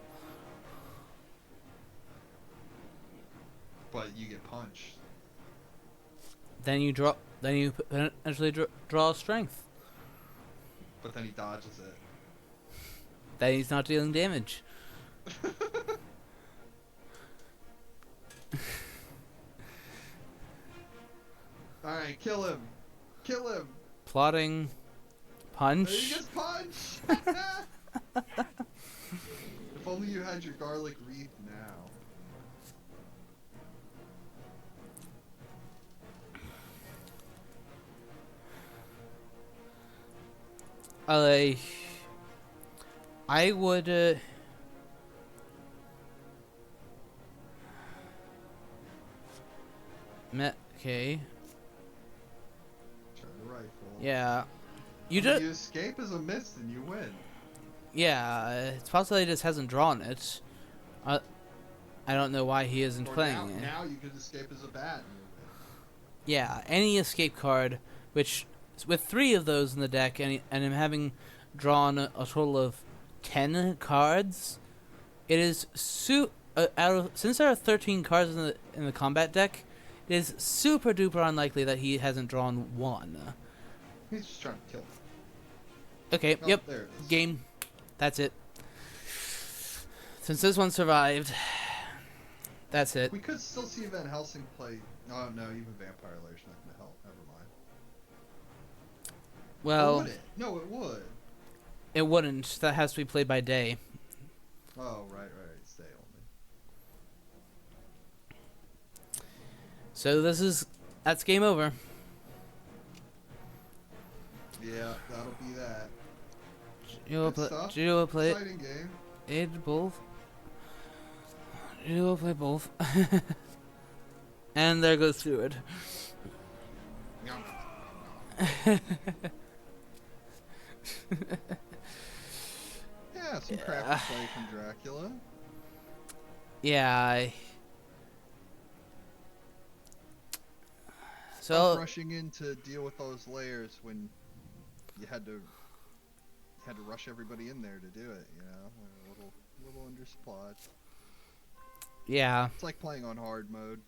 But you get punched. Then you draw. Then you potentially draw strength. But then he dodges it. Then he's not dealing damage. Alright, kill him. Kill him. Plotting. Punch. He gets punched. If only you had your garlic wreath now. I would. Okay. Try the rifle. Yeah. You When just. you escape as a miss and you win. Yeah, it's possible he just hasn't drawn it. I don't know why he isn't Or playing it. now you could escape as a bat and you win. Yeah, any escape card, which with 3 of those in the deck, and him having drawn a total of 10 cards, it is since there are 13 cards in the combat deck, it is super duper unlikely that he hasn't drawn 1. He's just trying to kill him. Okay, Oh, yep, there it is. game. That's it. Since this one survived, that's it. We could still see Van Helsing play. Oh no, even Vampire Layer's not gonna help. Never mind. Well, Or would it? No, it would. it wouldn't. That has to be played by day. Oh, right. Stay only. So that's game over. Yeah, that'll be that. You Good stuff. will play Exciting game. it both. You will play both. And there goes Seward. Yeah, some crafty play from Dracula. Yeah. Stop So rushing in to deal with those layers when you had to rush everybody in there to do it. You know, a little undersupplied. yeah. It's like playing on hard mode.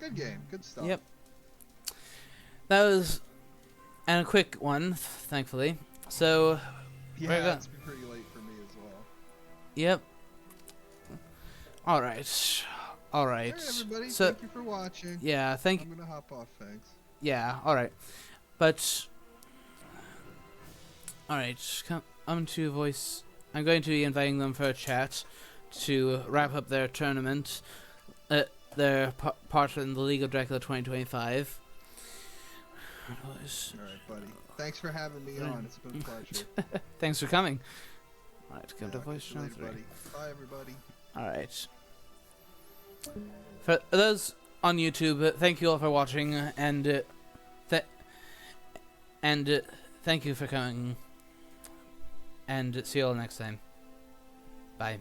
Good game, good stuff. Yep. That was a quick one, thankfully. So Yeah, it's been pretty late for me as well. yep. All right. Alright, everybody, So thank you for watching. yeah, I'm gonna hop off, thanks. Yeah, alright. But alright, I'm going to be inviting them for a chat to wrap up their tournament. Their part in the League of Dracula 2025. Alright, buddy. Thanks for having me on. It's been a pleasure. Thanks for coming. Alright, come to Yeah, voice catch you channel later, 3. buddy. Bye, everybody. Alright. For those on YouTube, thank you all for watching, and thank you for coming, and see you all next time. Bye.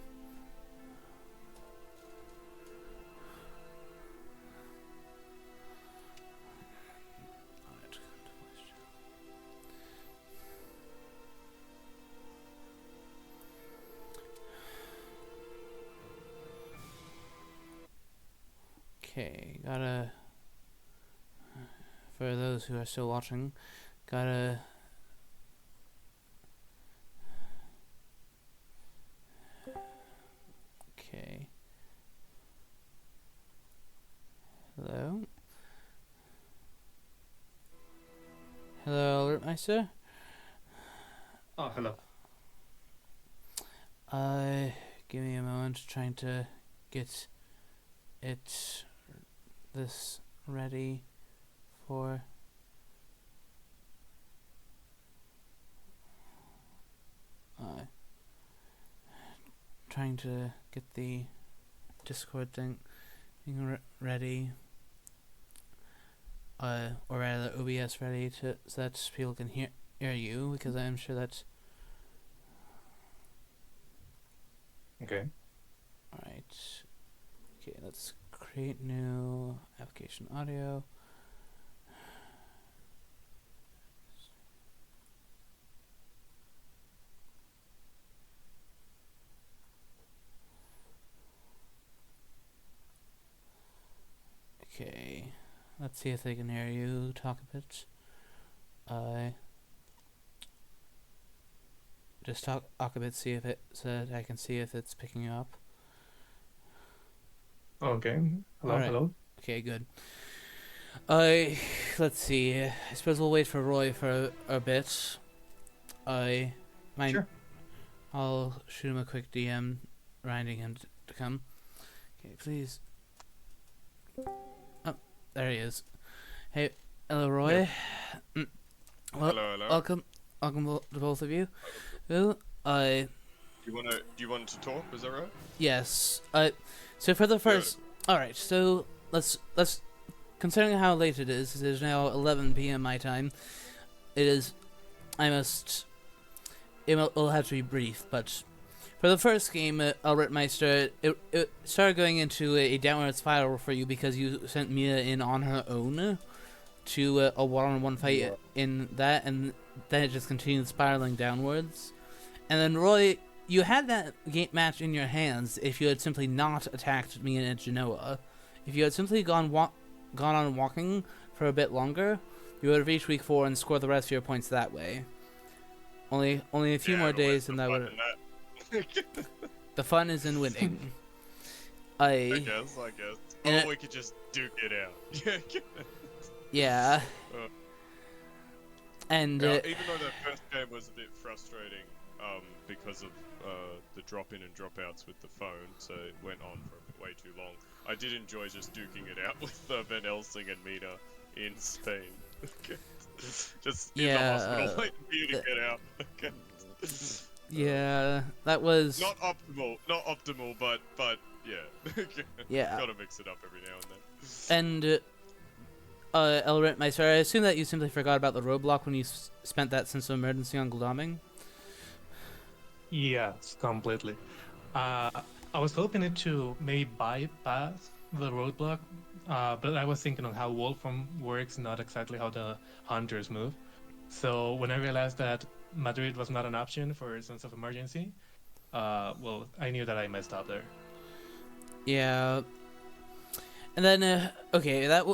Okay, for those who are still watching, okay. Rittmeister. Oh, hello. Give me a moment, trying to get this ready for. Trying to get the Discord thing ready, or rather OBS ready so that people can hear you, because I'm sure that's Okay. alright. Okay, let's create new application audio. Okay, let's see if they can hear you talk a bit. Just talk a bit, see if it, so that I can see if it's picking you up. Okay. Hello, Alright. hello. Okay, good. Let's see. I suppose we'll wait for Roy for a bit. Sure. I'll shoot him a quick DM, reminding him to come. Okay, please. Oh, there he is. Hey, hello, Roy. Yeah. Hello. Welcome to both of you. Do you want to talk? Is that right? Yes. So for the first, all right. So let's considering how late it is now 11 p.m. my time. It'll have to be brief, but for the first game, Rittmeister, it started going into a downward spiral for you because you sent Mia in on her own to a one-on-one fight in that, and then it just continued spiraling downwards. And then Roy, you had that match in your hands if you had simply not attacked Mia and Genoa. If you had simply gone on walking for a bit longer, you would have reached week 4 and scored the rest of your points that way. Only a few more days, and that would. The fun is in winning. I guess. Or we could just duke it out. Yeah. And even though that first game was a bit frustrating, because of the drop in and drop outs with the phone, so it went on for way too long. I did enjoy just duking it out with Van Helsing and Mina in Spain. Just in the hospital waiting for you to get out. Yeah, that was not optimal, but yeah. Yeah. Gotta mix it up every now and then. And Rittmeister, I assume that you simply forgot about the roadblock when you spent that sense of emergency on Gloaming? Yes, completely. I was hoping it to maybe bypass the roadblock, but I was thinking of how Wolfram works, not exactly how the hunters move. So when I realized that Madrid was not an option for a sense of emergency, well, I knew that I messed up there. Yeah. And then, okay, that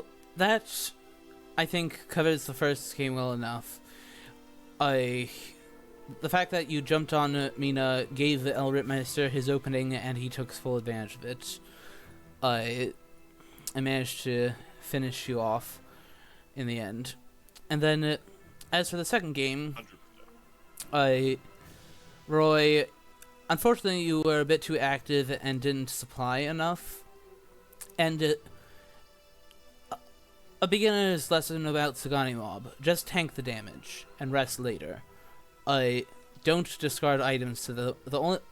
I think covers the first game well enough. The fact that you jumped on Mina gave the Rittmeister his opening, and he took full advantage of it. I managed to finish you off in the end. And then, as for the second game, 100%. Roy, unfortunately you were a bit too active and didn't supply enough. And a beginner's lesson about Sagani Mob: just tank the damage and rest later. Don't discard items to the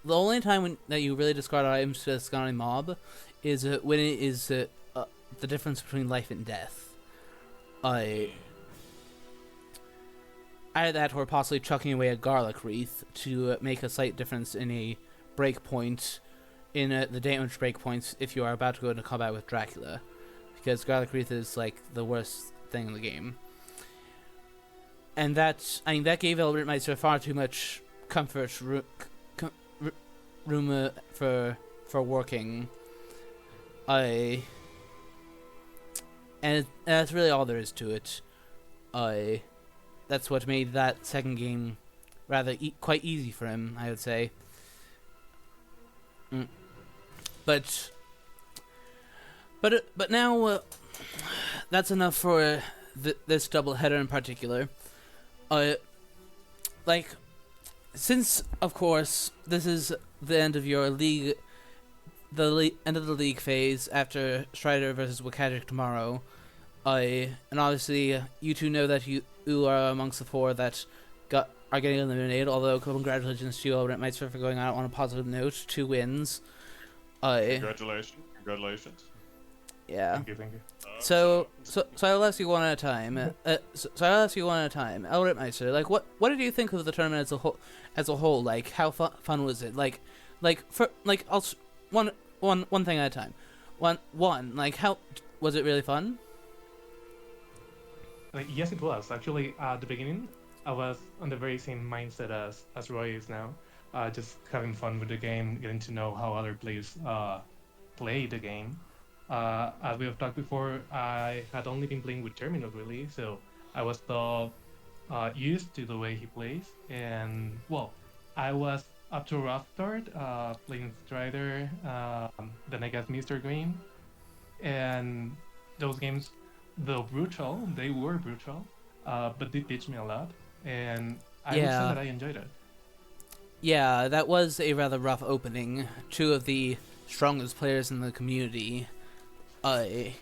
only time that you really discard items to the Sagani Mob is when it is the difference between life and death. Either that or possibly chucking away a garlic wreath to make a slight difference in a breakpoint, in the damage breakpoints if you are about to go into combat with Dracula, because garlic wreath is like the worst thing in the game. And that gave Rittmeister far too much comfort room for working. And that's really all there is to it. That's what made that second game rather quite easy for him, I would say. But now that's enough for this double header in particular. uh, like, since of course this is the end of your league, end of the league phase after Strider versus Wakajic tomorrow. And obviously you two know that you are amongst the four that are getting eliminated. Although congratulations to you, Rentmeister, for going out on a positive note, 2 wins. Congratulations. Yeah. Thank you. So I'll ask you one at a time. So I'll ask you one at a time. Rentmeister, like what did you think of the tournament as a whole? Like how fun was it? Like for like one thing at a time. One like how was it really fun? Like, yes, it was. Actually, at the beginning, I was on the very same mindset as Roy is now. Just having fun with the game, getting to know how other players play the game. As we have talked before, I had only been playing with Terminal, really, so I was so used to the way he plays. And, well, I was up to a rough start, playing Strider, then I guess Mr. Green. And those games, though brutal, they were brutal, but they teach me a lot, and I would say that I enjoyed it. Yeah, that was a rather rough opening. 2 of the strongest players in the community. I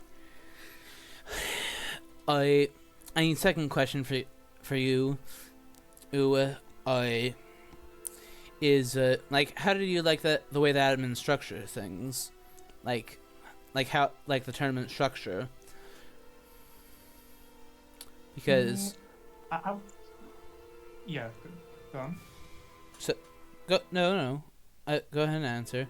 mean, second question for you, is like how did you like the way the admin structure things, like how like the tournament structure? Because yeah, go on. go ahead and answer.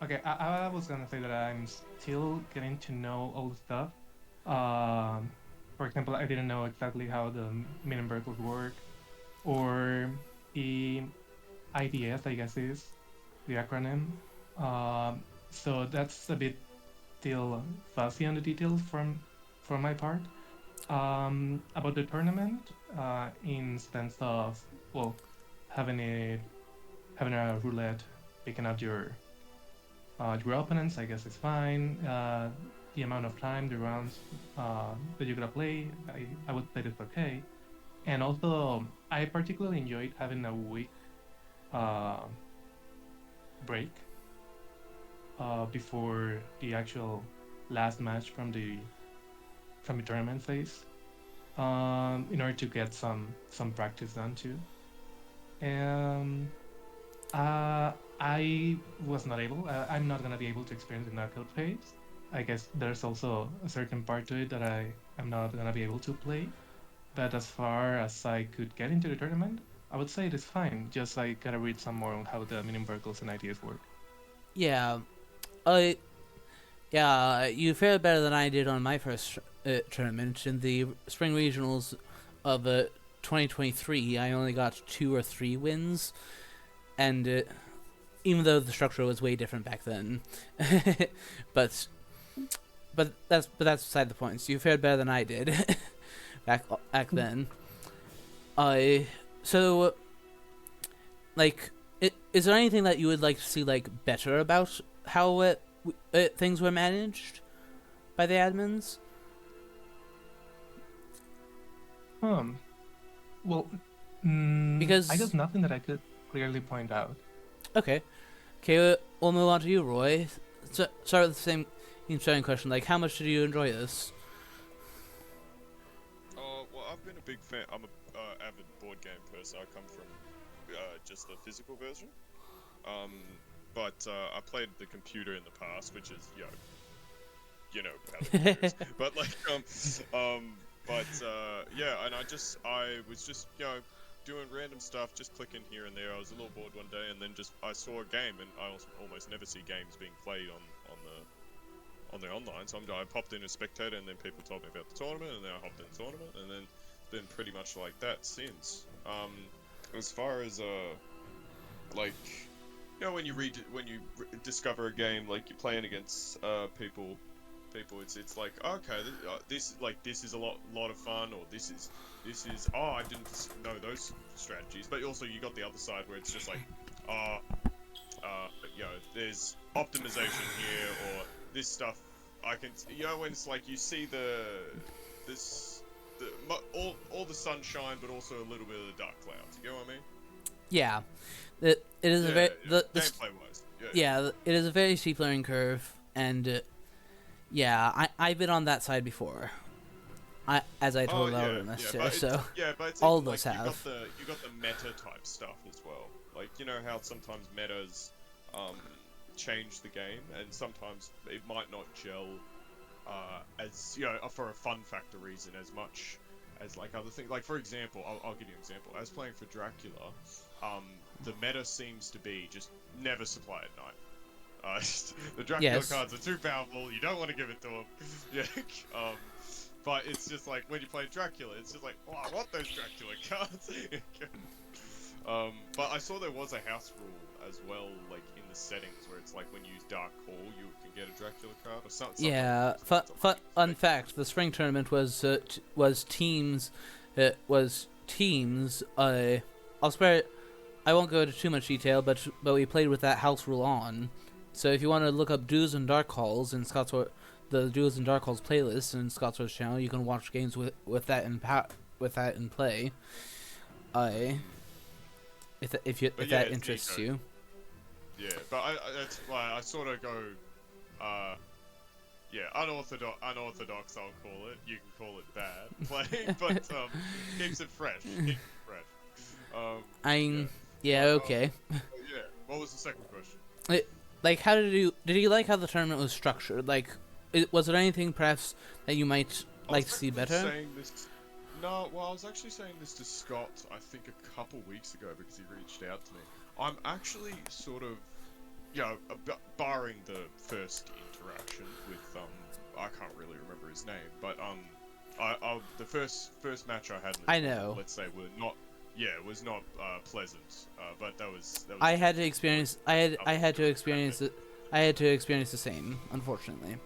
Okay, I was gonna say that I'm still getting to know all the stuff. For example, I didn't know exactly how the Minenberg would work, or the IDS, I guess is the acronym. So that's a bit still fuzzy on the details from my part. About the tournament, in sense of, well, having a roulette, picking out your opponents, I guess is fine. The amount of time, the rounds that you're gonna play, I would say it's okay. And also, I particularly enjoyed having a week break before the actual last match from the tournament phase, in order to get some practice done too. And I was not able. I'm not gonna be able to experience the knockout phase. I guess there's also a certain part to it that I am not gonna be able to play. But as far as I could get into the tournament, I would say it is fine. Just I gotta read some more on how the Minenbergles and ideas work. Yeah, you fared better than I did on my first tournament in the spring regionals of 2023. I only got 2 or 3 wins, and even though the structure was way different back then, but that's beside the point. So you fared better than I did back then. So like, is there anything that you would like to see like better about how things were managed by the admins? Well, because I guess nothing that I could clearly point out. Okay, we'll move on to you, Roy. So, start with the same question. Like, how much did you enjoy this? Well, I've been a big fan. I'm a avid board game person. I come from just the physical version. But I played the computer in the past, which is you know how the computer is. But like yeah, and I was just doing random stuff, just clicking here and there. I was a little bored one day, and then I saw a game, and I almost never see games being played on the online. So I popped in as spectator, and then people told me about the tournament, and then I hopped in the tournament, and then been pretty much like that since. As far as like, when you discover a game, like you're playing against people, it's like, okay, this is a lot of fun, or this is I didn't know those strategies. But also you got the other side where it's just like, there's optimization here, or this stuff I can, when it's like you see this all the sunshine, but also a little bit of the dark clouds. You get what I mean? Yeah, it is a very gameplay wise. yeah, it is a very steep learning curve, and I've been on that side before. As I told so but it's all even, of us have. You got the meta type stuff as well. Like, you know how sometimes metas change the game, and sometimes it might not gel as, you know, for a fun factor reason as much as like other things. Like, for example, I'll give you an example. I was playing for Dracula. The meta seems to be just never supply at night. The Dracula cards are too powerful. You don't want to give it to them. Yeah. But it's just like when you play Dracula, it's just like, oh, I want those Dracula cards. But I saw there was a house rule as well, like in the settings, where it's like when you use Dark Call, you can get a Dracula card or something. Yeah. Fun fact: the spring tournament was teams. I'll spare. I won't go into too much detail, but we played with that house rule on. So if you want to look up Duos and Dark Calls in the Duos and Dark Calls playlist in Scott's channel, you can watch games with that in play. If that interests you. Yeah, but that's why I sort of go, unorthodox. I'll call it. You can call it bad playing, but keeps it fresh. Okay. Yeah. What was the second question? Like, how did you like how the tournament was structured? Like, was there anything perhaps that you might like to see better? No, well, I was actually saying this to Scott, I think a couple weeks ago, because he reached out to me. I'm actually sort of, barring the first interaction with, I can't really remember his name, but, the first match I had in the let's say, was not pleasant, but that was I had to experience the same, unfortunately.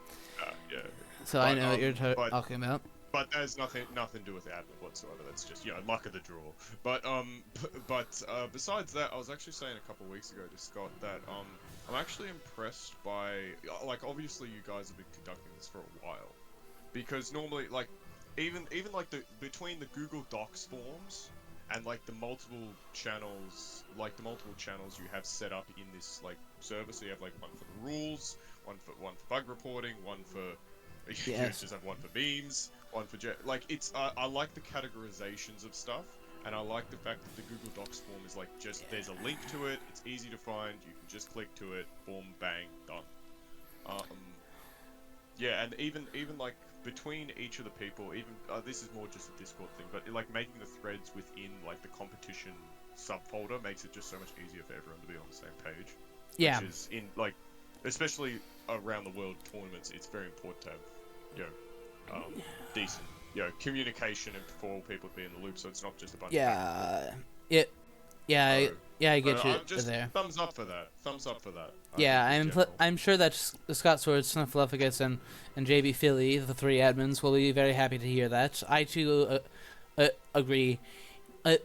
So I know what you're talking about. But there's nothing to do with the admin whatsoever. That's just, luck of the draw. But besides that, I was actually saying a couple of weeks ago to Scott that I'm actually impressed by, like, obviously you guys have been conducting this for a while, because normally, like, even like between the Google Docs forms and like the multiple channels you have set up in this like server, so you have like one for the rules, one for bug reporting, one for you just have one for memes, one for like it's I like the categorizations of stuff, and I like the fact that the Google Docs form is like just there's a link to it, it's easy to find, you can just click to it, boom, bang, done. And even like between each of the people, even this is more just a Discord thing, but like making the threads within like the competition subfolder makes it just so much easier for everyone to be on the same page. Yeah. Which is in like, especially around the world tournaments, it's very important to have, decent, communication and for all people to be in the loop, so it's not just a bunch of I get you just there. Thumbs up for that. I'm sure that Scott Sword, Snuffleupagus, and JB Philly, the three admins, will be very happy to hear that. I too agree. Also,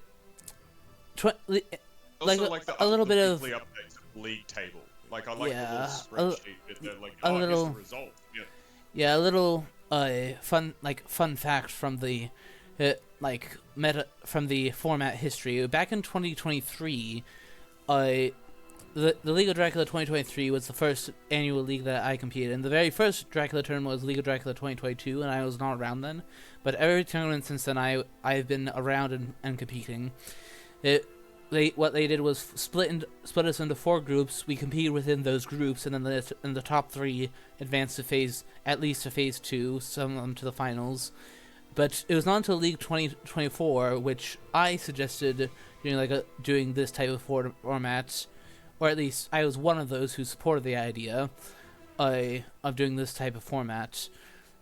a little bit of updates of league table. Like I like the little spreadsheet that like here's the result. Yeah, a little fun fact from the from the format history. Back in 2023, the League of Dracula 2023 was the first annual league that I competed in. The very first Dracula tournament was League of Dracula 2022, and I was not around then. But every tournament since then, I've been around and competing. What they did was split us into 4 groups. We competed within those groups, and then the top 3 advanced to phase 2, some of them to the finals. But it was not until League 2024, which I suggested doing this type of format, or at least I was one of those who supported the idea of doing this type of format,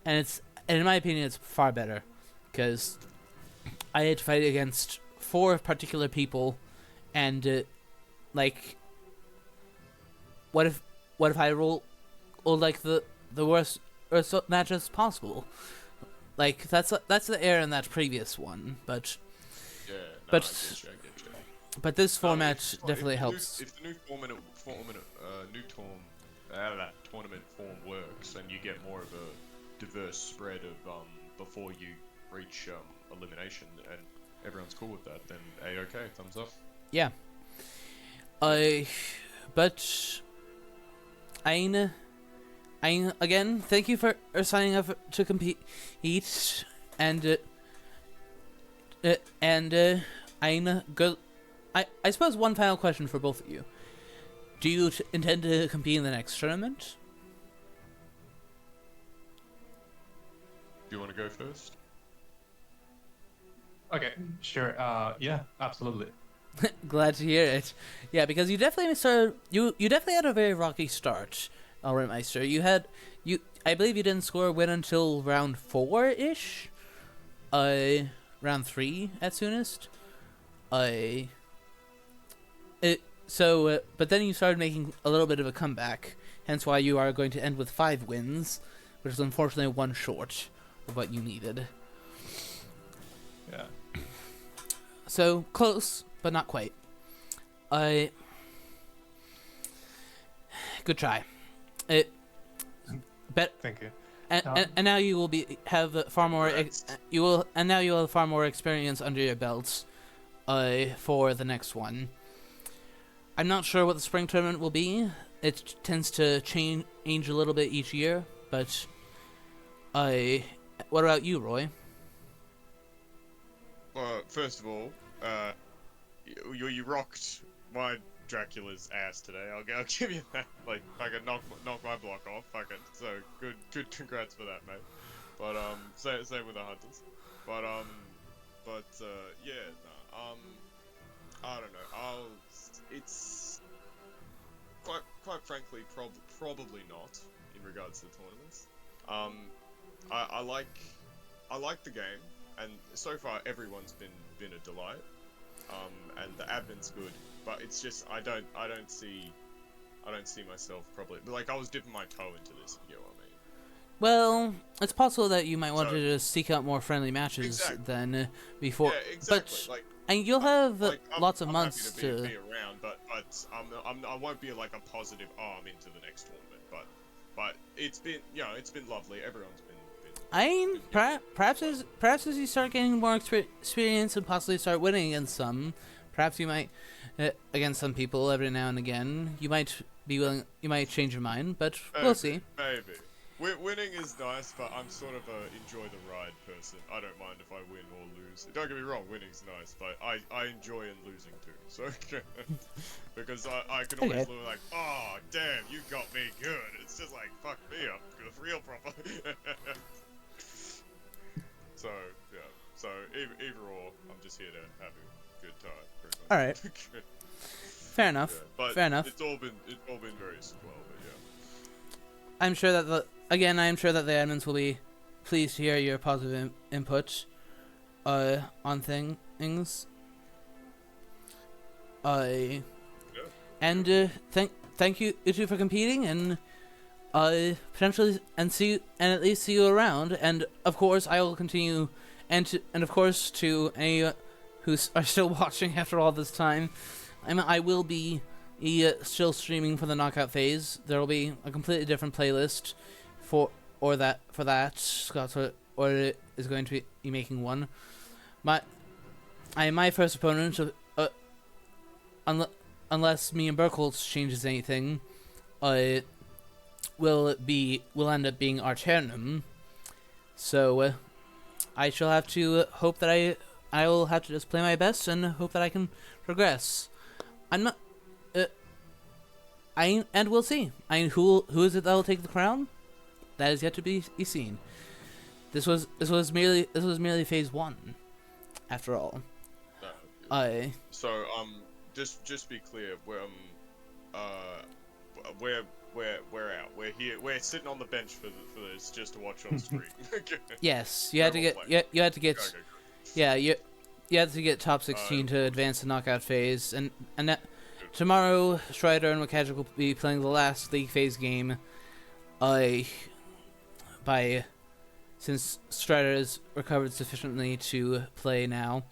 and in my opinion it's far better, because I had to fight against 4 particular people, and what if I roll like the worst matches possible? Like that's the error in that previous one, but I get you. But this format definitely helps. If the new tournament form works, and you get more of a diverse spread of before you reach elimination, and everyone's cool with that, then A-okay, thumbs up. Yeah. But Aina, again, thank you for signing up to compete, and Aina, good. I suppose one final question for both of you: do you intend to compete in the next tournament? Do you want to go first? Okay, sure. Yeah, absolutely. Glad to hear it. Yeah, because you definitely started. You definitely had a very rocky start, Roythe11th. I believe you didn't score a win until round 4-ish. Round 3 at soonest. But then you started making a little bit of a comeback. Hence why you are going to end with 5 wins, which is unfortunately 1 short of what you needed. Yeah. So close, but not quite. Good try. Thank you. And now you will have far more. Now you will have far more experience under your belts. For the next one. I'm not sure what the spring tournament will be. It tends to change a little bit each year, but what about you, Roy? Well, first of all, you rocked my Dracula's ass today. I'll give you that. Like, I could knock my block off. Fucking so good. Congrats for that, mate. But same with the hunters. But yeah. No, I don't know. It's quite frankly probably not in regards to the tournaments. I like the game, and so far everyone's been a delight. And the admin's good, but it's just I don't see myself probably like I was dipping my toe into this. You know what I mean? Well, it's possible that you might want to just seek out more friendly matches than before. Yeah, exactly. But and you'll have lots of I'm months happy to be around, but I won't be like a positive. Oh, I'm into the next tournament, but it's been lovely. Everyone's been perhaps as you start getting more experience and possibly start winning against some, perhaps you might against some people every now and again, you might be willing. You might change your mind, but we'll see. Maybe. Winning is nice, but I'm sort of a enjoy the ride person. I don't mind if I win or lose. Don't get me wrong, winning's nice, but I enjoy in losing too. So because I can always look like, oh damn, you got me good. It's just like fuck me up, real proper. So yeah. So either or, I'm just here to have a good time. All right. Fair enough. Yeah, but fair enough. It's all been very swell, but yeah. I'm sure that the admins will be pleased to hear your positive input on things. And thank you two for competing, and potentially and at least see you around. And of course I will continue, and of course to any who are still watching after all this time, I will be still streaming for the knockout phase. There will be a completely different playlist for that. Scott is going to be making one. My first opponent, unless me and Burkholz changes anything, will end up being Arternum. So I shall have to hope that I will have to just play my best and hope that I can progress. I'm not. And we'll see. Who is it that will take the crown? That is yet to be seen. This was merely phase 1, after all. So just be clear. We're out. We're here. We're sitting on the bench for this just to watch on stream. Yes, you had to get top 16 to advance the knockout phase, and that, tomorrow Strider and Makajic will be playing the last league phase game. Since Strider has recovered sufficiently to play now,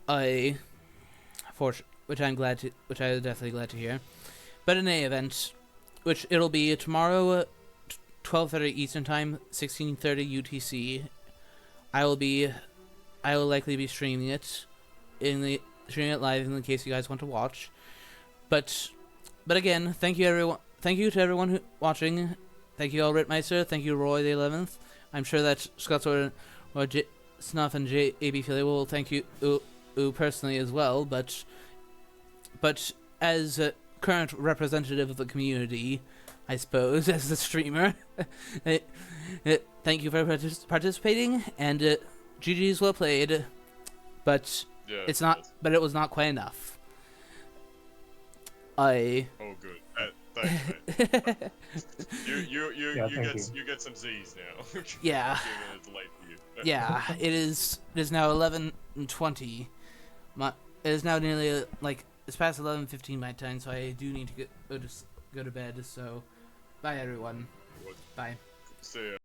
which I'm definitely glad to hear. But in any event, which it'll be tomorrow, 12:30 Eastern Time, 16:30 UTC. I will likely be streaming it live in the case you guys want to watch. But again, thank you everyone. Thank you to everyone watching. Thank you, Roythe11th. Thank you, Roy11th. I'm sure that Scott or Snuff and AB Philly will thank you personally as well. But as a current representative of the community, I suppose, as the streamer, thank you for participating, and GG's well played. But Yeah, it's not. yes. But it was not quite enough. Oh, good. Thanks, mate. Yeah, thank You get some Z's now. Yeah. Given it's late for you. Yeah, it is now 11:20. It is now nearly it's past 11:15 my time, so I do need to go to bed. So, bye everyone. Bye. See ya.